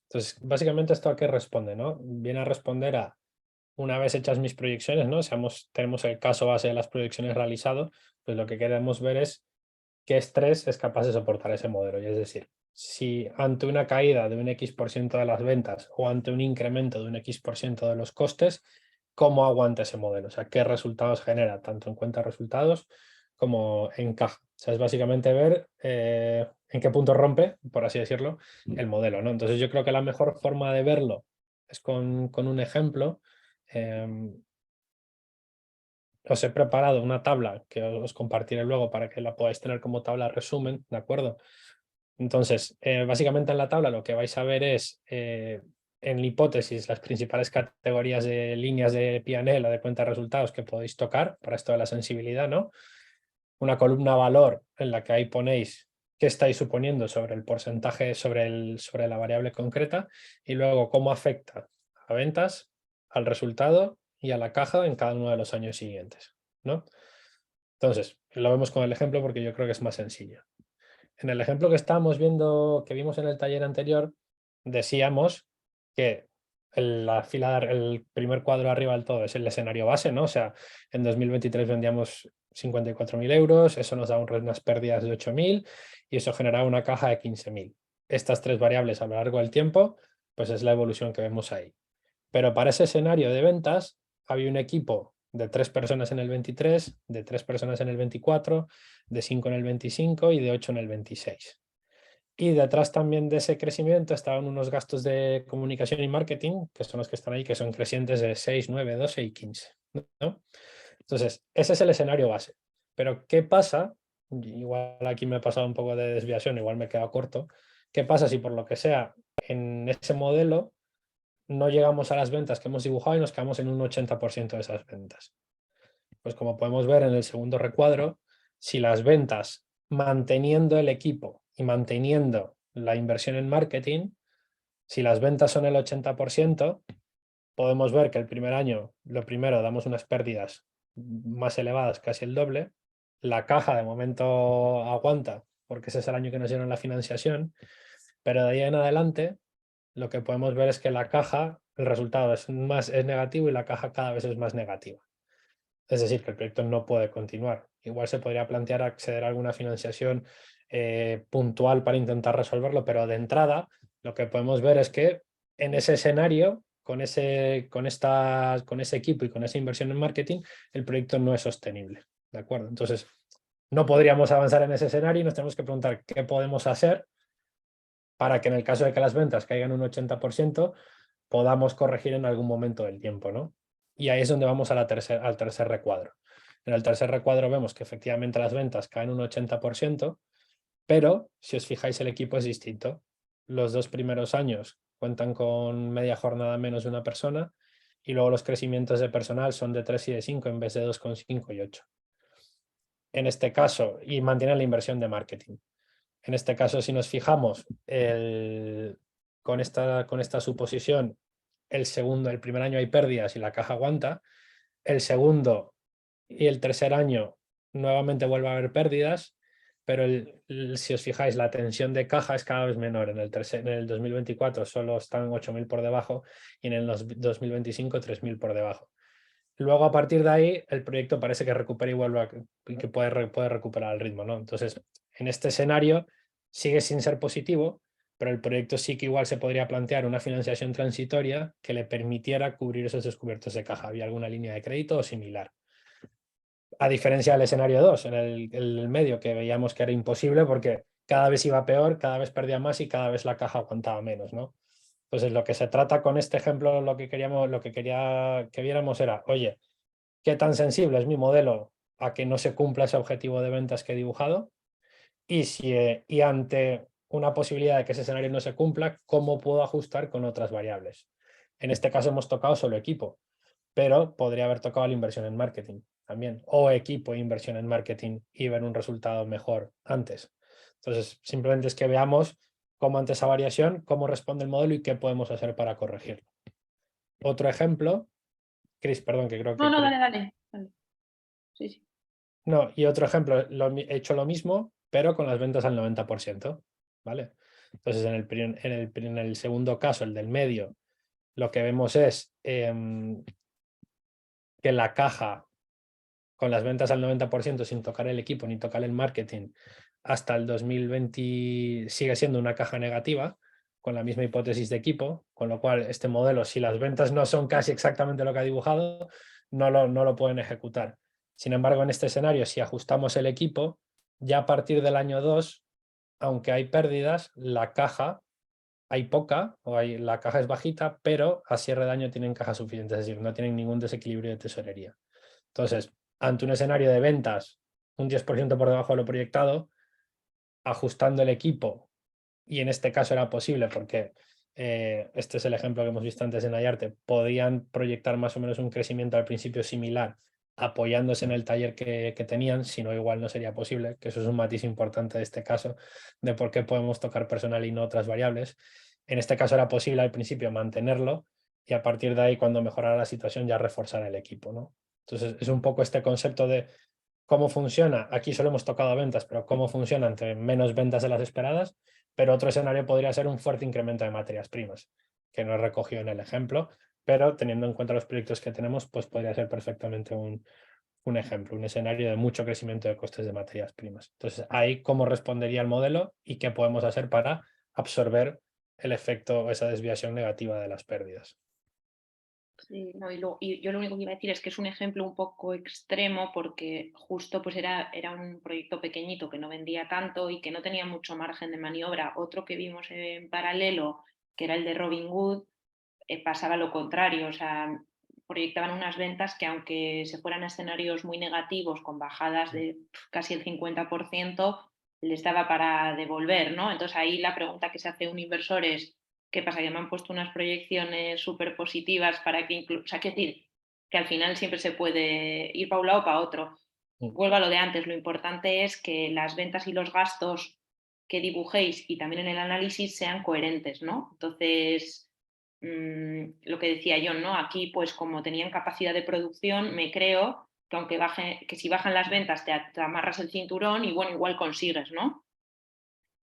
Entonces, básicamente, ¿esto a qué responde, no? Viene a responder a, una vez hechas mis proyecciones, ¿no? Tenemos el caso base de las proyecciones realizado, pues lo que queremos ver es qué estrés es capaz de soportar ese modelo. Y es decir, si ante una caída de un X% de las ventas o ante un incremento de un X% de los costes, ¿cómo aguanta ese modelo? O sea, ¿qué resultados genera, tanto en cuenta de resultados como en caja? O sea, es básicamente ver en qué punto rompe, por así decirlo, el modelo, ¿no? Entonces yo creo que la mejor forma de verlo es con un ejemplo. Os he preparado una tabla que os compartiré luego para que la podáis tener como tabla resumen, ¿de acuerdo? Entonces, básicamente en la tabla lo que vais a ver es, en la hipótesis, las principales categorías de líneas de P&L o de cuenta de resultados que podéis tocar para esto de la sensibilidad, ¿no? Una columna valor en la que ahí ponéis qué estáis suponiendo sobre el porcentaje, sobre la variable concreta y luego cómo afecta a ventas, al resultado y a la caja en cada uno de los años siguientes, ¿no? Entonces, lo vemos con el ejemplo porque yo creo que es más sencillo. En el ejemplo que estábamos viendo, que vimos en el taller anterior, decíamos que el primer cuadro arriba del todo es el escenario base, ¿no? O sea, en 2023 vendíamos 54.000 euros, eso nos da unas pérdidas de 8.000 y eso generaba una caja de 15.000. Estas tres variables a lo largo del tiempo, pues es la evolución que vemos ahí. Pero para ese escenario de ventas había un equipo de 3 personas en el 23, de 3 personas en el 24, de 5 en el 25 y de 8 en el 26. Y detrás también de ese crecimiento estaban unos gastos de comunicación y marketing, que son los que están ahí, que son crecientes de 6, 9, 12 y 15. ¿No? Entonces, ese es el escenario base. Pero, ¿qué pasa? Igual aquí me he pasado un poco de desviación, igual me he quedado corto. ¿Qué pasa si por lo que sea en ese modelo no llegamos a las ventas que hemos dibujado y nos quedamos en un 80% de esas ventas? Pues como podemos ver en el segundo recuadro, si las ventas, manteniendo el equipo y manteniendo la inversión en marketing, si las ventas son el 80%, podemos ver que el primer año, lo primero, damos unas pérdidas más elevadas, casi el doble. La caja de momento aguanta, porque ese es el año que nos dieron la financiación, pero de ahí en adelante lo que podemos ver es que la caja, el resultado es negativo y la caja cada vez es más negativa. Es decir, que el proyecto no puede continuar. Igual se podría plantear acceder a alguna financiación puntual para intentar resolverlo, pero de entrada lo que podemos ver es que en ese escenario, con ese equipo y con esa inversión en marketing, el proyecto no es sostenible. ¿De acuerdo? Entonces, no podríamos avanzar en ese escenario y nos tenemos que preguntar qué podemos hacer para que en el caso de que las ventas caigan un 80%, podamos corregir en algún momento del tiempo, ¿no? Y ahí es donde vamos al tercer recuadro. En el tercer recuadro vemos que efectivamente las ventas caen un 80%, pero si os fijáis el equipo es distinto. Los 2 primeros años cuentan con media jornada menos de una persona y luego los crecimientos de personal son de 3 y de 5 en vez de 2,5 y 8. En este caso, y mantienen la inversión de marketing. En este caso, si nos fijamos con esta suposición, el primer año hay pérdidas y la caja aguanta, el segundo y el tercer año nuevamente vuelve a haber pérdidas, pero si os fijáis, la tensión de caja es cada vez menor. En el 2024 solo están 8.000 por debajo y en el 2025 3.000 por debajo. Luego, a partir de ahí, el proyecto parece que recupera y vuelve que puede recuperar el ritmo, ¿no? Entonces, en este escenario sigue sin ser positivo, pero el proyecto sí que igual se podría plantear una financiación transitoria que le permitiera cubrir esos descubiertos de caja, había alguna línea de crédito o similar. A diferencia del escenario 2, en el medio, que veíamos que era imposible porque cada vez iba peor, cada vez perdía más y cada vez la caja aguantaba menos, ¿no? Entonces, lo que se trata con este ejemplo, lo que quería que viéramos era, oye, ¿qué tan sensible es mi modelo a que no se cumpla ese objetivo de ventas que he dibujado? Y ante una posibilidad de que ese escenario no se cumpla, ¿cómo puedo ajustar con otras variables? En este caso hemos tocado solo equipo, pero podría haber tocado la inversión en marketing también, o equipo e inversión en marketing y ver un resultado mejor antes. Entonces, simplemente es que veamos cómo ante esa variación, cómo responde el modelo y qué podemos hacer para corregirlo. Otro ejemplo, Chris, perdón, que creo que... No, dale. Sí, sí. No, y otro ejemplo, he hecho lo mismo, pero con las ventas al 90%, ¿vale? Entonces, en el segundo caso, el del medio, lo que vemos es que la caja con las ventas al 90% sin tocar el equipo ni tocar el marketing hasta el 2020 sigue siendo una caja negativa con la misma hipótesis de equipo, con lo cual este modelo, si las ventas no son casi exactamente lo que ha dibujado, no lo pueden ejecutar. Sin embargo, en este escenario, si ajustamos el equipo, ya a partir del año 2, aunque hay pérdidas, la caja hay poca, la caja es bajita, pero a cierre de año tienen caja suficiente, es decir, no tienen ningún desequilibrio de tesorería. Entonces, ante un escenario de ventas un 10% por debajo de lo proyectado, ajustando el equipo, y en este caso era posible porque este es el ejemplo que hemos visto antes en Ayarte, podían proyectar más o menos un crecimiento al principio similar apoyándose en el taller que tenían, si no igual no sería posible, que eso es un matiz importante de este caso, de por qué podemos tocar personal y no otras variables. En este caso era posible al principio mantenerlo y a partir de ahí cuando mejorara la situación ya reforzar el equipo, ¿no? Entonces es un poco este concepto de cómo funciona, aquí solo hemos tocado ventas, pero cómo funciona ante menos ventas de las esperadas, pero otro escenario podría ser un fuerte incremento de materias primas, que no he recogido en el ejemplo, pero teniendo en cuenta los proyectos que tenemos, pues podría ser perfectamente un ejemplo, un escenario de mucho crecimiento de costes de materias primas. Entonces, ahí cómo respondería el modelo y qué podemos hacer para absorber el efecto o esa desviación negativa de las pérdidas. Sí, no, y yo lo único que iba a decir es que es un ejemplo un poco extremo porque justo pues era un proyecto pequeñito que no vendía tanto y que no tenía mucho margen de maniobra. Otro que vimos en paralelo, que era el de Robinhood, pasaba lo contrario, o sea, proyectaban unas ventas que aunque se fueran a escenarios muy negativos con bajadas de casi el 50%, les daba para devolver, ¿no? Entonces ahí la pregunta que se hace un inversor es ¿qué pasa? Que me han puesto unas proyecciones súper positivas para que incluso, o sea, que decir, que al final siempre se puede ir para un lado o para otro. Vuelvo a lo de antes, lo importante es que las ventas y los gastos que dibujéis y también en el análisis sean coherentes, ¿no? Entonces, lo que decía John, ¿no? Aquí, pues como tenían capacidad de producción, me creo que aunque que si bajan las ventas te amarras el cinturón y bueno, igual consigues, ¿no?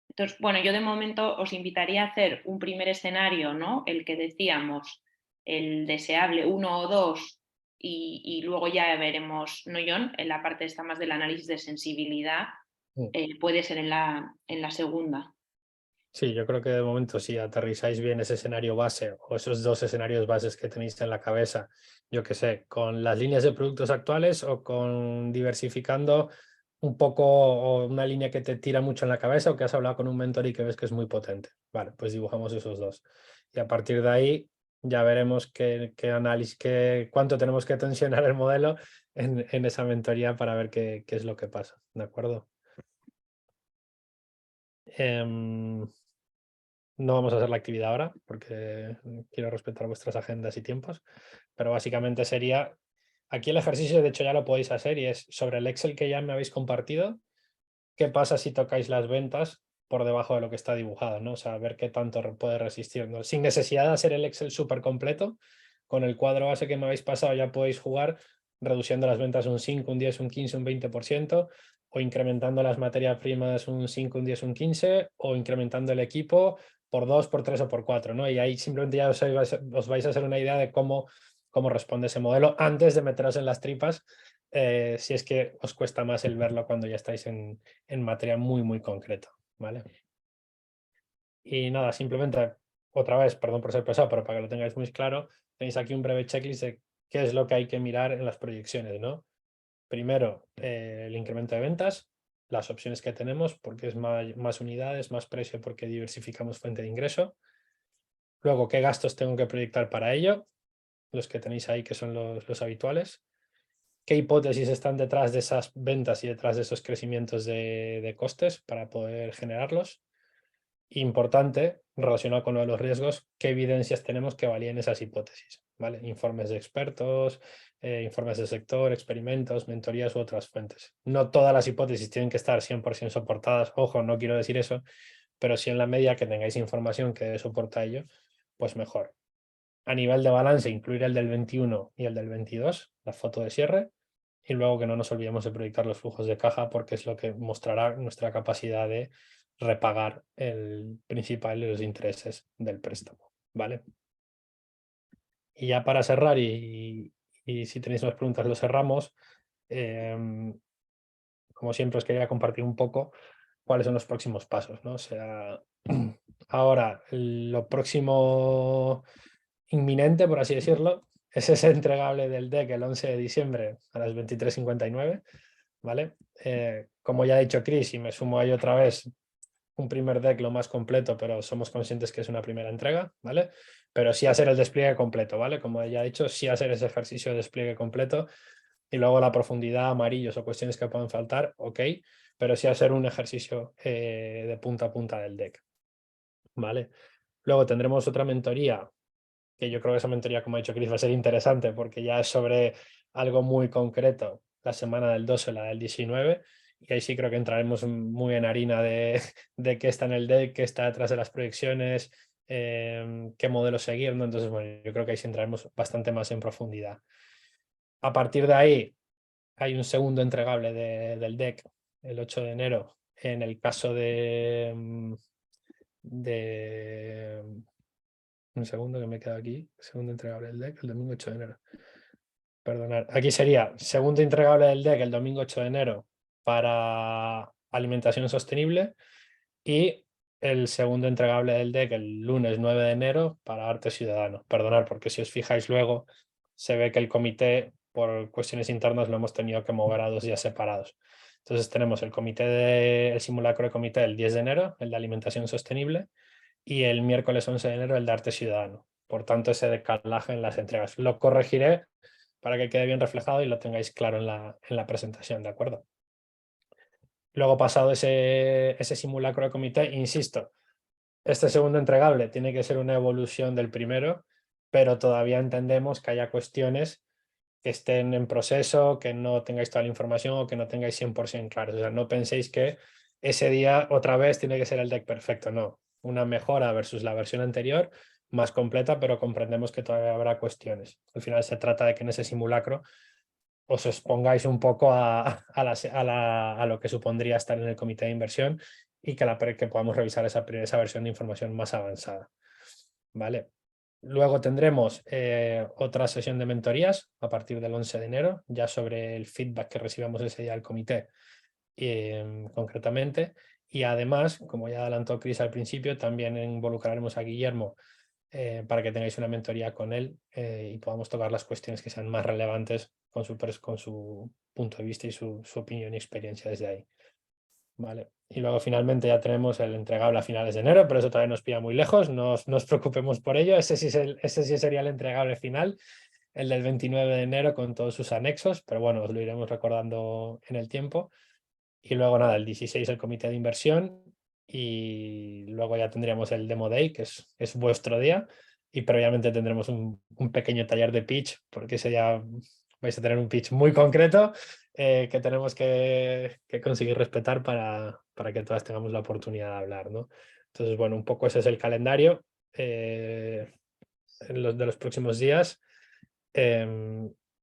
Entonces, bueno, yo de momento os invitaría a hacer un primer escenario, ¿no? El que decíamos, el deseable 1 o 2, y luego ya veremos, ¿no, John? En la parte esta más del análisis de sensibilidad, puede ser en la segunda. Sí, yo creo que de momento si aterrizáis bien ese escenario base o esos dos escenarios bases que tenéis en la cabeza, yo qué sé, con las líneas de productos actuales o con diversificando un poco o una línea que te tira mucho en la cabeza o que has hablado con un mentor y que ves que es muy potente. Vale, pues dibujamos esos dos. Y a partir de ahí ya veremos qué análisis, cuánto tenemos que tensionar el modelo en esa mentoría para ver qué es lo que pasa. ¿De acuerdo? No vamos a hacer la actividad ahora porque quiero respetar vuestras agendas y tiempos, pero básicamente sería, aquí el ejercicio de hecho ya lo podéis hacer y es sobre el Excel que ya me habéis compartido, ¿qué pasa si tocáis las ventas por debajo de lo que está dibujado, ¿no? O sea, ver qué tanto puede resistir, ¿no? Sin necesidad de hacer el Excel súper completo, con el cuadro base que me habéis pasado ya podéis jugar reduciendo las ventas un 5, un 10, un 15, un 20%, o incrementando las materias primas un 5, un 10, un 15, o incrementando el equipo por 2, por 3 o por 4, ¿no? Y ahí simplemente ya os vais a hacer una idea de cómo responde ese modelo antes de meteros en las tripas, si es que os cuesta más el verlo cuando ya estáis en materia muy, muy concreta, ¿vale? Y nada, simplemente, otra vez, perdón por ser pesado, pero para que lo tengáis muy claro, tenéis aquí un breve checklist de qué es lo que hay que mirar en las proyecciones, ¿no? primero el incremento de ventas, las opciones que tenemos, porque es más unidades, más precio, porque diversificamos fuente de ingreso. Luego, qué gastos tengo que proyectar para ello, los que tenéis ahí, que son los habituales. ¿Qué hipótesis están detrás de esas ventas y detrás de esos crecimientos de costes para poder generarlos? Importante, relacionado con lo de los riesgos, ¿qué evidencias tenemos que valían esas hipótesis? ¿Vale? Informes de expertos, informes del sector, experimentos, mentorías u otras fuentes. No todas las hipótesis tienen que estar 100% soportadas, ojo, no quiero decir eso, pero si en la medida que tengáis información que soporta ello, pues mejor. A nivel de balance, incluir el del 21 y el del 22, la foto de cierre, y luego que no nos olvidemos de proyectar los flujos de caja porque es lo que mostrará nuestra capacidad de repagar el principal y los intereses del préstamo, ¿vale? Y ya para cerrar, y si tenéis más preguntas lo cerramos, como siempre os quería compartir un poco cuáles son los próximos pasos, ¿no? O sea, ahora lo próximo inminente, por así decirlo, es ese entregable del deck el 11 de diciembre a las 23:59, ¿vale? Como ya ha dicho Chris, y me sumo ahí otra vez, un primer deck lo más completo, pero somos conscientes que es una primera entrega, ¿vale? Pero sí hacer el despliegue completo, ¿vale? Como ya he dicho, sí hacer ese ejercicio de despliegue completo y luego la profundidad, amarillos o cuestiones que puedan faltar, ok, pero sí hacer un ejercicio de punta a punta del deck, ¿vale? Luego tendremos otra mentoría, que yo creo que esa mentoría, como ha dicho Chris, va a ser interesante porque ya es sobre algo muy concreto, la semana del 12 o la del 19, y ahí sí creo que entraremos muy en harina de qué está en el deck, qué está detrás de las proyecciones, qué modelo seguir, ¿no? Entonces, bueno, yo creo que ahí sí entraremos bastante más en profundidad. A partir de ahí, hay un segundo entregable del deck, el 8 de enero, en el caso de un segundo que me queda aquí, segundo entregable del deck, el domingo 8 de enero. Perdonad, aquí sería segundo entregable del deck el domingo 8 de enero para alimentación sostenible y el segundo entregable del deck el lunes 9 de enero para arte ciudadano. Perdonad, porque si os fijáis luego se ve que el comité por cuestiones internas lo hemos tenido que mover a 2 días separados. Entonces tenemos el simulacro de comité el 10 de enero, el de alimentación sostenible, y el miércoles 11 de enero el de arte ciudadano. Por tanto, ese decalaje en las entregas. Lo corregiré para que quede bien reflejado y lo tengáis claro en la presentación, ¿de acuerdo? Luego, pasado ese simulacro de comité, insisto, este segundo entregable tiene que ser una evolución del primero, pero todavía entendemos que haya cuestiones que estén en proceso, que no tengáis toda la información o que no tengáis 100% claros. O sea, no penséis que ese día otra vez tiene que ser el deck perfecto, no. Una mejora versus la versión anterior, más completa, pero comprendemos que todavía habrá cuestiones. Al final se trata de que en ese simulacro os expongáis un poco a lo que supondría estar en el comité de inversión y que podamos revisar esa versión de información más avanzada. ¿Vale? Luego tendremos otra sesión de mentorías a partir del 11 de enero, ya sobre el feedback que recibamos ese día del comité concretamente. Y además, como ya adelantó Chris al principio, también involucraremos a Guillermo para que tengáis una mentoría con él y podamos tocar las cuestiones que sean más relevantes con su punto de vista y su opinión y experiencia desde ahí. Vale. Y luego finalmente ya tenemos el entregable a finales de enero, pero eso todavía nos pilla muy lejos, no os preocupemos por ello, ese sí sería el entregable final, el del 29 de enero con todos sus anexos, pero bueno, os lo iremos recordando en el tiempo. Y luego nada, el 16 el comité de inversión y luego ya tendríamos el Demo Day, que es vuestro día, y previamente tendremos un pequeño taller de pitch, porque ese ya vais a tener un pitch muy concreto que tenemos que conseguir respetar para que todas tengamos la oportunidad de hablar, ¿no? Entonces, bueno, un poco ese es el calendario de los próximos días.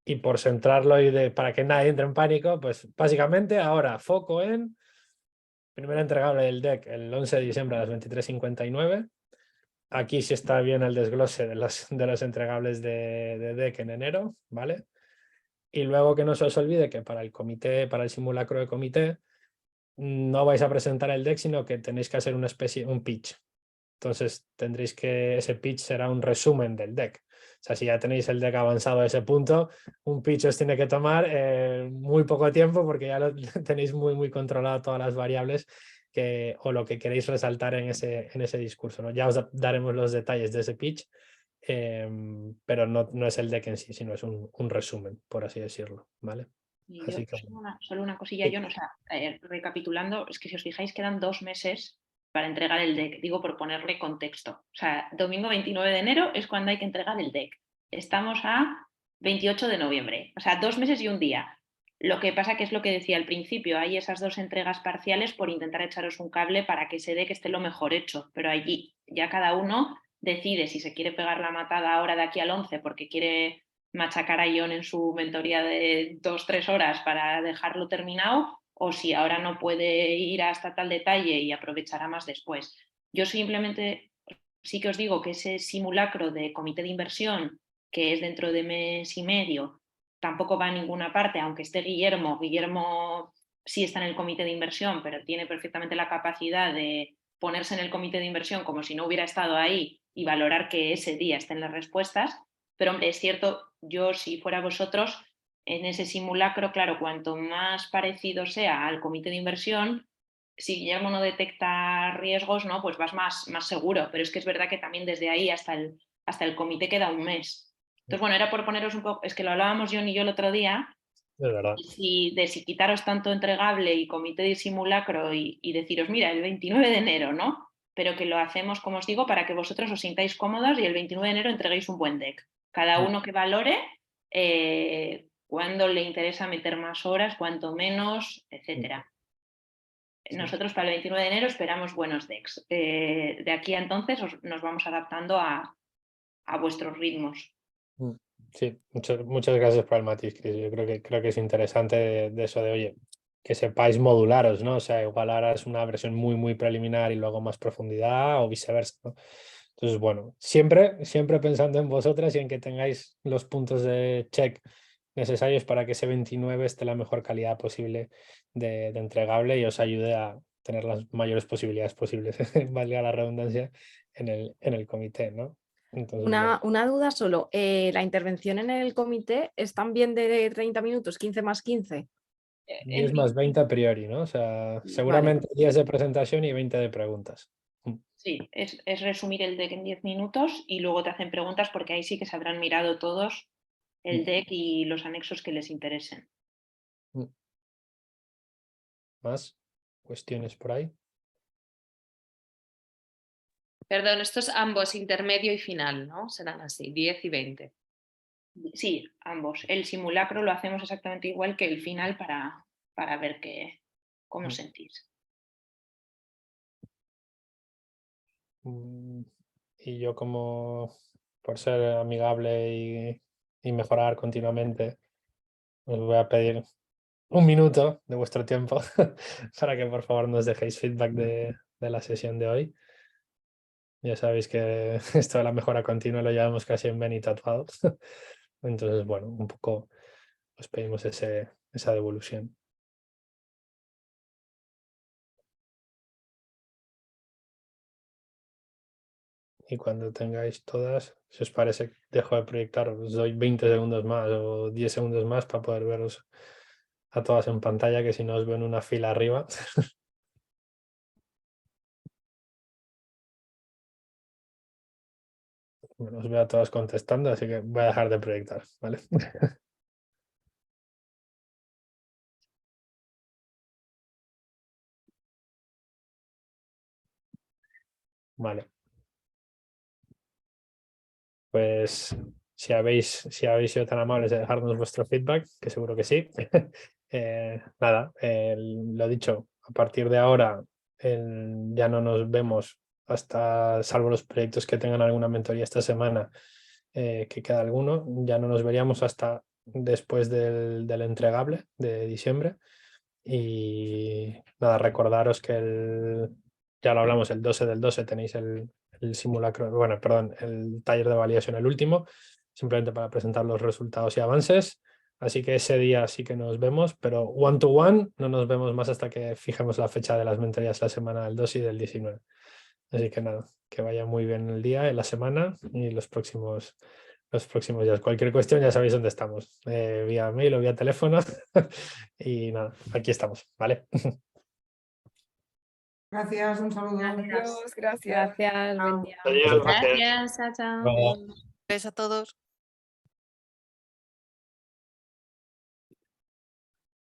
Y por centrarlo y para que nadie entre en pánico, pues básicamente ahora foco en primera entregable del deck el 11 de diciembre a las 23:59. Aquí sí está bien el desglose de los entregables de deck en enero, ¿vale? Y luego que no se os olvide que para el simulacro de comité, no vais a presentar el deck, sino que tenéis que hacer un pitch. Entonces ese pitch será un resumen del deck. sea, si ya tenéis el deck avanzado a ese punto, un pitch os tiene que tomar muy poco tiempo porque ya lo tenéis muy controlado todas las variables o lo que queréis resaltar en ese discurso, ¿no? Ya os daremos los detalles de ese pitch, pero no es el deck en sí, sino es un resumen, por así decirlo, ¿vale? Y Así yo, que, solo una cosilla, sí. John, o sea, recapitulando, es que si os fijáis quedan 2 meses para entregar el deck, digo por ponerle contexto. O sea, domingo 29 de enero es cuando hay que entregar el deck. Estamos a 28 de noviembre, o sea, 2 meses y un día. Lo que pasa que es lo que decía al principio, hay esas 2 entregas parciales por intentar echaros un cable para que ese deck esté lo mejor hecho, pero allí ya cada uno decide si se quiere pegar la matada ahora de aquí al 11 porque quiere machacar a John en su mentoría de 2-3 horas para dejarlo terminado, o si ahora no puede ir hasta tal detalle y aprovechará más después. Yo simplemente sí que os digo que ese simulacro de comité de inversión, que es dentro de mes y medio, tampoco va a ninguna parte, aunque esté Guillermo. Guillermo sí está en el comité de inversión, pero tiene perfectamente la capacidad de ponerse en el comité de inversión como si no hubiera estado ahí y valorar que ese día estén las respuestas. Pero hombre, es cierto, yo si fuera vosotros, en ese simulacro, claro, cuanto más parecido sea al comité de inversión, si Guillermo no detecta riesgos, ¿no? Pues vas más seguro. Pero es que es verdad que también desde ahí hasta el comité queda un mes. Entonces, bueno, era por poneros un poco, es que lo hablábamos John y yo el otro día, Es verdad. de si quitaros tanto entregable y comité de simulacro y deciros, mira, el 29 de enero, ¿no? Pero que lo hacemos, como os digo, para que vosotros os sintáis cómodos y el 29 de enero entreguéis un buen deck. Cada uno que valore cuándo le interesa meter más horas, cuánto menos, etcétera. Nosotros para el 29 de enero esperamos buenos decks. De aquí a entonces nos vamos adaptando a vuestros ritmos. Sí, muchas gracias por el matiz, Chris. Yo creo que es interesante de eso de, oye, que sepáis modularos, ¿no? O sea, igual ahora es una versión muy preliminar y luego más profundidad o viceversa, ¿no? Entonces, bueno, siempre pensando en vosotras y en que tengáis los puntos de check necesarios para que ese 29 esté la mejor calidad posible de entregable y os ayude a tener las mayores posibilidades posibles, valga la redundancia, en el comité, ¿no? Entonces, bueno. Una duda solo, ¿la intervención en el comité es también de 30 minutos, 15 más 15? 10 más 20 a priori, ¿no? O sea, Vale. seguramente 10 de presentación y 20 de preguntas. Sí, es resumir el deck en 10 minutos y luego te hacen preguntas porque ahí sí que se habrán mirado todos el deck y los anexos que les interesen. ¿Más cuestiones por ahí? Perdón, esto es ambos, intermedio y final, ¿no? Serán así, 10 y 20. Sí, ambos. El simulacro lo hacemos exactamente igual que el final para ver cómo sentís. Y yo como por ser amigable y mejorar continuamente, os voy a pedir un minuto de vuestro tiempo para que por favor nos dejéis feedback de la sesión de hoy. Ya sabéis que esto de la mejora continua lo llevamos casi en ven y tatuado. Entonces, bueno, un poco os pedimos esa devolución. Y cuando tengáis todas, si os parece, dejo de proyectar, os doy 20 segundos más o 10 segundos más para poder veros a todas en pantalla, que si no os veo en una fila arriba. Bueno, os veo a todas contestando, así que voy a dejar de proyectar, ¿vale? Vale. Pues si habéis sido tan amables de dejarnos vuestro feedback, que seguro que sí. Nada, lo dicho, a partir de ahora ya no nos vemos hasta, salvo los proyectos que tengan alguna mentoría esta semana, que queda alguno, ya no nos veríamos hasta después del entregable de diciembre. Y nada, recordaros que ya lo hablamos, el 12 del 12 tenéis el simulacro, bueno, perdón, el taller de validación, el último, simplemente para presentar los resultados y avances. Así que ese día sí que nos vemos, pero one to one no nos vemos más hasta que fijemos la fecha de las mentorías la semana del 2 y del 19. Así que nada, que vaya muy bien el día, la semana y los próximos los próximos días. Cualquier cuestión ya sabéis dónde estamos, vía mail o vía teléfono. Y nada, aquí estamos, ¿vale? Gracias, un saludo. Adiós, gracias. Gracias, buen Chao. día. Adiós, gracias. Gracias, chao, chao. Luego. Gracias a todos.